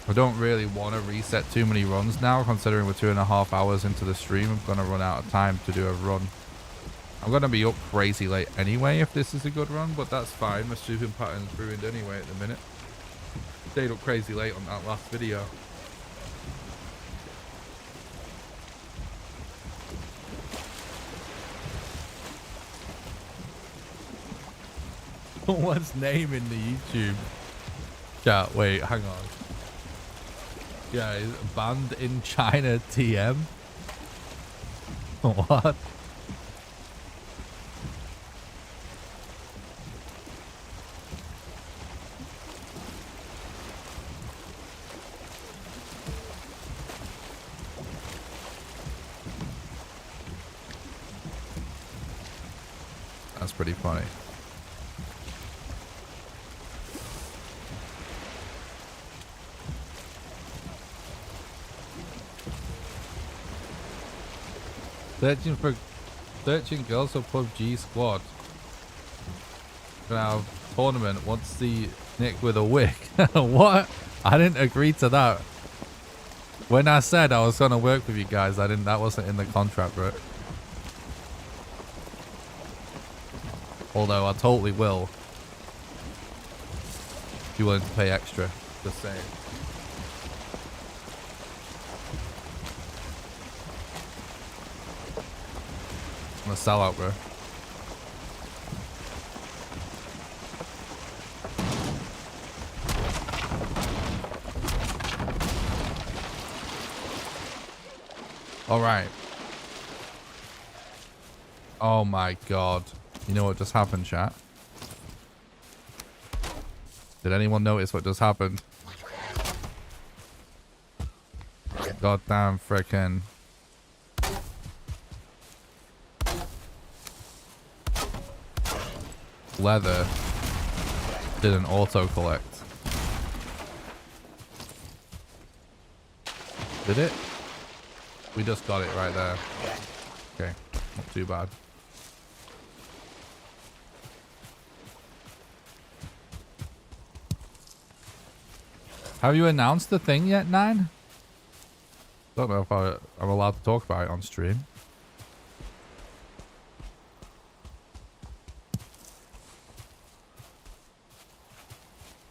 I don't really want to reset too many runs now, considering we're 2.5 hours into the stream. I'm going to run out of time to do a run. I'm going to be up crazy late anyway if this is a good run, but that's fine. My sleeping pattern's ruined anyway at the minute. Stayed up crazy late on that last video. Someone's name in the YouTube chat. Wait, hang on. Yeah, is banned in China TM? What? That's pretty funny. Searching girls for PUBG squad. Gonna have tournament. Wants to see Nick with a wig. What? I didn't agree to that. When I said I was gonna work with you guys, I didn't. That wasn't in the contract, bro. Although I totally will. If you're willing to pay extra, just saying. I'm gonna sell out, bro. All right. Oh my god. You know what just happened, chat? Did anyone notice what just happened? Goddamn frickin' leather didn't auto collect. Did it? We just got it right there. Okay, not too bad. Have you announced the thing yet, Nine? Don't know if I'm allowed to talk about it on stream.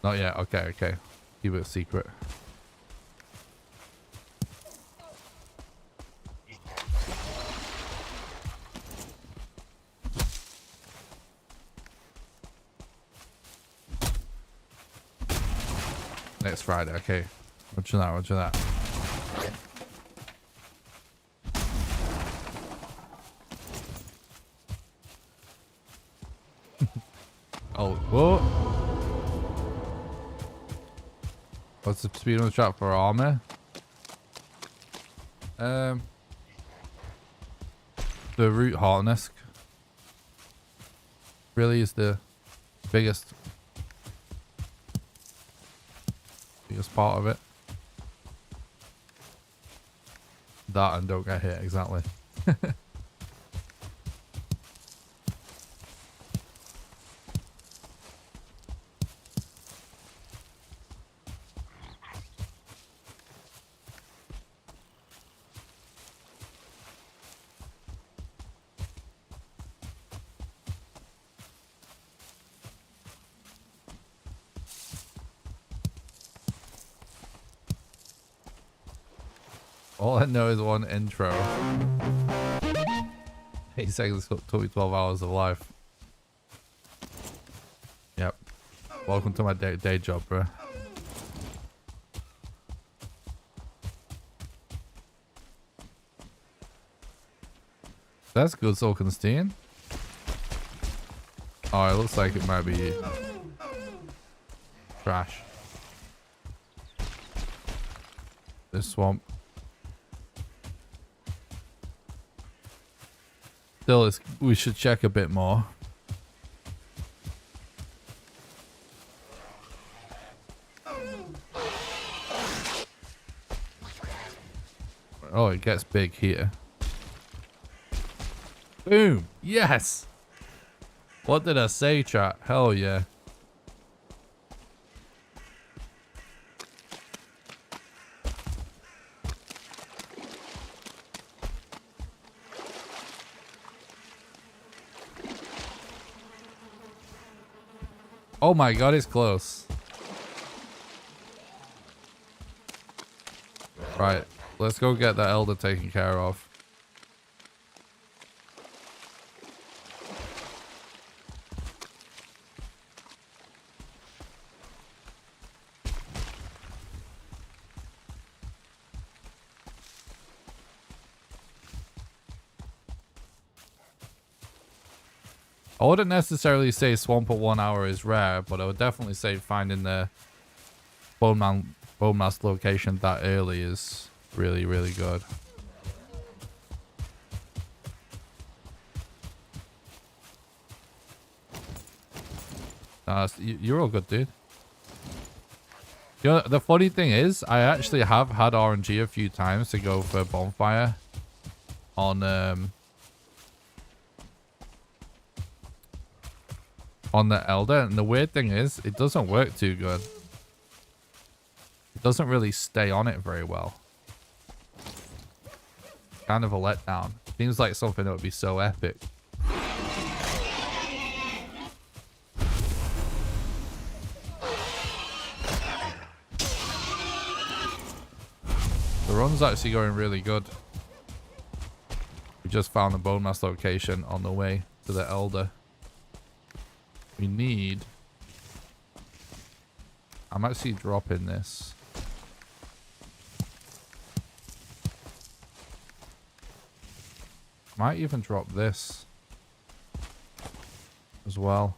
Not yet. Okay, okay. Keep it a secret. Next Friday. Okay. Roger that. Roger that. Oh, whoa. What's the speed on the trap for armor? The root harness really is the biggest part of it. That and don't get hit, exactly. All I know is one intro. 8 seconds took me 12 hours of life. Yep. Welcome to my day job, bro. That's good, Solkenstein. Oh, it looks like it might be trash. This swamp. Still, we should check a bit more. Oh, it gets big here. Boom! Yes! What did I say, chat? Hell yeah. Oh my god, it's close. Right, let's go get that elder taken care of. I wouldn't necessarily say swamp at 1 hour is rare, but I would definitely say finding the bone mass location that early is really, really good. You're all good, dude. You know, the funny thing is, I actually have had RNG a few times to go for bonfire on the elder, and the weird thing is it doesn't work too good. It doesn't really stay on it very well. Kind of a letdown. Seems like something that would be so epic. The run's actually going really good. We just found the bone mass location on the way to the elder. We need... I'm actually dropping this. Might even drop this as well.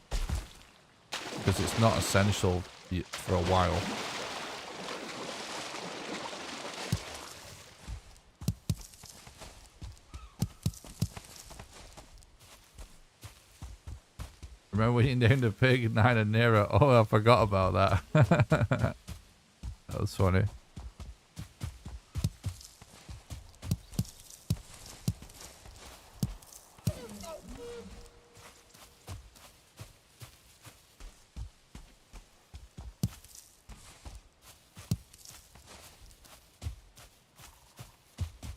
Because it's not essential for a while. Remember when you named a pig Nine and Nero? Oh, I forgot about that. That was funny.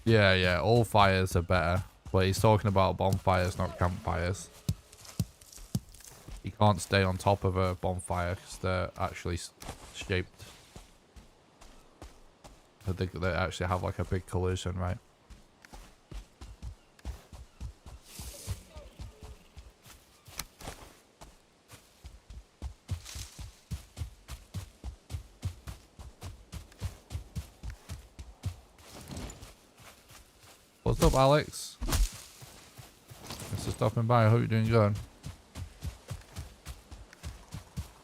Yeah, all fires are better. But he's talking about bonfires, not campfires. You can't stay on top of a bonfire because they're actually shaped. They actually have like a big collision, right? What's up, Alex? Thanks for stopping by. I hope you're doing good.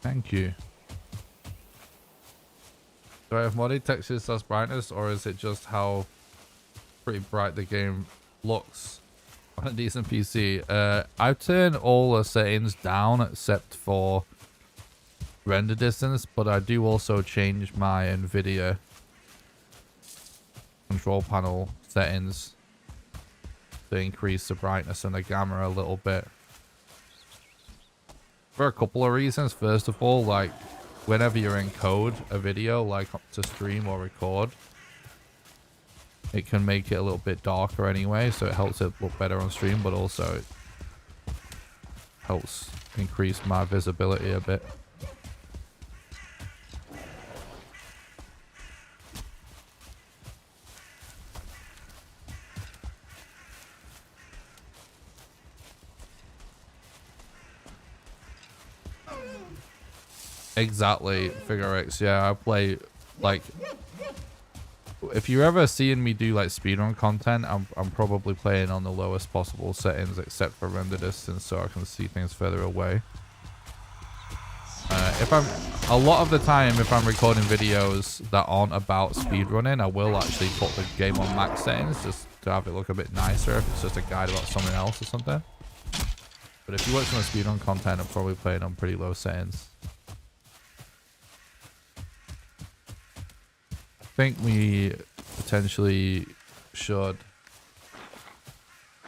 Thank you. Do I have modded textures as brightness, or is it just how pretty bright the game looks on a decent PC? I've turned all the settings down except for render distance, but I do also change my NVIDIA control panel settings to increase the brightness and the gamma a little bit. For a couple of reasons. First of all, like whenever you encode a video, like to stream or record, it can make it a little bit darker anyway, so it helps it look better on stream, but also it helps increase my visibility a bit. Exactly, Figure X. Yeah, I play like, if you're ever seeing me do like speedrun content, I'm probably playing on the lowest possible settings except for render distance, so I can see things further away. A lot of the time, if I'm recording videos that aren't about speedrunning, I will actually put the game on max settings just to have it look a bit nicer if it's just a guide about something else or something. But if you watch some speedrun content, I'm probably playing on pretty low settings. I think we potentially should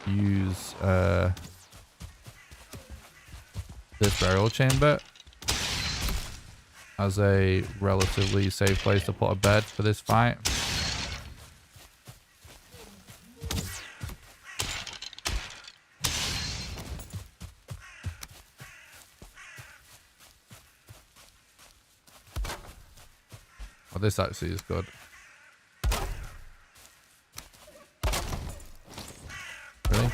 use this burial chamber as a relatively safe place to put a bed for this fight. Oh, this actually is good. Really?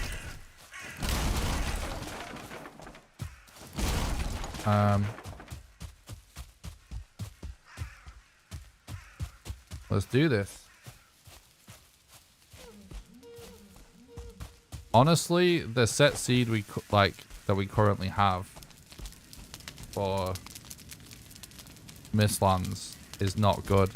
Let's do this. Honestly, the set seed that we currently have for Mistlands is not good.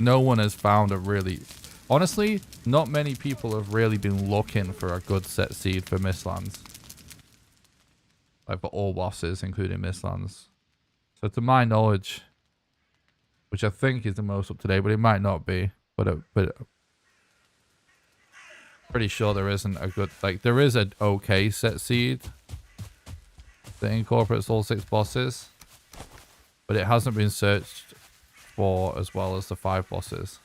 No one has found a really... Honestly, not many people have really been looking for a good set seed for Mistlands. Like for all bosses, including Mistlands. So to my knowledge, which I think is the most up to date, but it might not be. But pretty sure there isn't a good... Like, there is an okay set seed that incorporates all 6 bosses. But it hasn't been searched for as well as the 5 bosses.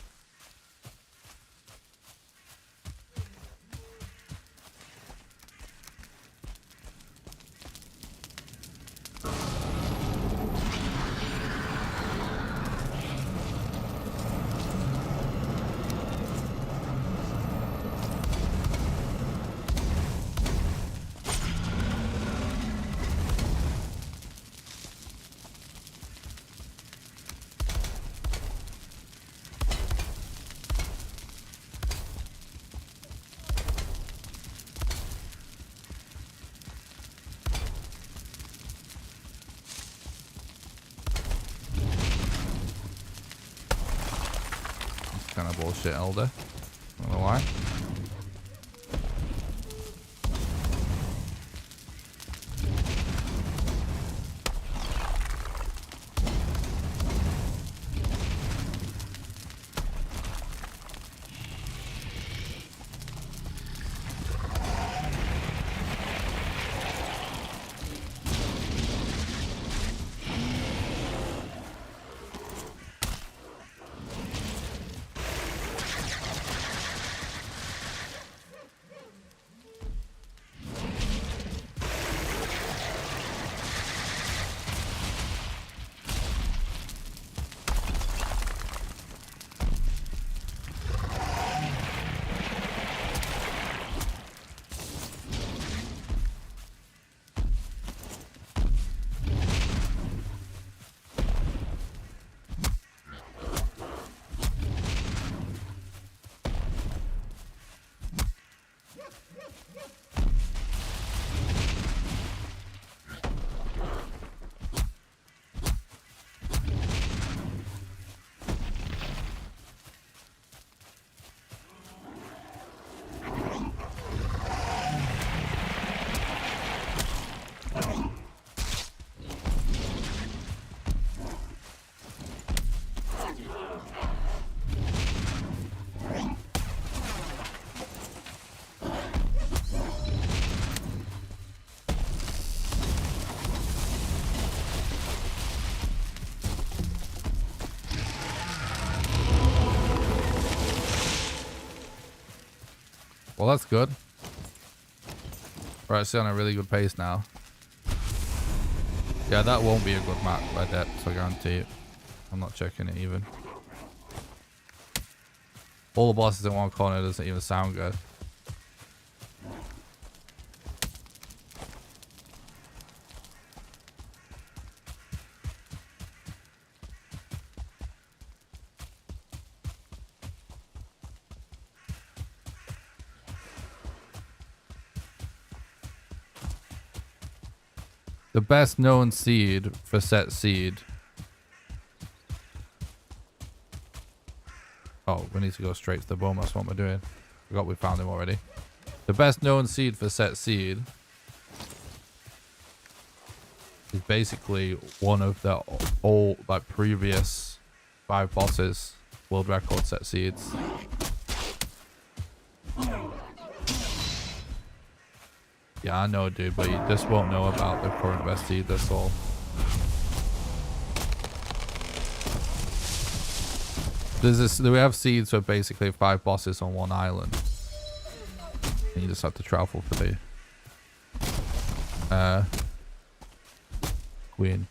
Kind of bullshit, Elder. I don't know why. Well, that's good. We're actually on a really good pace now. Yeah, that won't be a good map by depth, I guarantee it. I'm not checking it even. All the bosses in one corner doesn't even sound good. The best known seed for set seed. Oh, we need to go straight to the bomb. That's what we're doing. Forgot we found him already. The best known seed for set seed is basically one of the old, like previous 5 bosses, world record set seeds. Yeah, I know, dude, but you just won't know about the current best seed, that's all. We have seeds for basically 5 bosses on one island. And you just have to travel for the queen.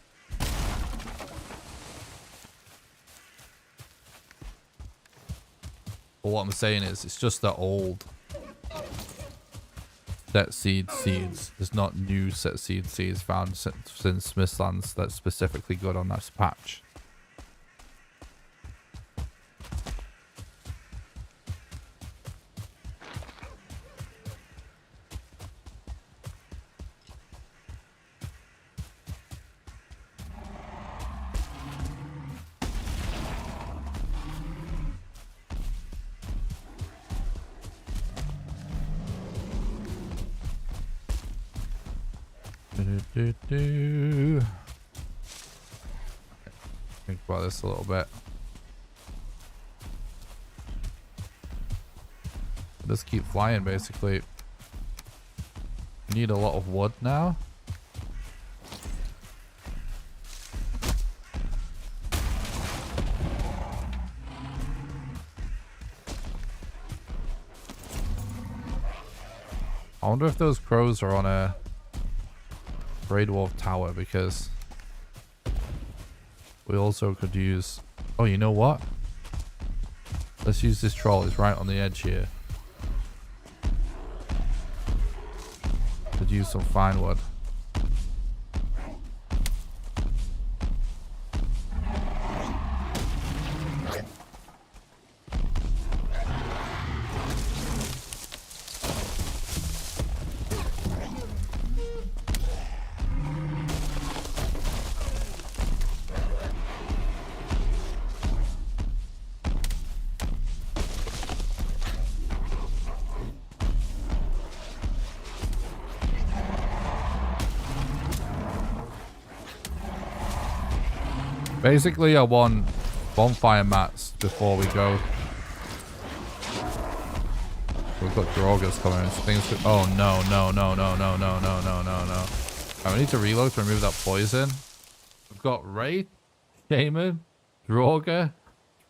But what I'm saying is, it's just the old set seeds. There's not new set seeds found since Mistlands that's specifically good on that patch. Think about this a little bit. Just keep flying, basically. Need a lot of wood now. I wonder if those crows are on a Grey Dwarf tower, because we also could use... Oh, you know what? Let's use this troll. It's right on the edge here. Could use some fine wood. Basically, I want bonfire mats before we go. We've got Draugrs coming. Oh, no. I need to reload to remove that poison. We've got Wraith, Shaman, Draugr,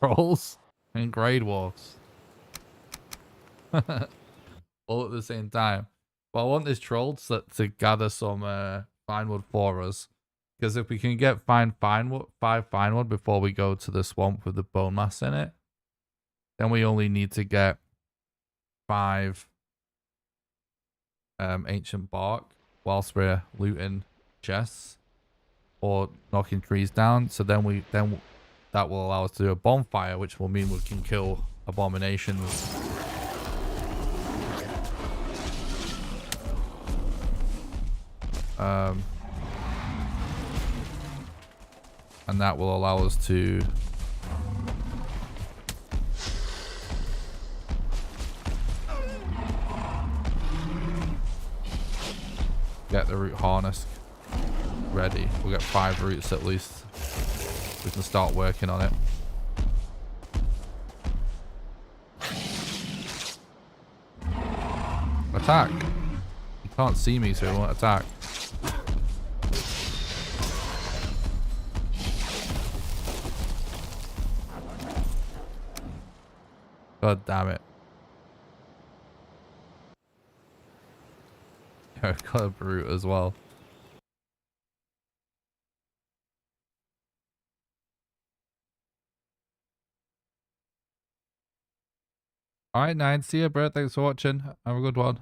Trolls, and Grey Dwarfs. All at the same time. But I want this troll to gather some fine wood for us. Because if we can get 5 fine wood before we go to the swamp with the bone mass in it, then we only need to get 5 ancient bark whilst we're looting chests or knocking trees down. So then that will allow us to do a bonfire, which will mean we can kill abominations. And that will allow us to get the root harness ready. We'll get 5 roots at least. We can start working on it. Attack! You can't see me, so it won't attack. God damn it. I've got a brute as well. Alright, Nine. See you, bro. Thanks for watching. Have a good one.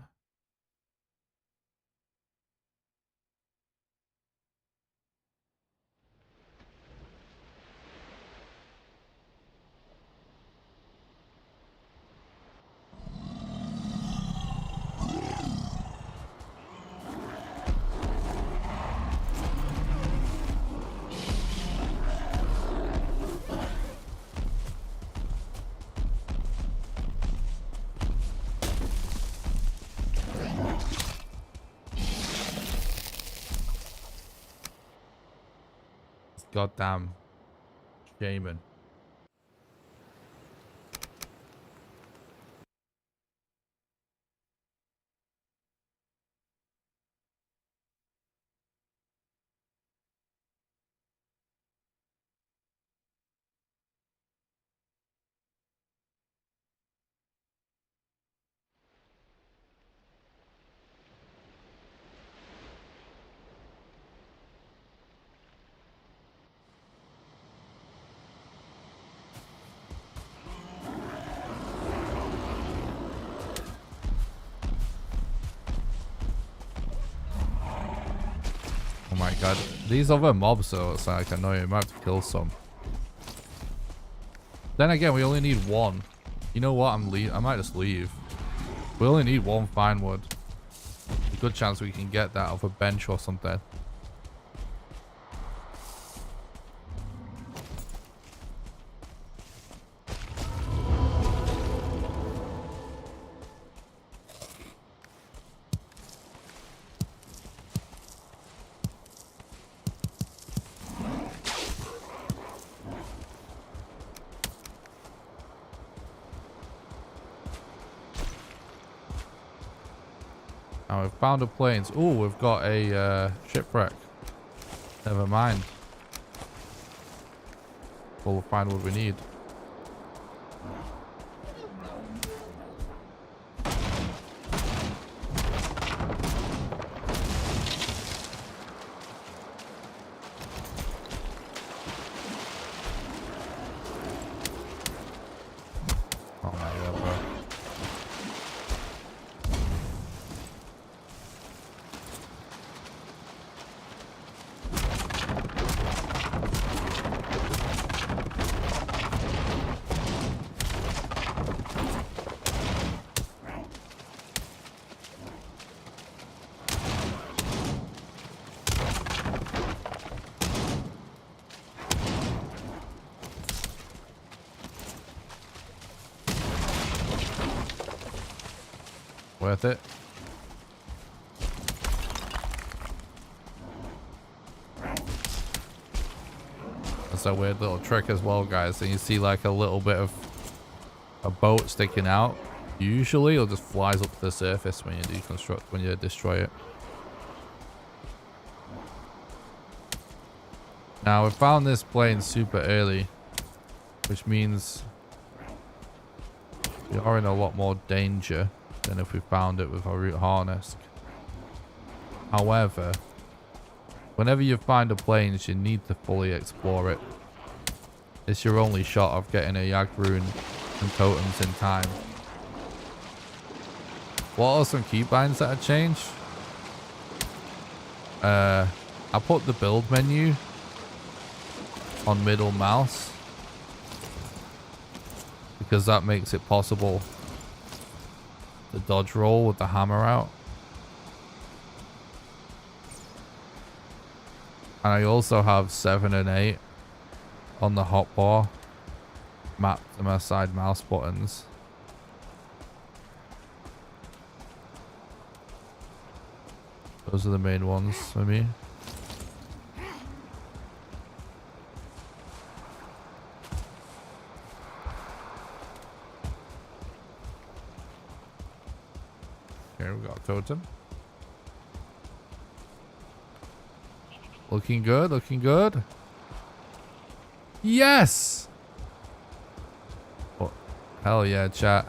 Goddamn shaman. Oh my god. These other mobs though, it's like annoying. I might have to kill some. Then again, we only need one. You know what? I might just leave. We only need one fine wood. A good chance we can get that off a bench or something. Now we've found a plains. Oh, we've got a shipwreck. Never mind. We'll find what we need. Oh my god, bro. Worth it. That's a weird little trick as well, guys. And you see like a little bit of a boat sticking out. Usually it just flies up to the surface when you deconstruct, when you destroy it. Now we found this plane super early, which means we are in a lot more danger than if we found it with our root harness. However, whenever you find a plains, you need to fully explore it. It's your only shot of getting a Yagluth and totems in time. What are some keybinds that have changed? I put the build menu on middle mouse because that makes it possible to dodge roll with the hammer out. And I also have 7 and 8 on the hotbar mapped to my side mouse buttons. Those are the main ones for me. Okay, we got a totem. Looking good, looking good. Yes! Oh, hell yeah, chat.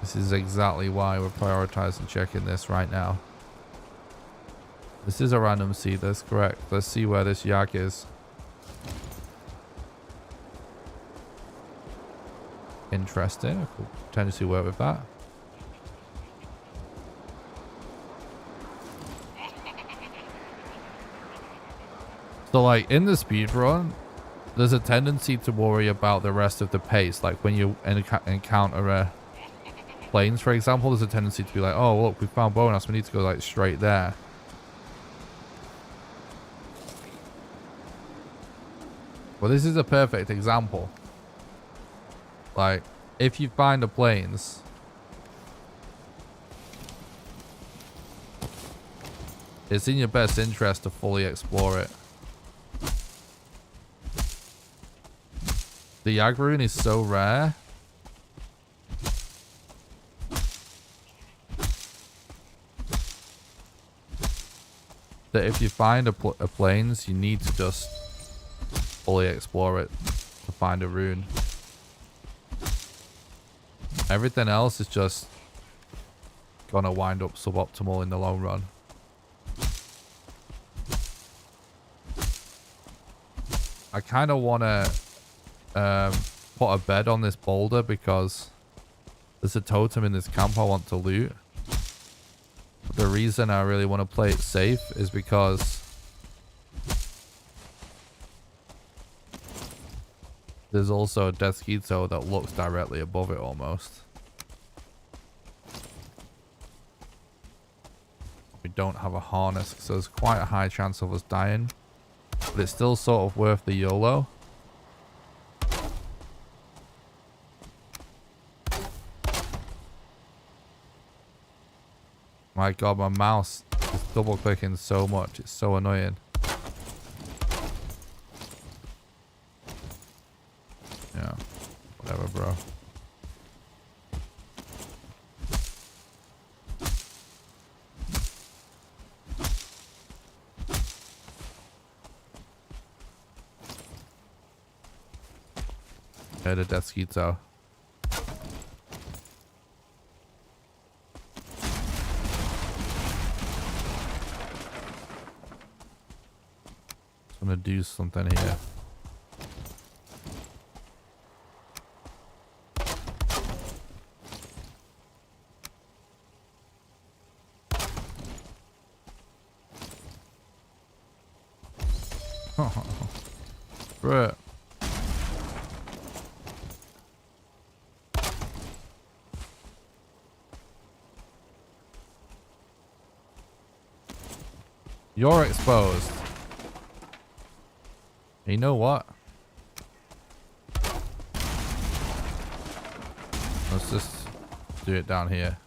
This is exactly why we're prioritizing checking this right now. This is a random seed, that's correct. Let's see where this yak is. Interesting. I could potentially work with that. So like in the speed run, there's a tendency to worry about the rest of the pace. Like when you encounter plains, for example, there's a tendency to be like, oh look, we found bonus, we need to go like straight there. Well, this is a perfect example. Like, if you find a plains, it's in your best interest to fully explore it. The Yagluth is so rare. That if you find a plains, you need to just fully explore it to find a rune. Everything else is just gonna wind up suboptimal in the long run. I kind of want to put a bed on this boulder because there's a totem in this camp I want to loot. But the reason I really want to play it safe is because there's also a Deathsquito that looks directly above it almost. We don't have a harness, so there's quite a high chance of us dying. But it's still sort of worth the YOLO. My god, my mouse is double clicking so much. It's so annoying. Yeah, whatever, bro. The Deathsquito. I'm gonna do something here. Bruh. You're exposed. You know what? Let's just do it down here.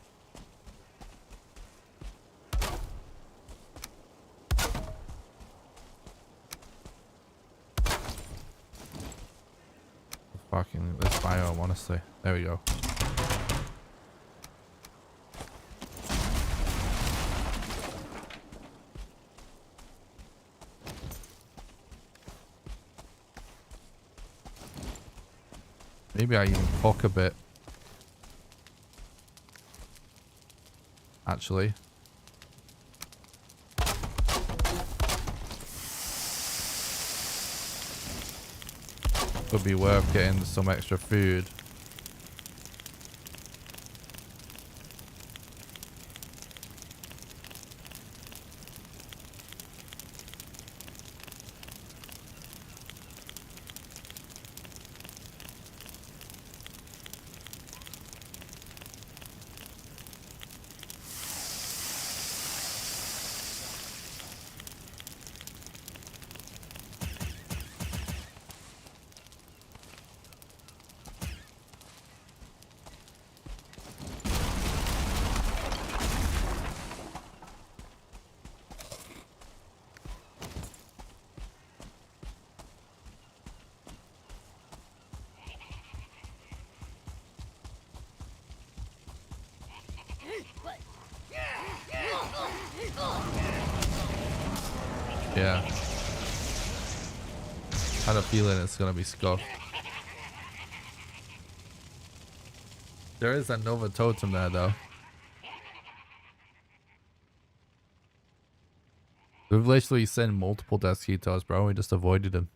Fucking this biome, honestly. There we go. Maybe I even cook a bit. Actually. Could be worth getting some extra food. Yeah. Had a feeling it's gonna be scuffed. There is another totem there, though. We've literally seen multiple Desquitos, bro. We just avoided them.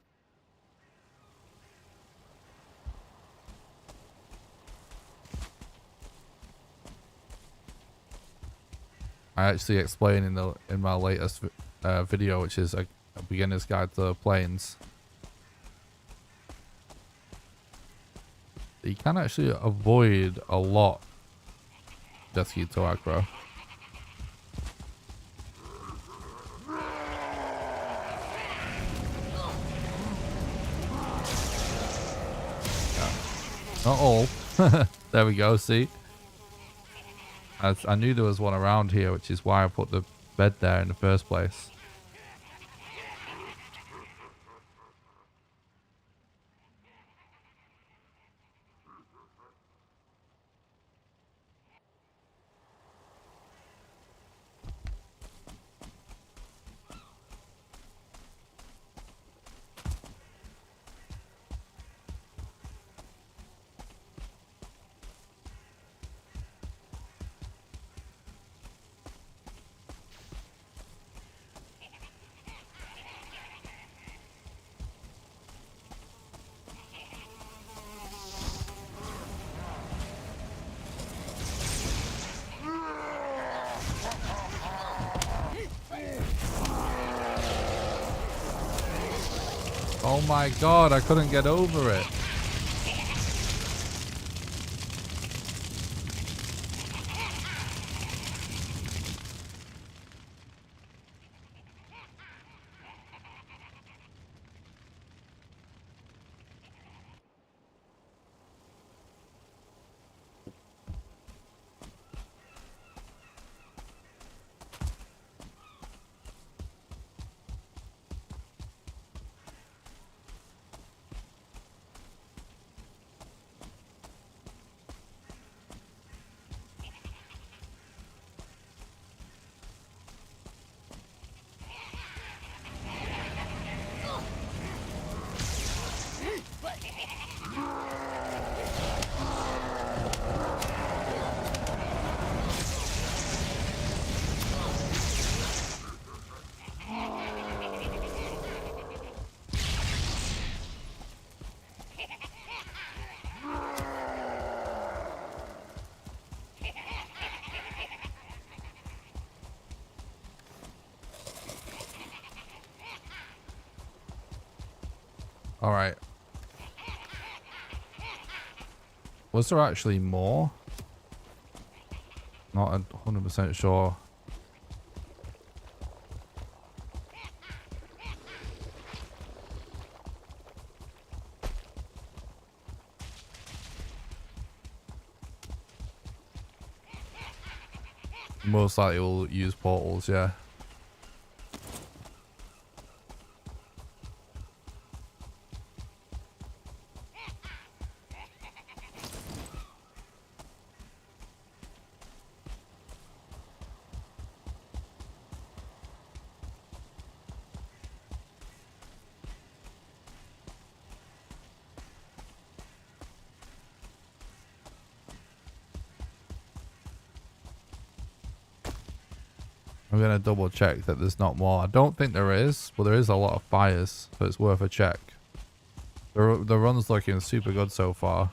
I actually explain in my latest video, which is a beginner's guide to planes. You can actually avoid a lot Desquito aggro. Not all. There we go, see? I knew there was one around here, which is why I put the bed there in the first place. Oh my god, I couldn't get over it. All right. Was there actually more? Not 100% sure. Most likely we'll use portals, yeah. I'm going to double check that there's not more. I don't think there is, but there is a lot of fires, so it's worth a check. The run's looking super good so far.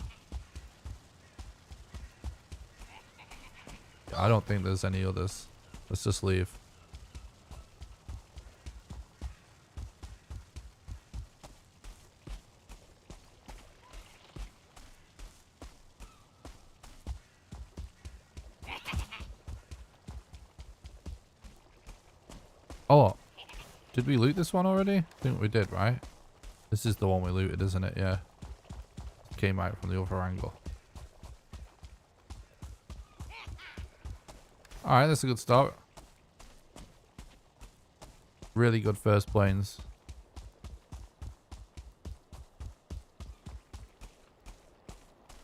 I don't think there's any others. Let's just leave. Oh, did we loot this one already? I think we did, right? This is the one we looted, isn't it? Yeah. Came out from the other angle. Alright, that's a good start. Really good first planes.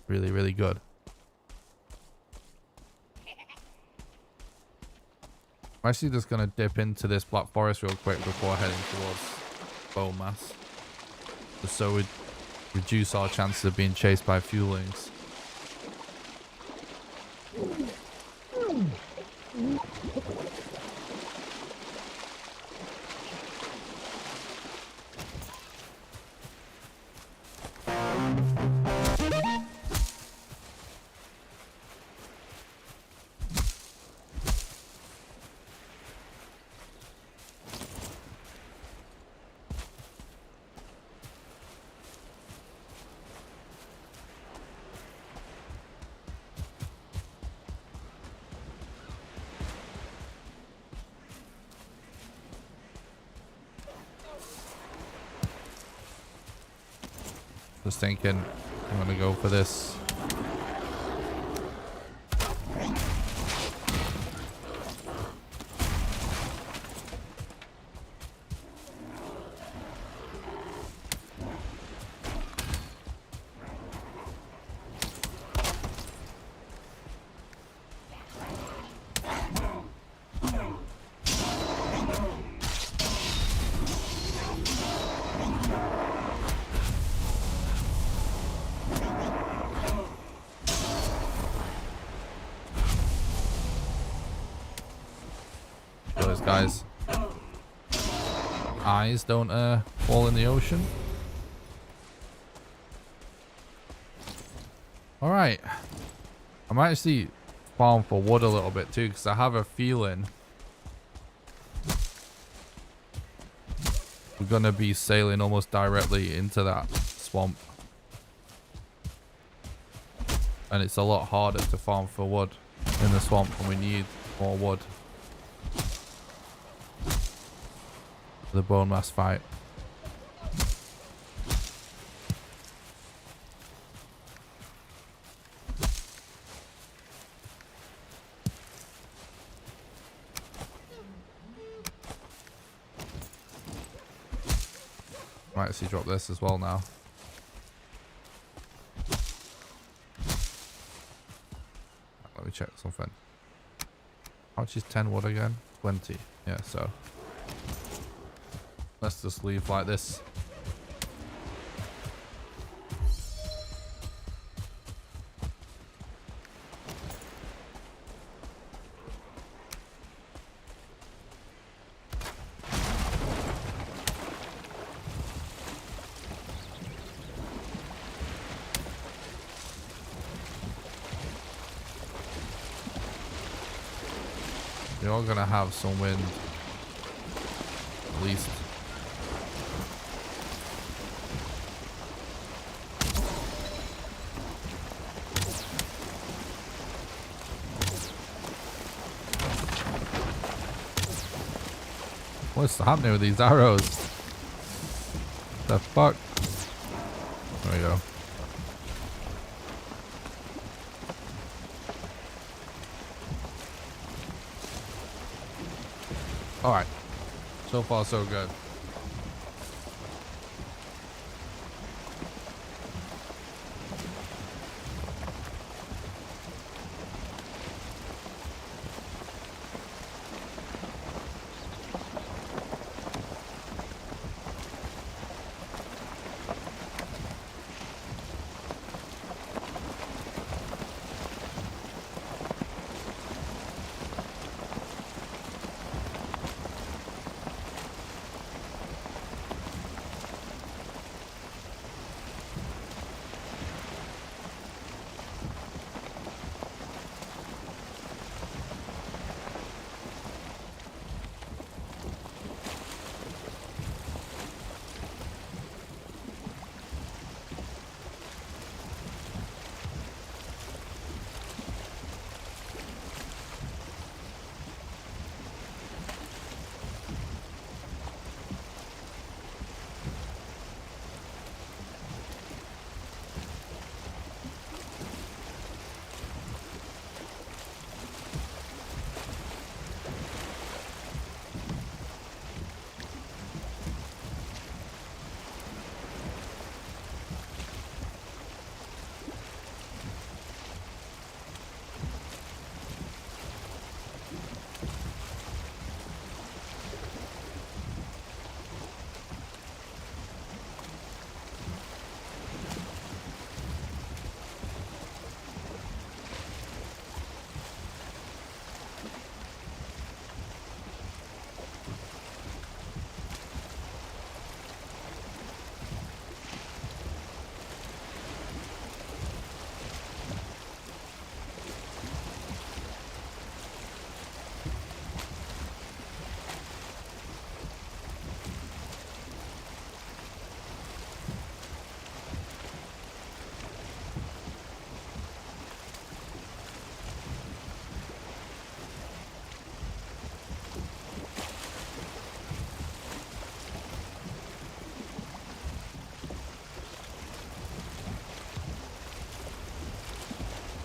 Really, really good. I'm actually just going to dip into this Black Forest real quick before heading towards Bone Mass. Just so we reduce our chances of being chased by fuelings. Just thinking I'm gonna go for this. Those guys' eyes don't fall in the ocean. All right, I might actually farm for wood a little bit too, because I have a feeling we're gonna be sailing almost directly into that swamp, and it's a lot harder to farm for wood in the swamp, and we need more wood. The bone mass fight. Might actually drop this as well now. Let me check something. How much is 10 wood again? 20. Yeah, so let's just leave like this. You're gonna have some wind, at least. What's happening with these arrows? The fuck? There we go. Alright. So far, so good.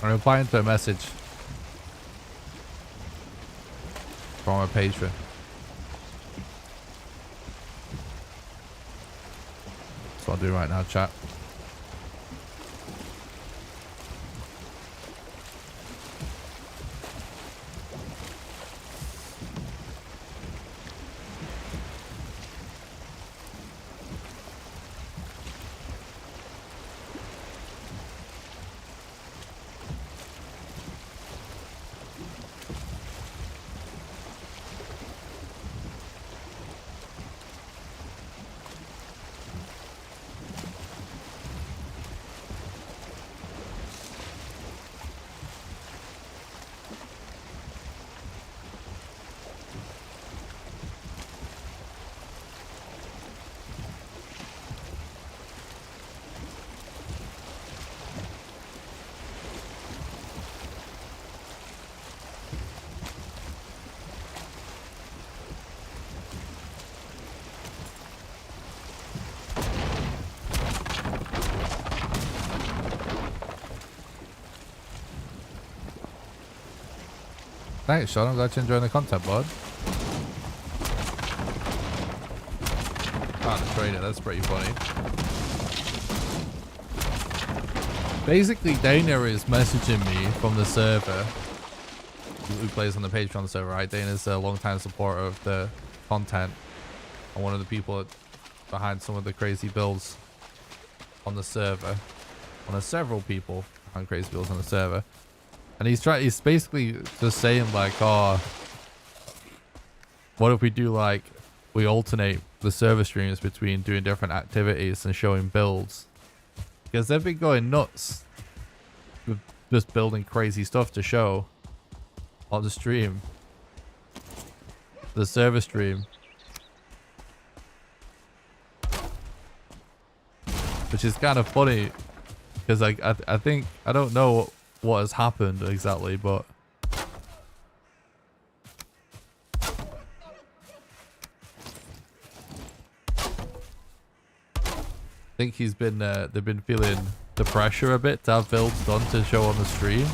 I'm replying to a message from a patron. That's what I'll do right now, chat. Thanks, Sean. I'm glad you're enjoying the content, bud. Found a trader. That's pretty funny. Basically, Dana is messaging me from the server who plays on the Patreon server, right? Dana's a long-time supporter of the content and one of the people behind some of the crazy builds on the server. One of several people behind crazy builds on the server. And he's basically just saying like, oh, what if we do like, we alternate the server streams between doing different activities and showing builds? Because they've been going nuts with just building crazy stuff to show on the stream. The server stream. Which is kind of funny. Because I think, I don't know what has happened exactly, but I think they've been feeling the pressure a bit to have builds done to show on the stream.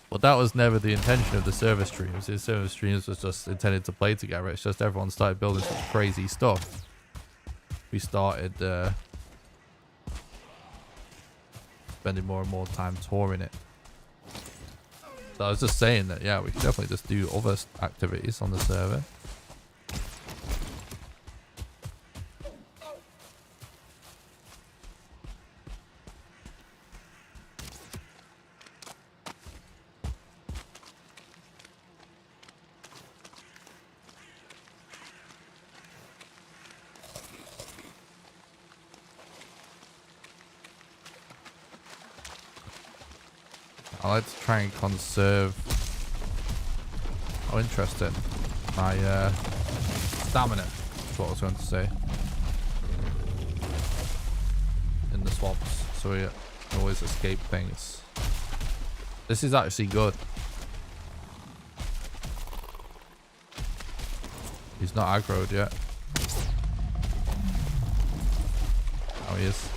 But that was never the intention of the server streams. The server streams was just intended to play together. It's just everyone started building such crazy stuff. We started spending more and more time touring it. So I was just saying that, yeah, we can definitely just do other activities on the server. I like to try and conserve, oh interesting, my stamina, that's what I was going to say, in the swamps, so we always escape things. This is actually good. He's not aggroed yet. Oh, he is.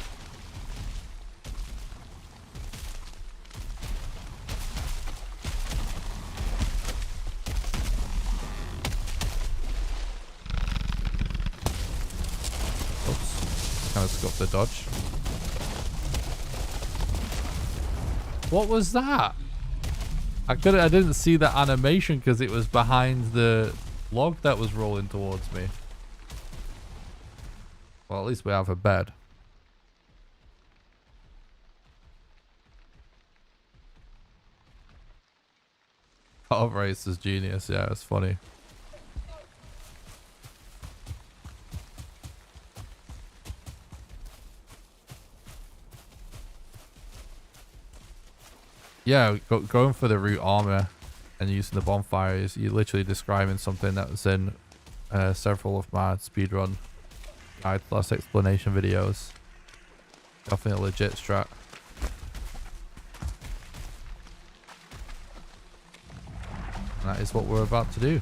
Kind of scuffed the dodge. What was that? I didn't see the animation because it was behind the log that was rolling towards me. Well, at least we have a bed. Top race is genius. Yeah, it's funny. Yeah, going for the root armor and using the bonfires, you're literally describing something that was in several of my speedrun guide plus explanation videos. Definitely a legit strat. And that is what we're about to do.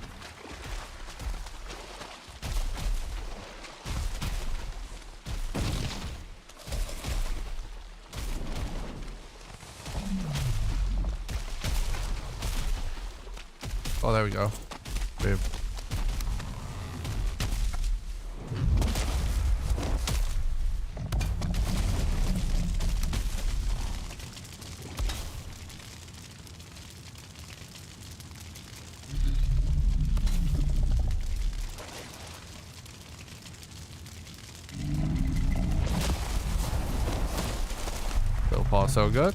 Oh, there we go. Boom. So far, so good.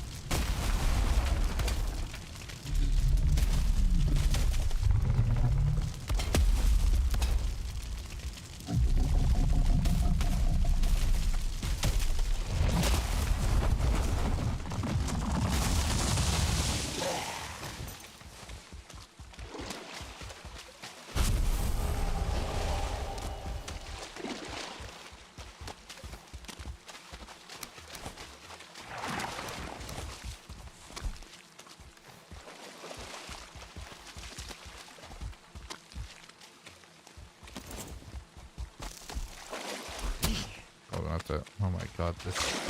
Oh my god, this.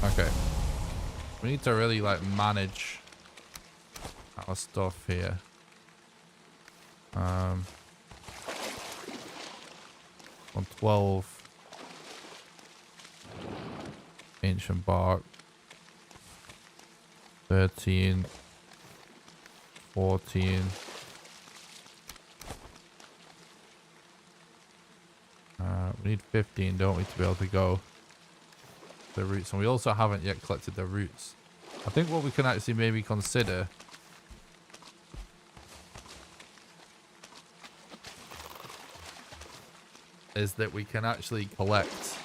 Okay. We need to really like manage our stuff here. On 12 ancient bark, 13, 14. We need 15, don't we, to be able to go the roots, and we also haven't yet collected the roots. I think what we can actually maybe consider is that we can actually collect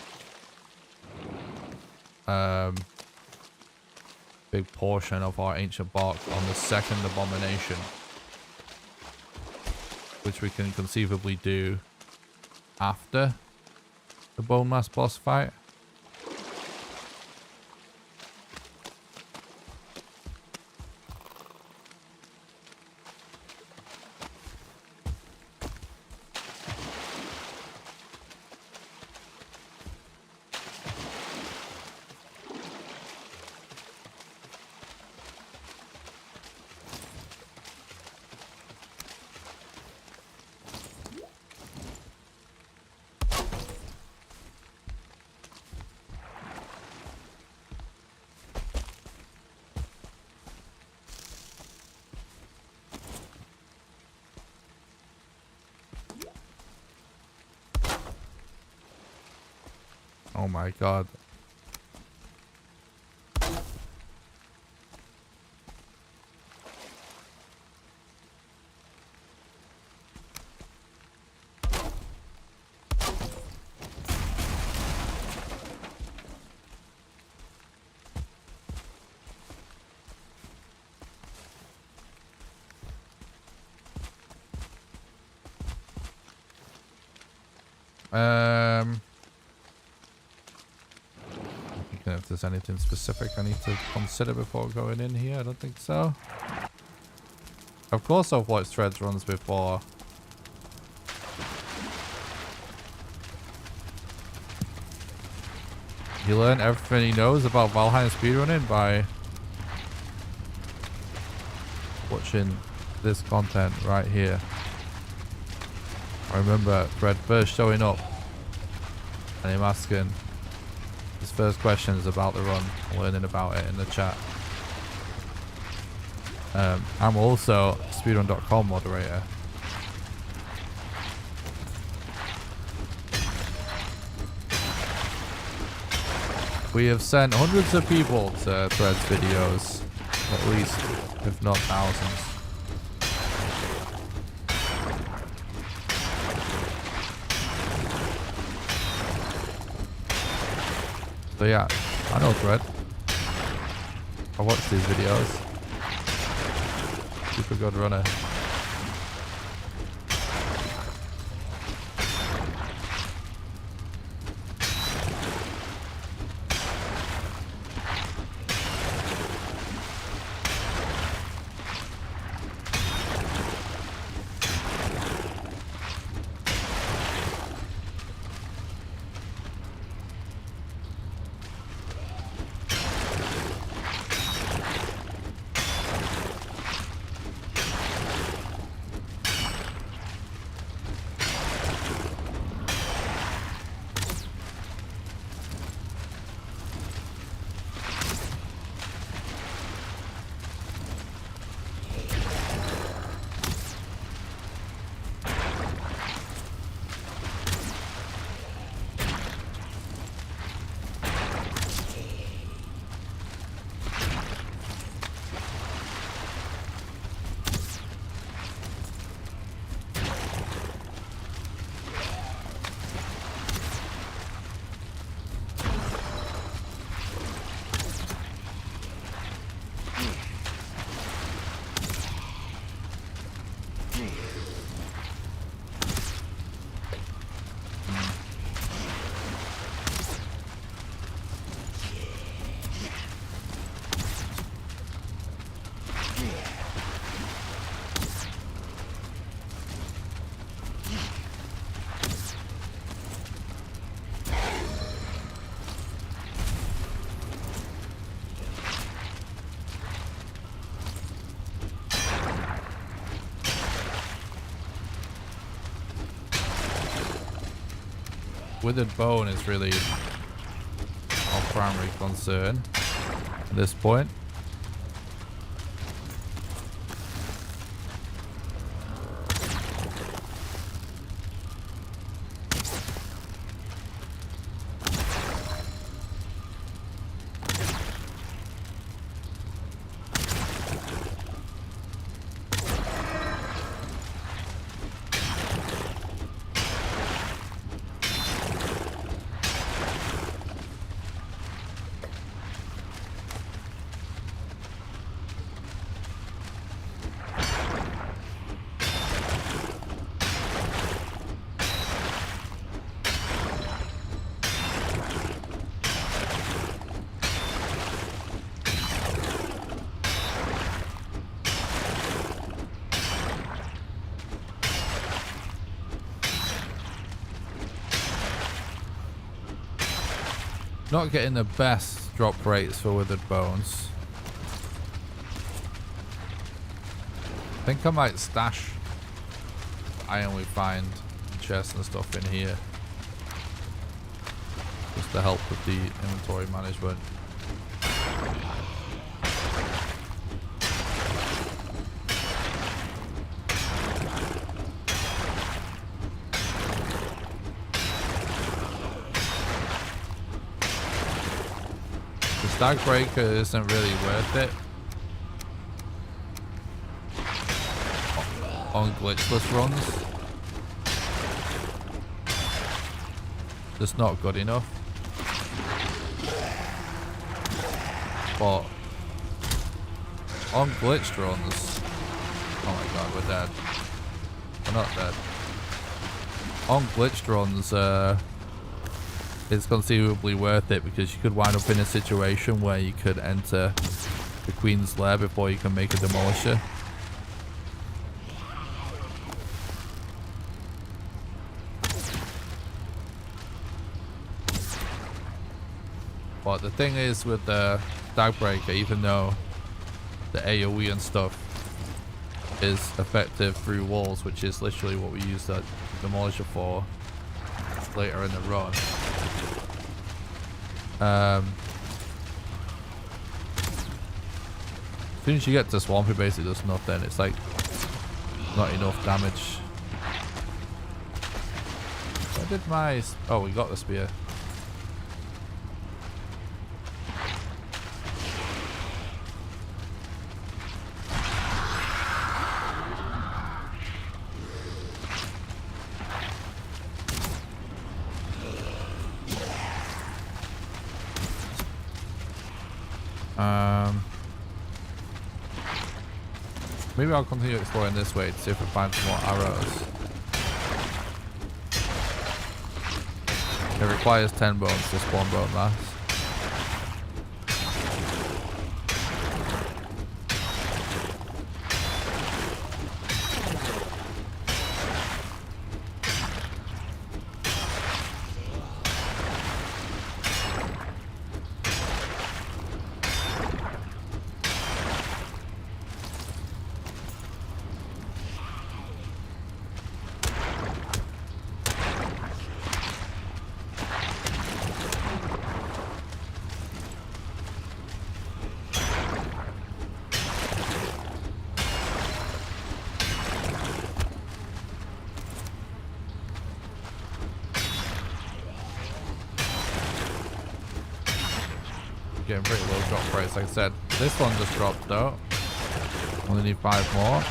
big portion of our ancient bark on the second abomination, which we can conceivably do after the bone mass boss fight. Oh my god. If there's anything specific I need to consider before going in here, I don't think so. Of course I've watched Threads runs before. He learned everything he knows about Valheim speedrunning by watching this content right here. I remember Thread first showing up and him asking his first questions about the run, learning about it in the chat. I'm also a speedrun.com moderator. We have sent hundreds of people to Threads videos, at least, if not thousands. So yeah, I know Dread. I watched these videos. Super good runner. Withered bone is really our primary concern at this point. Not getting the best drop rates for withered bones. I think I might stash iron we find in chests and stuff in here, just to help with the inventory management. Stagbreaker isn't really worth it on glitchless runs. Just not good enough. But on glitched runs, oh my god, we're dead. We're not dead. On glitched runs, it's conceivably worth it, because you could wind up in a situation where you could enter the Queen's Lair before you can make a demolisher. But the thing is with the Stagbreaker, even though the AoE and stuff is effective through walls, which is literally what we use that demolisher for later in the run, as soon as you get to swamp, it basically does nothing. It's like not enough damage. I did my... oh, we got the spear. Maybe I'll continue exploring this way to see if I find some more arrows. It requires 10 bones to spawn bone mass. Getting pretty low drop price, like I said. This one just dropped though. Only need 5 more.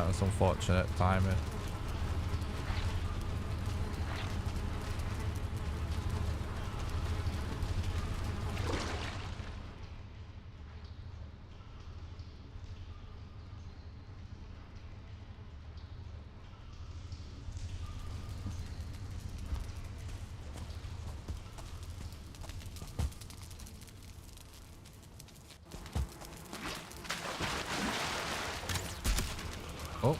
That's unfortunate timing. Oh.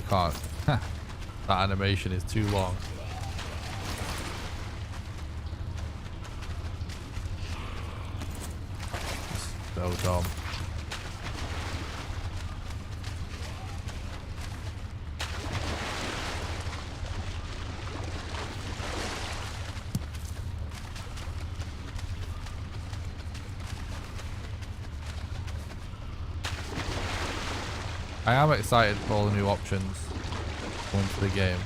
Can't. That animation is too long. So dumb. I am excited for all the new options going to the game.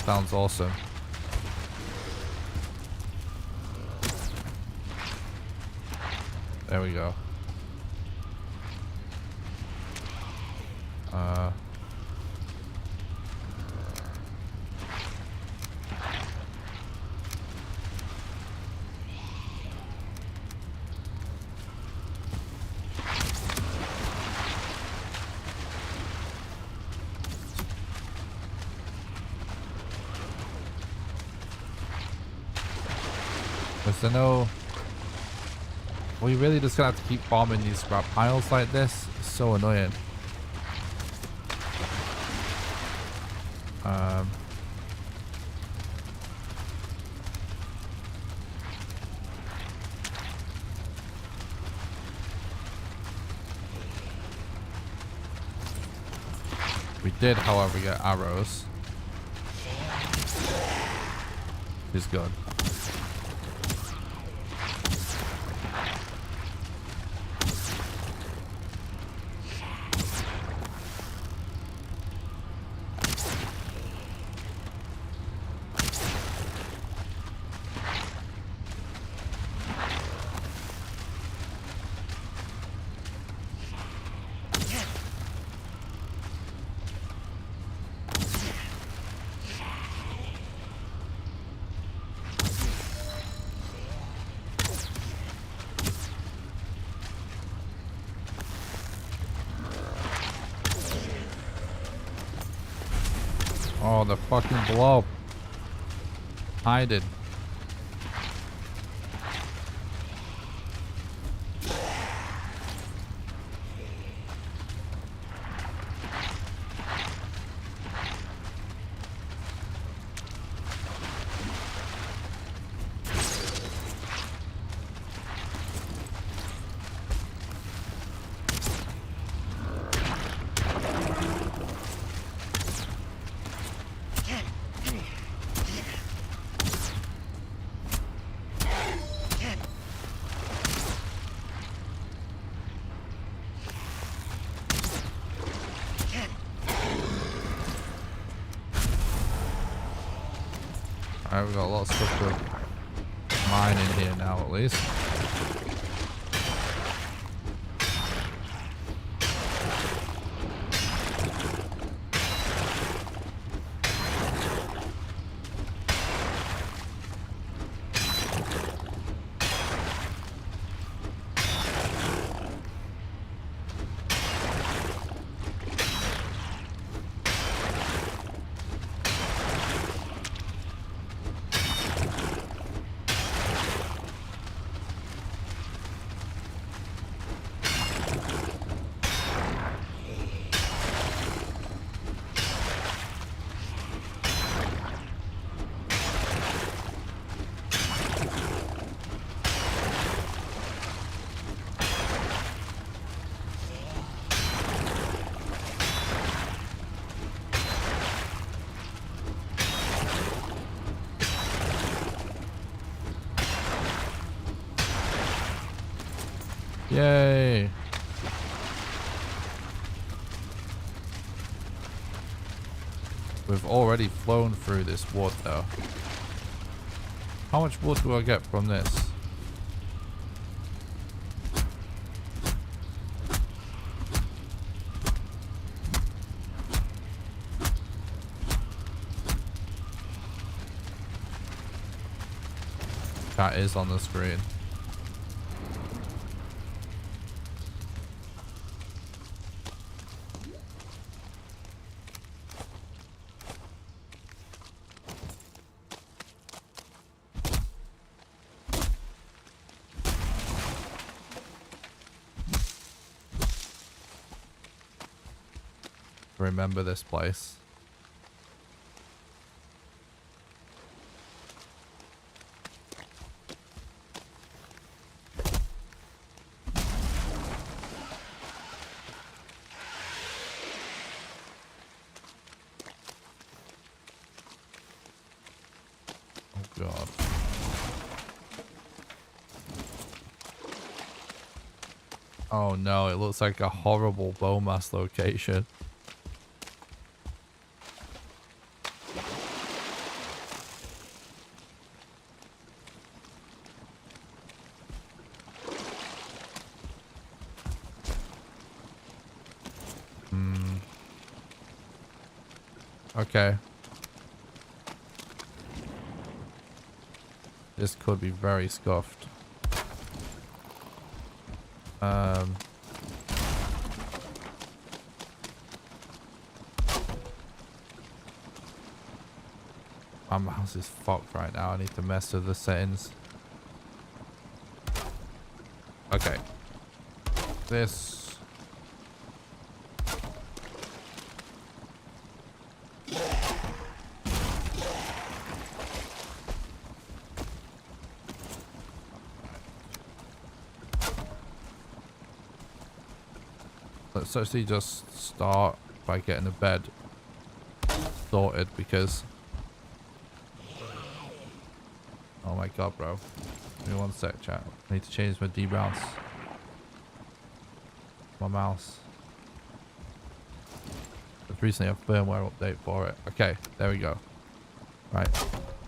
Sounds awesome. There we go. Was there no... We really just gonna have to keep farming these scrap piles like this? It's so annoying. We did, however, get arrows. Which is good. Oh, the fucking blob. Hiding. Alright, we've got a lot of stuff to mine in here now, at least. Yay! We've already flown through this wood though. How much wood do I get from this? That is on the screen. Remember this place. Oh God. Oh no, it looks like a horrible bowmass location. Okay. This could be very scuffed. My mouse is fucked right now. I need to mess with the settings. Okay. This. Let's actually just start by getting the bed sorted because... Oh my god, bro. Give me one sec, chat. I need to change my D-bounce. My mouse. There's recently a firmware update for it. Okay, there we go. Right.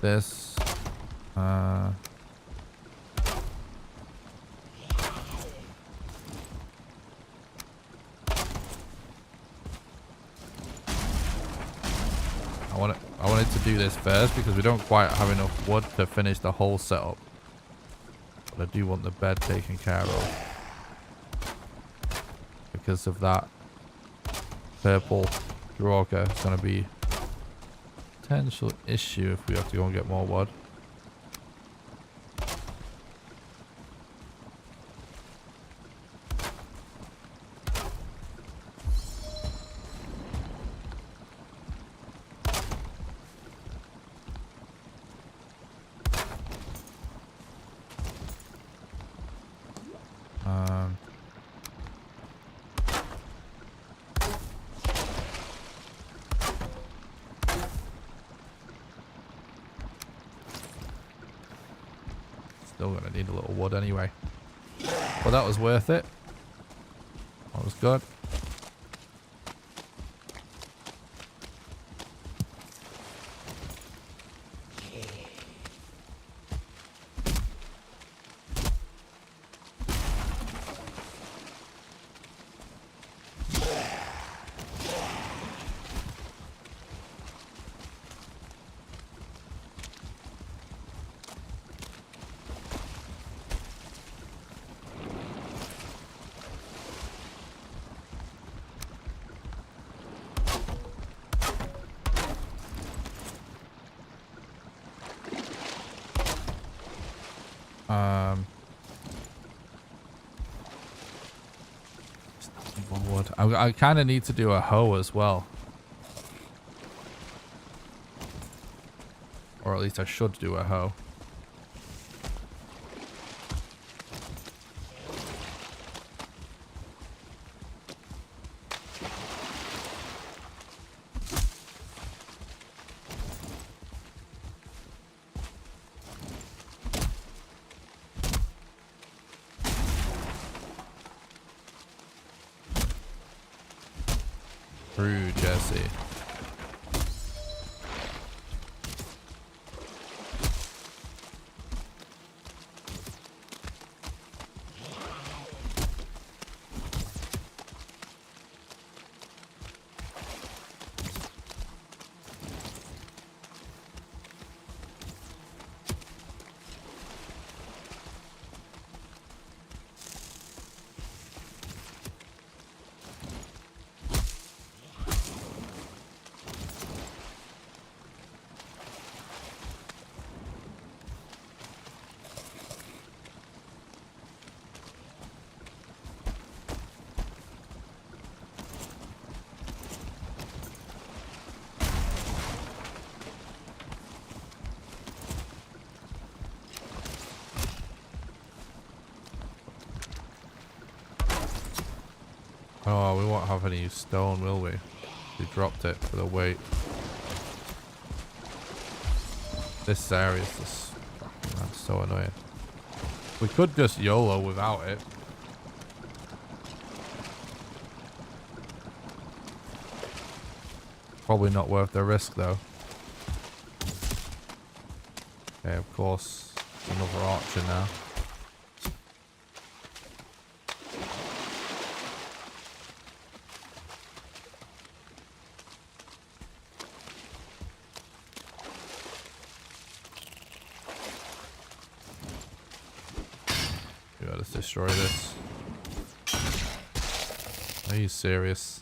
This. I wanted to do this first because we don't quite have enough wood to finish the whole setup. But I do want the bed taken care of. Because of that purple Draugr is going to be a potential issue if we have to go and get more wood. Still gonna need a little wood anyway. But that was worth it. That was good. I kind of need to do a hoe as well. Or at least I should do a hoe. True, Jesse. Oh, we won't have any stone, will we? We dropped it for the weight. This area is just... That's so annoying. We could just YOLO without it. Probably not worth the risk, though. Okay, of course. Another archer now. Let's destroy this. Are you serious?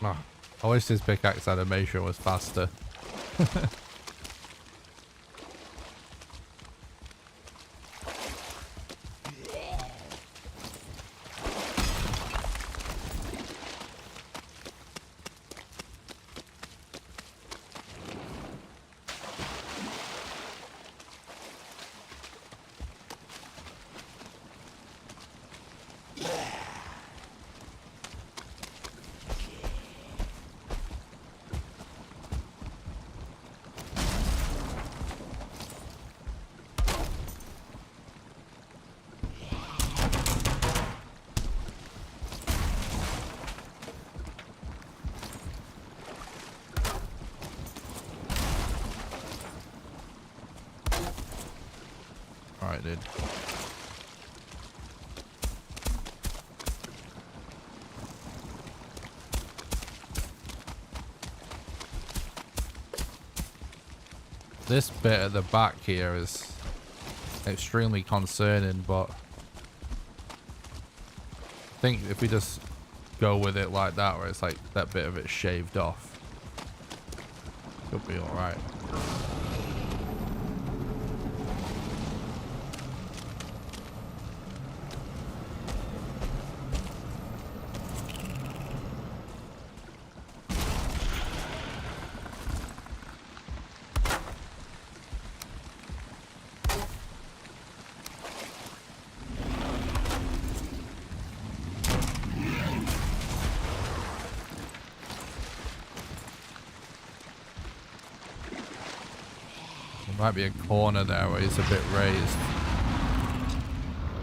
Oh, I wish this pickaxe animation was faster. Alright, dude. This bit at the back here is extremely concerning, but I think if we just go with it like that, where it's like that bit of it shaved off, it'll be alright. Might be a corner there where it's a bit raised.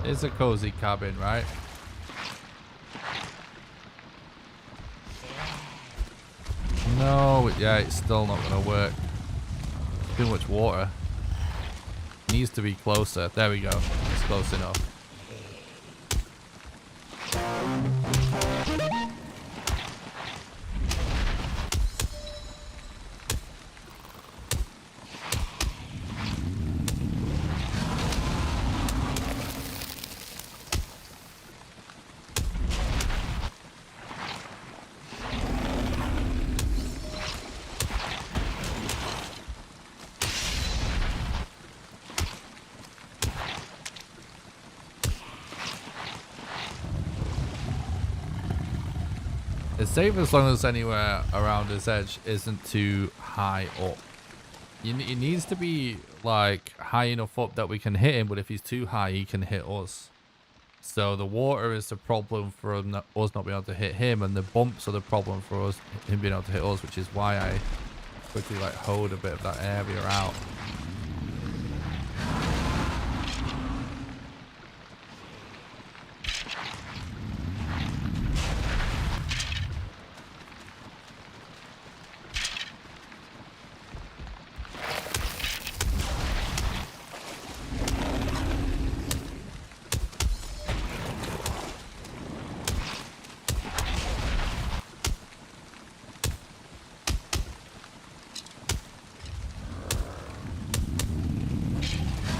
It's a cozy cabin, right? No, yeah, it's still not gonna work. Too much water. Needs to be closer. There we go. It's close enough. It's safe as long as anywhere around this edge isn't too high up. It needs to be like high enough up that we can hit him, but if he's too high, he can hit us. So the water is the problem for us not being able to hit him, and the bumps are the problem for us, him being able to hit us, which is why I quickly like hold a bit of that area out.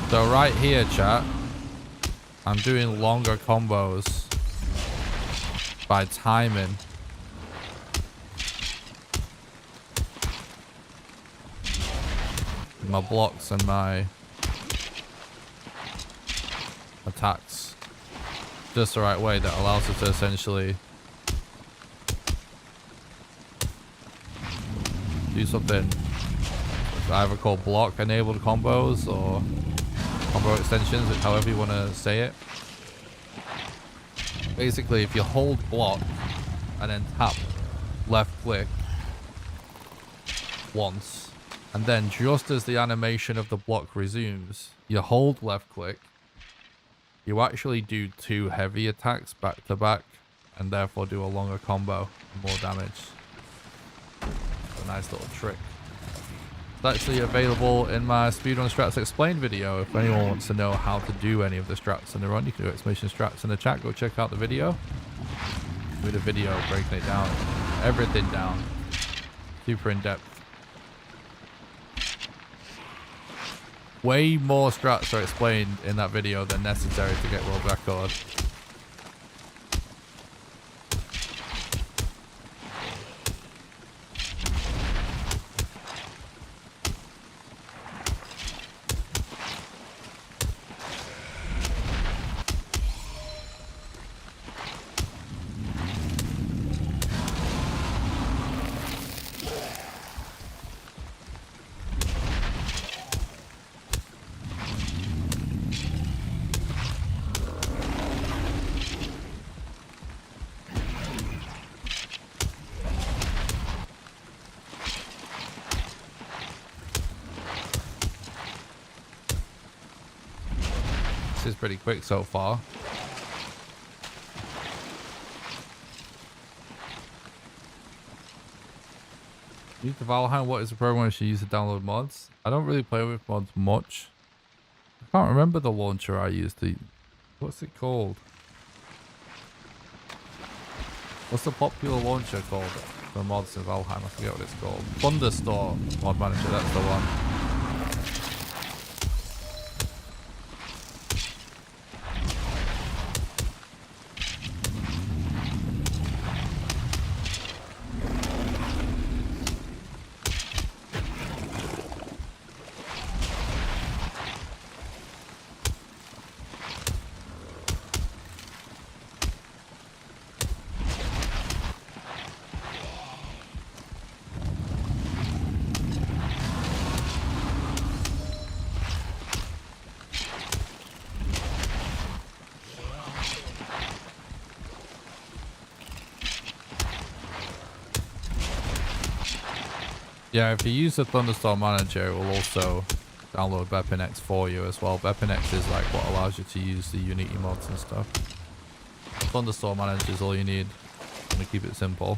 So right here, chat, I'm doing longer combos by timing. My blocks and my attacks just the right way that allows it to essentially do something either called block enabled combos or combo extensions, however you want to say it. Basically, if you hold block and then tap left click once, and then just as the animation of the block resumes, you hold left click, you actually do 2 heavy attacks back to back, and therefore do a longer combo and more damage. A nice little trick. It's actually available in my Speedrun Strats Explained video. If anyone wants to know how to do any of the strats in the run, you can do exclamation strats in the chat. Go check out the video. Do the video breaking it down, everything down, super in depth. Way more strats are explained in that video than necessary to get world record. This is pretty quick so far. New to Valheim, what is the program I should use to download mods? I don't really play with mods much. I can't remember the launcher I used to... What's it called? What's the popular launcher called for mods in Valheim? I forget what it's called. Thunderstorm mod manager, that's the one. Yeah, if you use the Thunderstorm Manager, it will also download BepInEx for you as well. BepInEx is like what allows you to use the Unity mods and stuff. Thunderstorm Manager is all you need. I'm gonna keep it simple.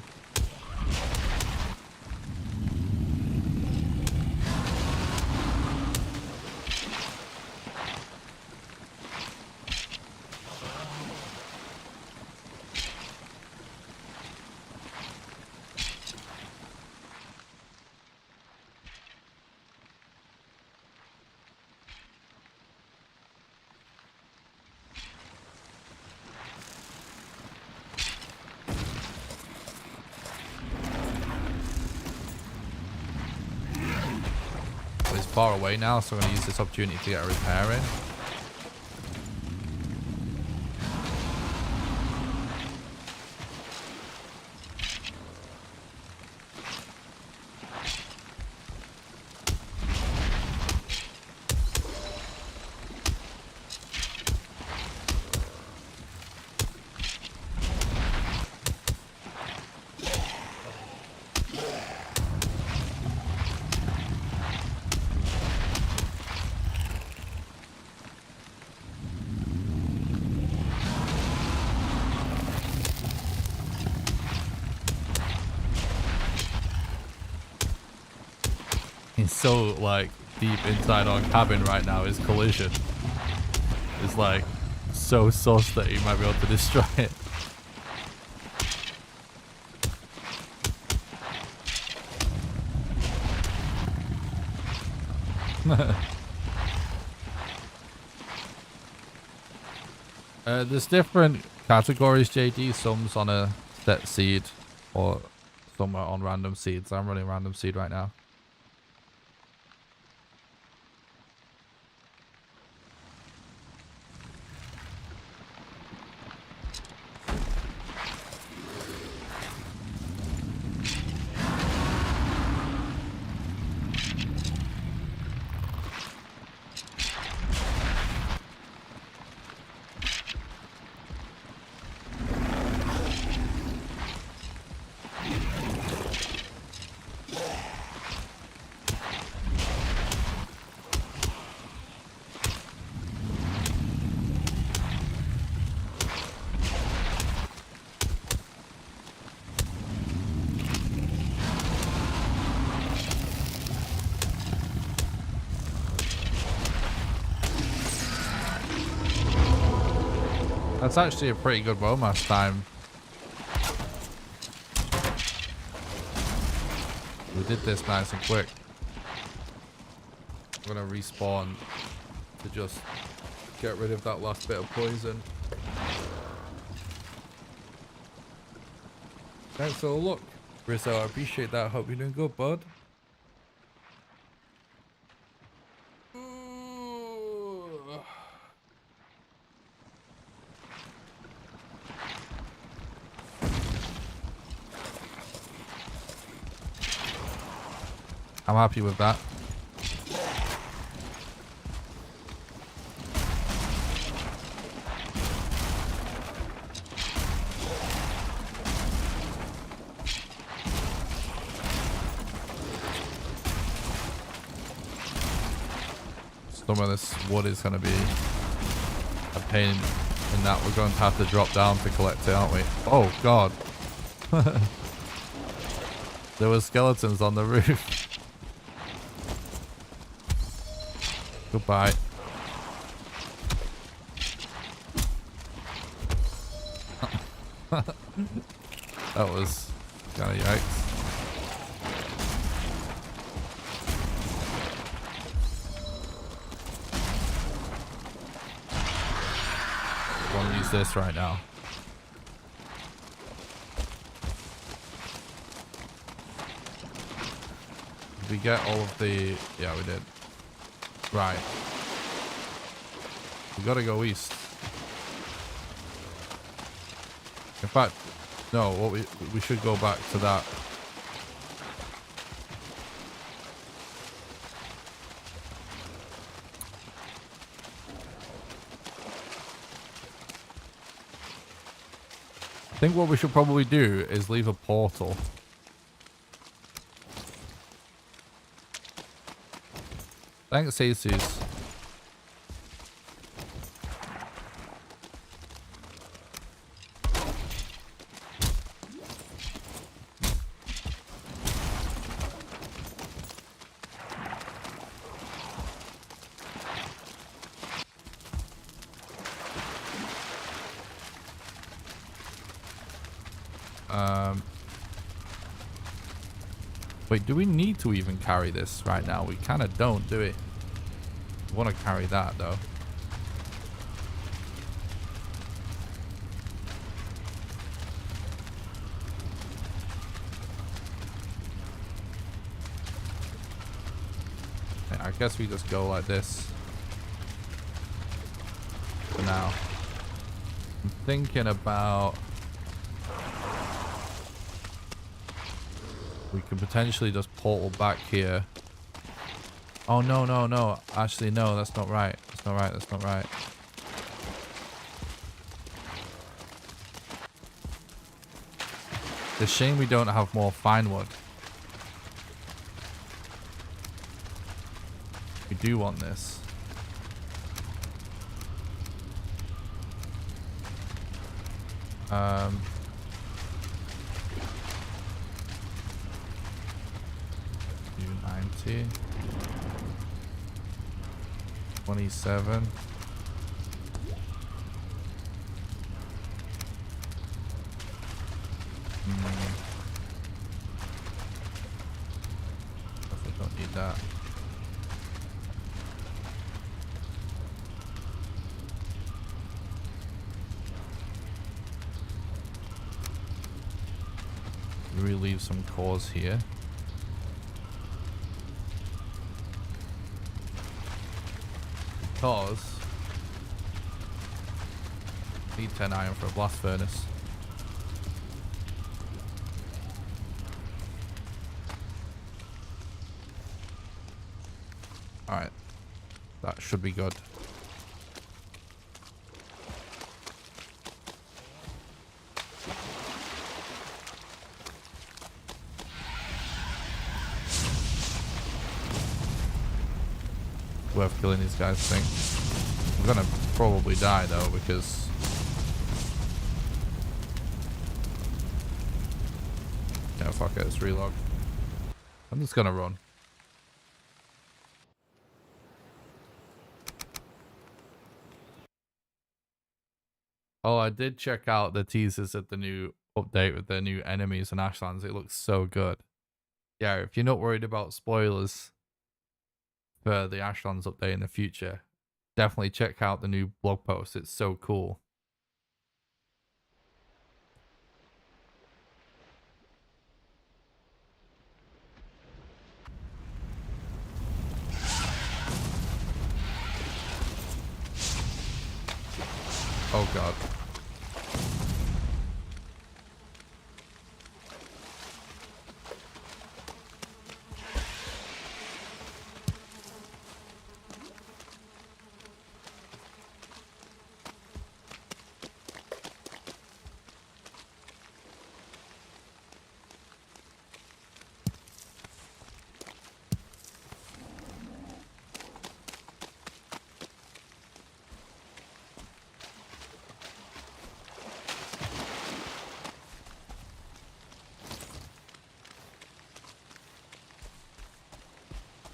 Far away now, so I'm going to use this opportunity to get a repair in. So like deep inside our cabin right now, his collision is like so sus that he might be able to destroy it. There's different categories, JD. Some's on a set seed or some are on random seeds. I'm running random seed right now. That's actually a pretty good Womass time. We did this nice and quick. I'm gonna respawn to just get rid of that last bit of poison. Thanks for the look, Rizzo. I appreciate that. Hope you're doing good, bud. I'm happy with that. Some of this wood is going to be a pain in that we're going to have to drop down to collect it, aren't we? Oh, God. There were skeletons on the roof. Goodbye. That was kind of yikes. I want to use this right now. Did we get all of the... Yeah, we did. Right. We gotta go east. In fact, no, what we should go back to that. I think what we should probably do is leave a portal. Thanks, Jesus. Wait, do we need to even carry this right now? We kind of don't, do we? We want to carry that, though. Yeah, I guess we just go like this. For now. I'm thinking about... We could potentially just portal back here. Oh, no, no, no. Actually, no, that's not right. That's not right. That's not right. It's a shame we don't have more fine wood. We do want this. U90. 27. Definitely don't need that. Relieve some cores here. Because need 10 iron for a blast furnace. Alright. That should be good. Worth killing these guys, I think. I'm gonna probably die though, because yeah, fuck it, let's relog. I'm just gonna run. Oh, I did check out the teasers of the new update with the new enemies and Ashlands. It looks so good. Yeah, if you're not worried about spoilers for the Ashlands update in the future, definitely check out the new blog post. It's so cool. Oh god.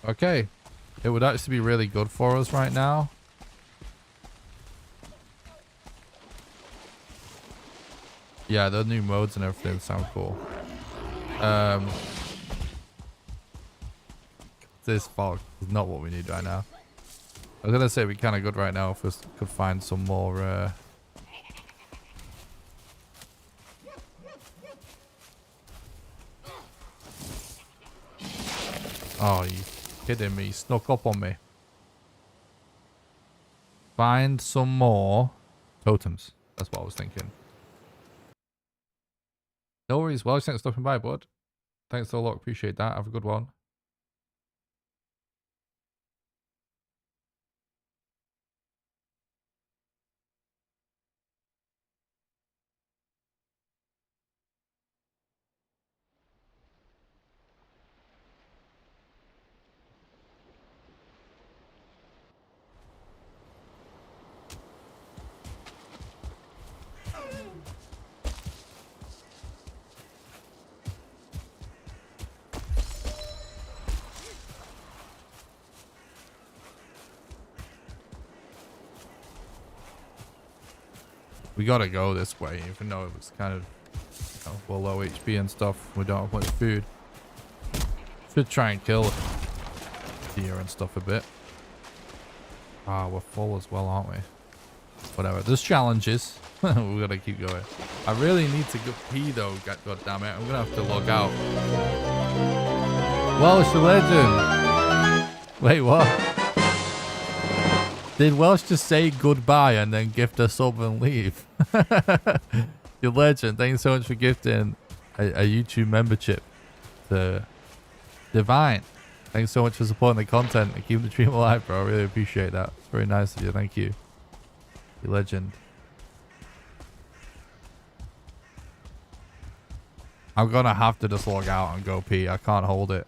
Okay. It would actually be really good for us right now. Yeah, the new modes and everything sound cool. This fog is not what we need right now. I was gonna say we're kind of good right now if we could find some more. Oh, you kidding me? Snuck up on me. Find some more totems. That's what I was thinking. No worries. Well, thanks for stopping by, bud. Thanks a lot. Appreciate that. Have a good one. We gotta go this way, even though it was kind of, you know, we're low HP and stuff. We don't have much food. Should try and kill deer and stuff a bit. Ah, we're full as well, aren't we? Whatever. There's challenges. We gotta keep going. I really need to go pee though. God damn it! I'm gonna have to log out. Welsh the legend. Wait, what? Did Welsh just say goodbye and then gift a sub and leave? Your legend. Thank you so much for gifting a YouTube membership to Divine. Thanks so much for supporting the content and keeping the stream alive, bro. I really appreciate that. Very nice of you. Thank you. Your legend. I'm gonna have to just log out and go pee. I can't hold it.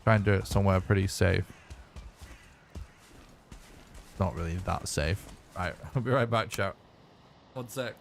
Try and do it somewhere pretty safe. Not really that safe. Right, I'll be right back, chat. 1 sec.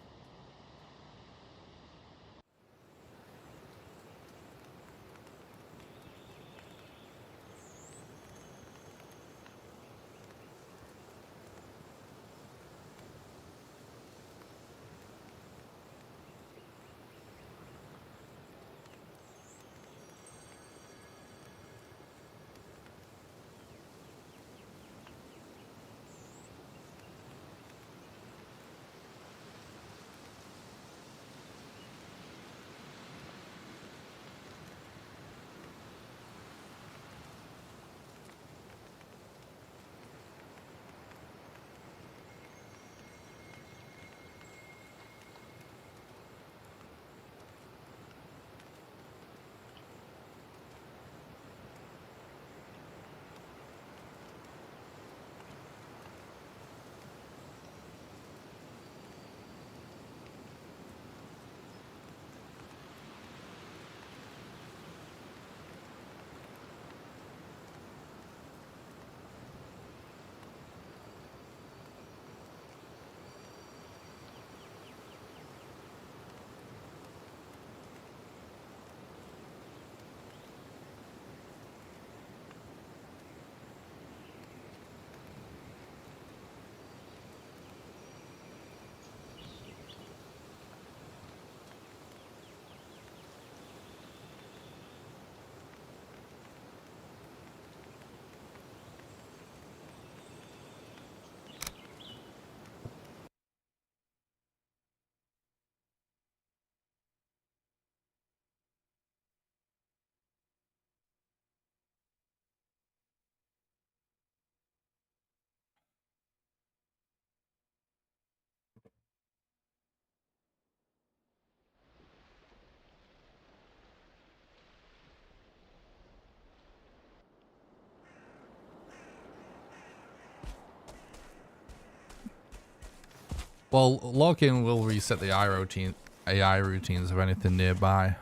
Well, login will reset the AI routines of anything nearby.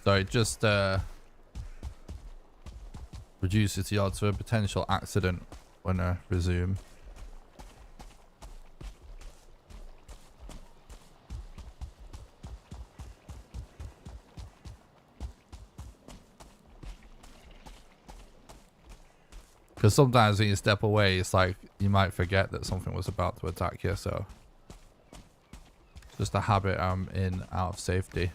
So it just reduces the odds of a potential accident when I resume. Because sometimes when you step away, it's like you might forget that something was about to attack you. So just a habit I'm in out of safety.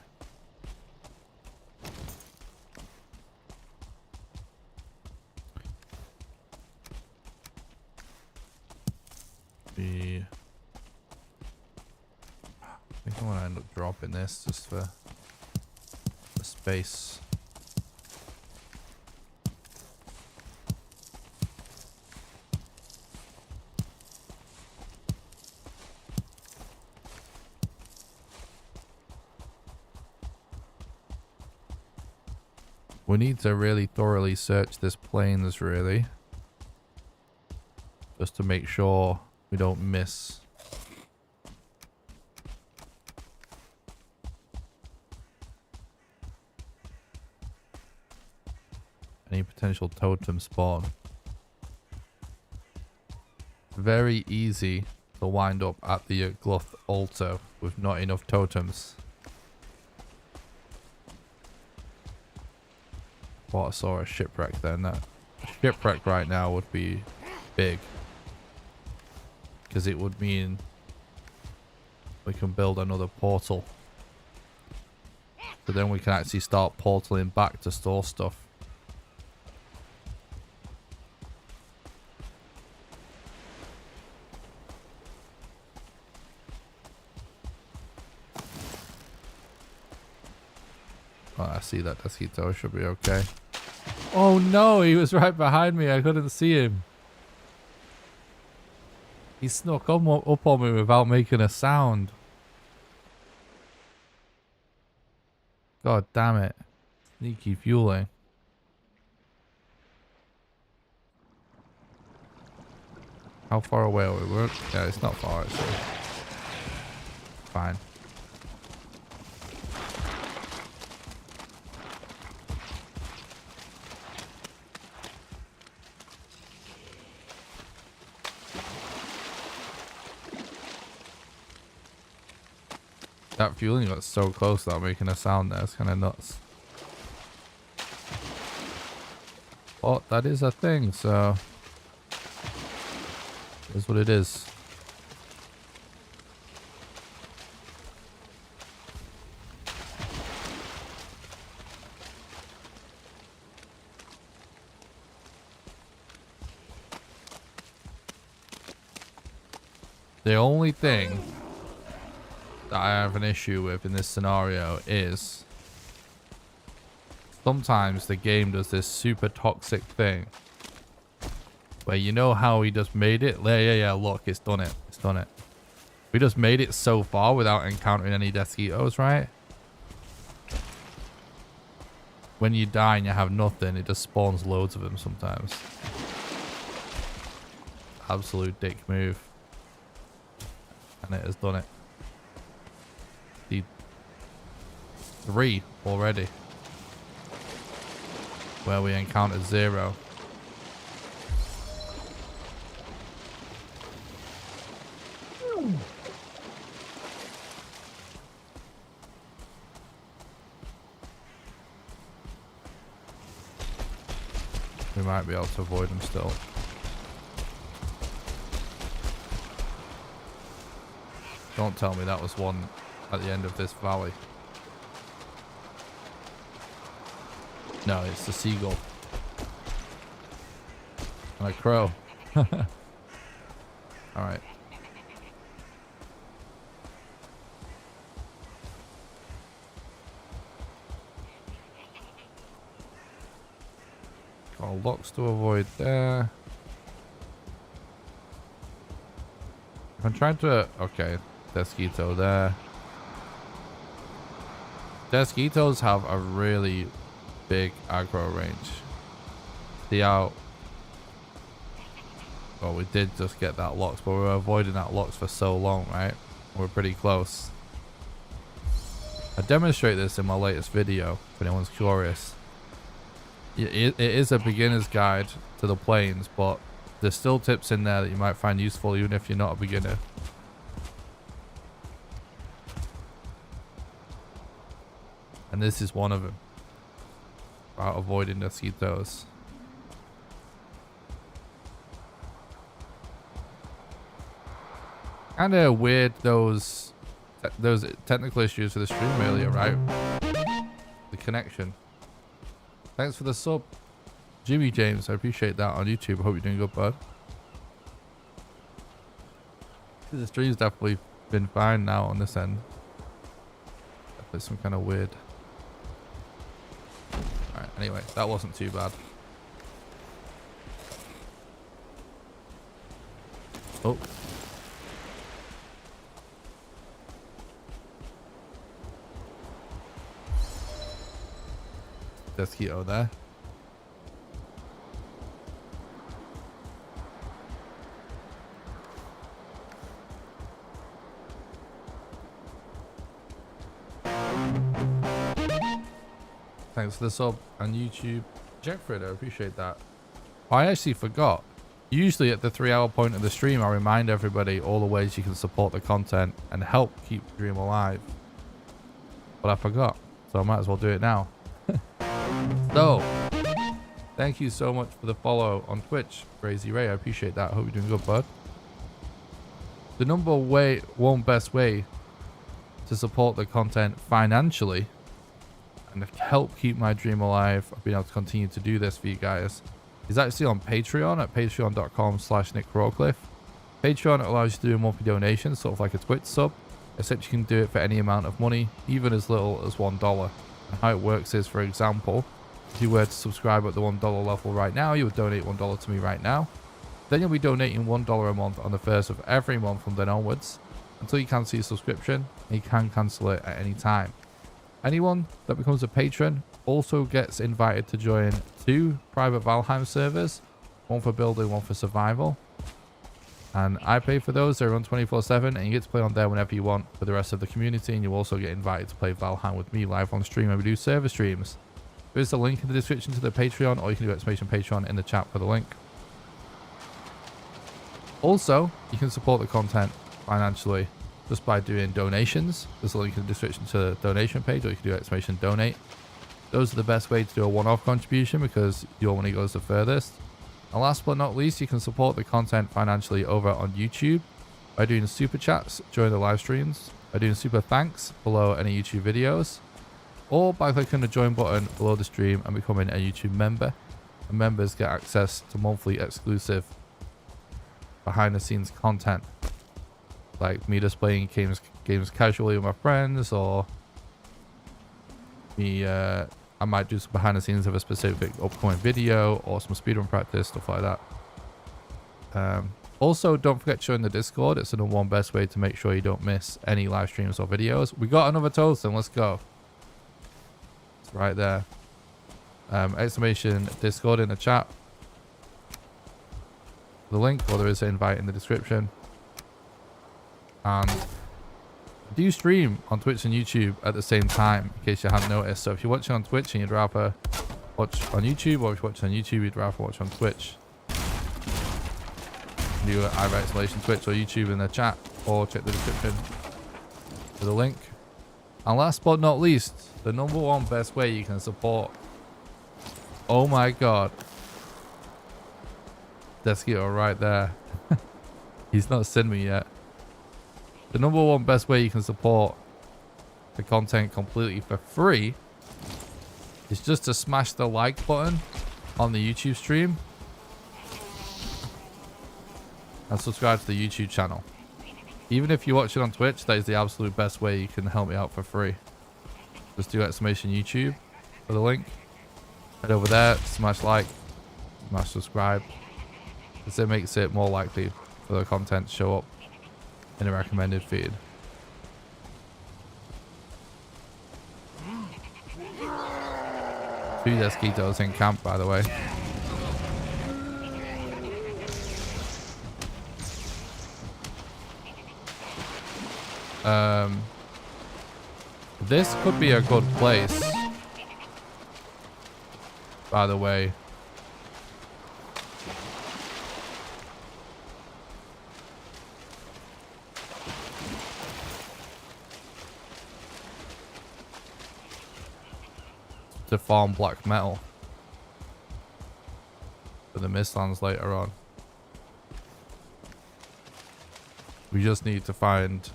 I think I'm gonna end up dropping this just for the space. We need to really thoroughly search this plains, really. Just to make sure we don't miss. Any potential totem spawn. Very easy to wind up at the Yagluth altar with not enough totems. What, I saw a shipwreck then. That shipwreck right now would be big. Because it would mean we can build another portal. So then we can actually start portaling back to store stuff. Oh, I see that Desquito should be okay. Oh no, he was right behind me. I couldn't see him. He snuck up on me without making a sound. God damn it. Sneaky fueling. How far away are we? Yeah, it's not far actually. Fine. That fueling got so close without making a sound there. It's kind of nuts. But that is a thing, so it is what it is. The only thing that I have an issue with in this scenario is sometimes the game does this super toxic thing where you know how he just made it. Yeah, look, it's done it. It's done it. We just made it so far without encountering any Desquitos, right? When you die and you have nothing, it just spawns loads of them sometimes. Absolute dick move. And it has done it. 3 already. Where we encountered 0. We might be able to avoid them still. Don't tell me that was one at the end of this valley. No, it's the seagull. And a crow. Alright. Got locks to avoid there. If I'm trying to... Okay, Desquito there. Desquitos have a really big aggro range. See how... Well, we did just get that locks, but we were avoiding that locks for so long, right? We're pretty close. I demonstrate this in my latest video, if anyone's curious. It is a beginner's guide to the plains, but there's still tips in there that you might find useful even if you're not a beginner. And this is one of them. About avoiding mosquitoes. Kind of weird those technical issues for the stream earlier, right? The connection. Thanks for the sub, Jimmy James. I appreciate that on YouTube. Hope you're doing good, bud. The stream's definitely been fine now on this end. Definitely some kind of weird. Alright, anyway, that wasn't too bad. Oh. Desquito there. Thanks for the sub on YouTube. Jackfred, I appreciate that. I actually forgot. Usually at the 3-hour point of the stream, I remind everybody all the ways you can support the content and help keep the dream alive. But I forgot, so I might as well do it now. So, thank you so much for the follow on Twitch, Crazy Ray. I appreciate that. Hope you're doing good, bud. The number one best way to support the content financially and help keep my dream alive, I've been able to continue to do this for you guys, is actually on Patreon at patreon.com/NickRawcliffe. Patreon allows you to do a monthly donation, sort of like a Twitch sub, except you can do it for any amount of money, even as little as $1. And how it works is, for example, if you were to subscribe at the $1 level right now, you would donate $1 to me right now. Then you'll be donating $1 a month on the first of every month from then onwards until you cancel your subscription, and you can cancel it at any time. Anyone that becomes a patron also gets invited to join 2 private Valheim servers, one for building, one for survival. And I pay for those. They run 24/7, and you get to play on there whenever you want for the rest of the community. And you also get invited to play Valheim with me live on stream, and we do server streams. There's a link in the description to the Patreon, or you can do !Patreon in the chat for the link. Also, you can support the content financially just by doing donations. There's a link in the description to the donation page, or you can do !Donate. Those are the best way to do a one-off contribution because your money goes the furthest. And last but not least, you can support the content financially over on YouTube by doing super chats during the live streams, by doing super thanks below any YouTube videos, or by clicking the join button below the stream and becoming a YouTube member. And members get access to monthly exclusive behind the scenes content, like me just playing games casually with my friends, or me I might do some behind the scenes of a specific upcoming video or some speedrun practice, stuff like that. Also, don't forget to join the Discord. It's the number one best way to make sure you don't miss any live streams or videos. We got another totem. Let's go. It's right there. ! Discord in the chat. The link, or there is an invite in the description. And I do stream on Twitch and YouTube at the same time, in case you hadn't noticed. So if you're watching on Twitch and you'd rather watch on YouTube, or if you're watching on YouTube you'd rather watch on Twitch, do either !Twitch or YouTube in the chat, or check the description for the link. And last but not least, the number one best way you can support. Oh my god. Desquito right there. He's not seen me yet. The number one best way you can support the content completely for free is just to smash the like button on the YouTube stream and subscribe to the YouTube channel. Even if you watch it on Twitch, that is the absolute best way you can help me out for free. Just do ! YouTube for the link. Head over there, smash like, smash subscribe, because it makes it more likely for the content to show up in a recommended feed. Two Desquitos in camp, by the way. This could be a good place, by the way. To farm black metal for the Mistlands later on. We just need to find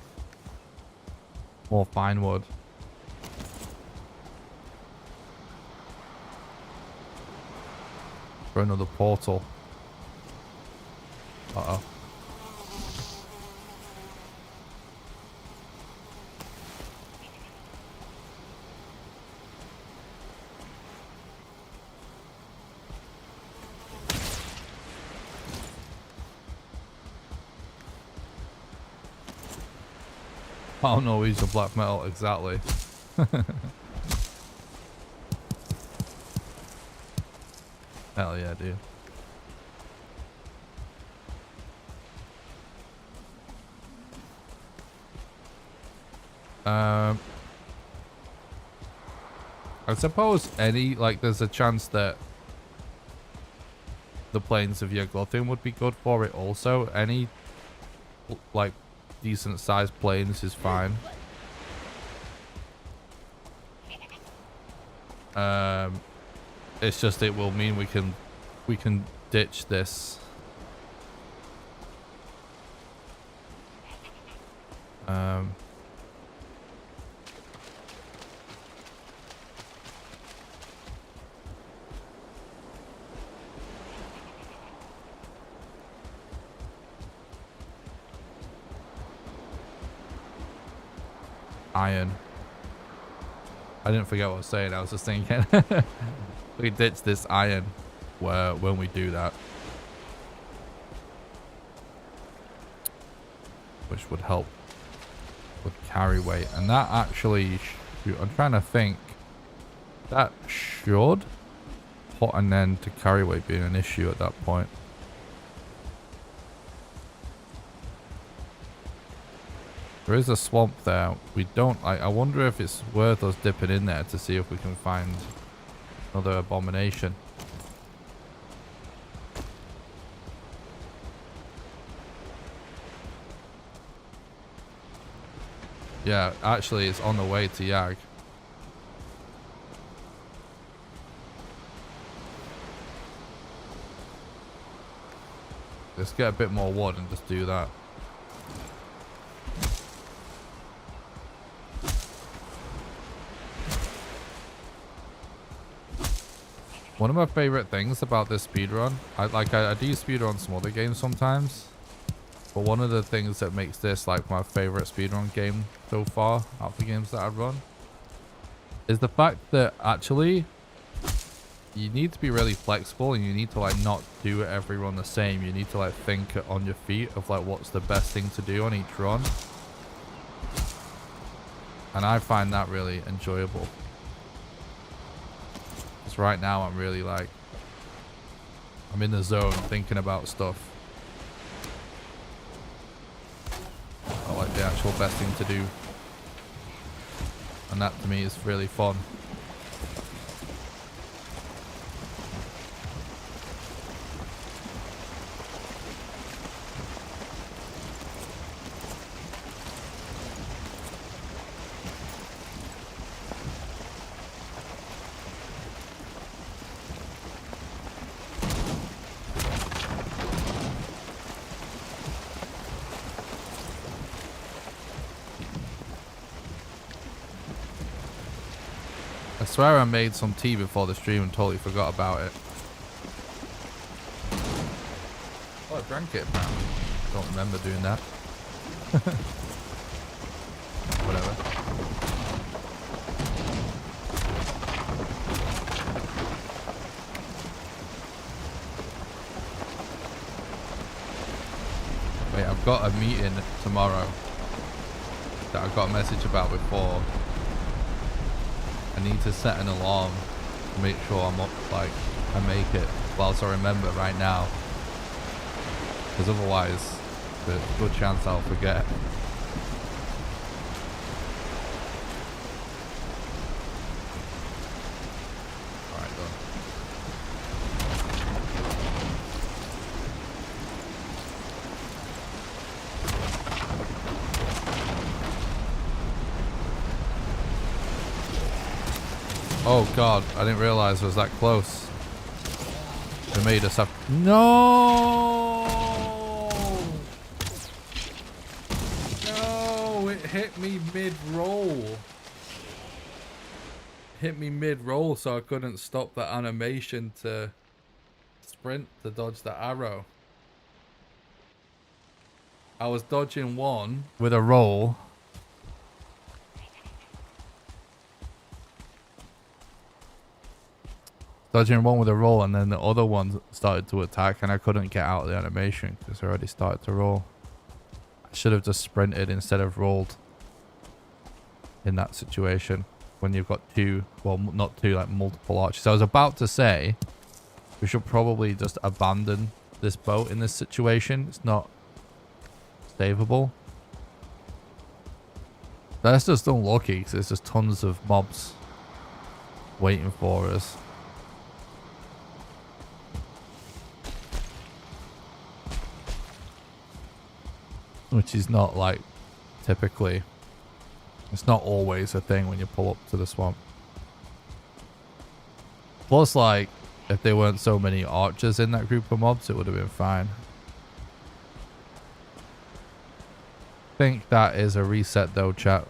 more fine wood. For another portal. Uh-oh. Oh no, he's a black metal, exactly. Hell yeah, dude. I suppose there's a chance that the plains of Yagluth would be good for it also. Any, like, decent sized plains is fine. It's just it will mean we can ditch this. Iron. I didn't forget what I was saying. I was just thinking we ditch this iron when we do that, which would help with carry weight. And that actually, I'm trying to think, that should put an end to carry weight being an issue at that point. There is a swamp there. We don't... I wonder if it's worth us dipping in there to see if we can find another abomination. Yeah, actually it's on the way to Yag. Let's get a bit more wood and just do that. One of my favorite things about this speedrun, I do speedrun some other games sometimes, but one of the things that makes this like my favorite speedrun game so far out of the games that I've run is the fact that actually you need to be really flexible, and you need to like not do every run the same. You need to like think on your feet of like what's the best thing to do on each run, and I find that really enjoyable. Right now I'm really like, I'm in the zone thinking about stuff. I like the actual best thing to do, and that to me is really fun. I swear I made some tea before the stream and totally forgot about it. Oh, I drank it apparently. Don't remember doing that. Whatever. Wait, I've got a meeting tomorrow that I got a message about before. I need to set an alarm to make sure I'm up, like, I make it whilst I remember right now. Because otherwise, there's a good chance I'll forget. Alright, done. Oh god, I didn't realize it was that close. They made us have... No! hit me mid-roll. Hit me mid-roll, so I couldn't stop the animation to sprint to dodge the arrow. I was dodging one with a roll. Dodging one with a roll, and then the other one started to attack, and I couldn't get out of the animation because I already started to roll. I should have just sprinted instead of rolled in that situation when you've got two, well, not two, like multiple archers. I was about to say we should probably just abandon this boat in this situation. It's not savable. That's just unlucky because there's just tons of mobs waiting for us. Which is not like typically, it's not always a thing when you pull up to the swamp. Plus, like, if there weren't so many archers in that group of mobs, it would have been fine. I think that is a reset though, chat.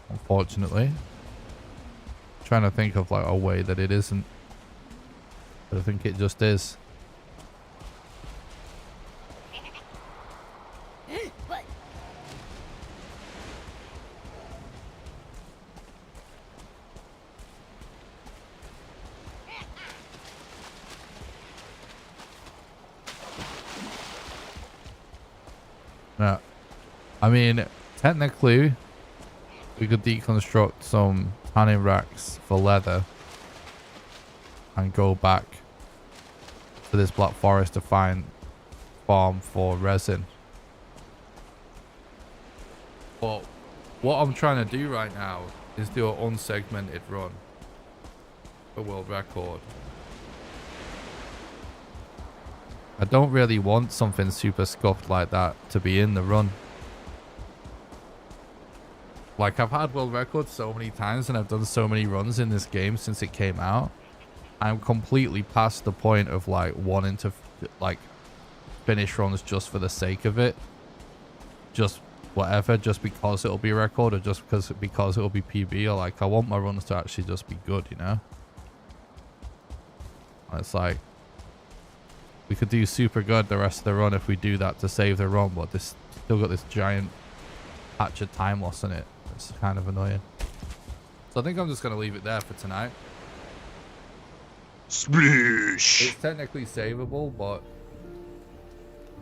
Unfortunately. Trying to think of like a way that it isn't. But I think it just is. Yeah. I mean, technically, we could deconstruct some tanning racks for leather and go back to this black forest to find farm for resin. But what I'm trying to do right now is do an unsegmented run for world record. I don't really want something super scuffed like that to be in the run. Like, I've had world records so many times and I've done so many runs in this game since it came out. I'm completely past the point of like wanting to like finish runs just for the sake of it. Just whatever, just because it'll be a record or just because it'll be PB, or like I want my runs to actually just be good, you know? And it's like we could do super good the rest of the run if we do that to save the run, but this still got this giant patch of time loss in it. It's kind of annoying. So I think I'm just gonna leave it there for tonight. Sploosh. It's technically savable, but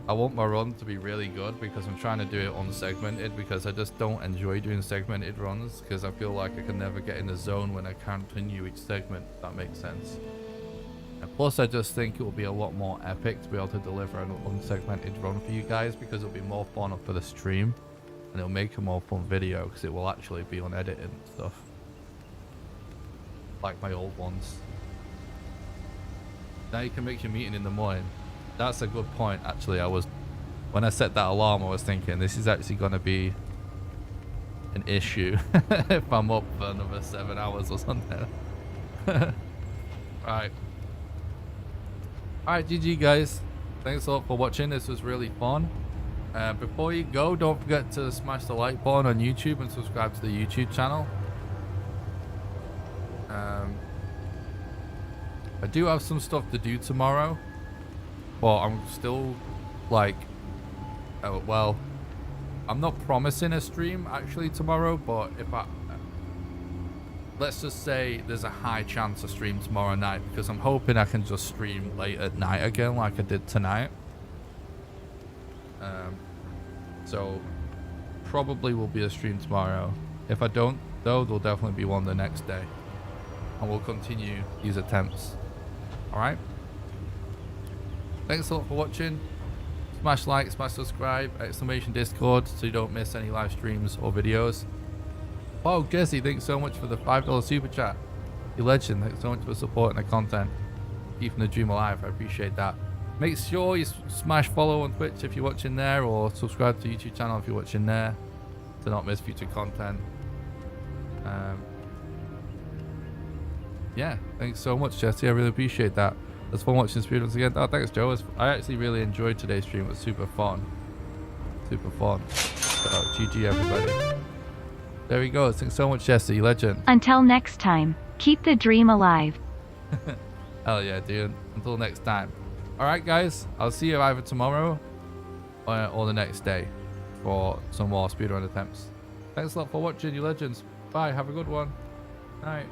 I want my run to be really good because I'm trying to do it unsegmented, because I just don't enjoy doing segmented runs because I feel like I can never get in the zone when I continue each segment, if that makes sense. And plus, I just think it will be a lot more epic to be able to deliver an unsegmented run for you guys, because it'll be more fun for the stream and it'll make a more fun video because it will actually be unedited and stuff. Like my old ones. Now you can make your meeting in the morning. That's a good point, actually. When I set that alarm, I was thinking this is actually going to be an issue if I'm up for another 7 hours or something. Right. Alright, GG guys. Thanks a lot for watching. This was really fun. Before you go, don't forget to smash the like button on YouTube and subscribe to the YouTube channel. I do have some stuff to do tomorrow, but I'm still like, well, I'm not promising a stream actually tomorrow, but if let's just say there's a high chance of stream tomorrow night, because I'm hoping I can just stream late at night again like I did tonight. So probably will be a stream tomorrow. If I don't though, there'll definitely be one the next day, and we'll continue these attempts. Alright, thanks a lot for watching. Smash like, smash subscribe, exclamation Discord so you don't miss any live streams or videos. Oh, Jesse, thanks so much for the $5 super chat. You legend. Thanks so much for supporting the content, keeping the dream alive. I appreciate that. Make sure you smash follow on Twitch if you're watching there, or subscribe to the YouTube channel if you're watching there to not miss future content. Yeah, thanks so much, Jesse. I really appreciate that. It's fun watching speedruns again. Oh, thanks, Joe. I actually really enjoyed today's stream. It was super fun. Super fun. So, GG, everybody. There we go. Thanks so much, Jesse. Legend. Until next time, keep the dream alive. Hell yeah, dude. Until next time. Alright, guys. I'll see you either tomorrow or the next day for some more speedrun attempts. Thanks a lot for watching, you legends. Bye. Have a good one. Night.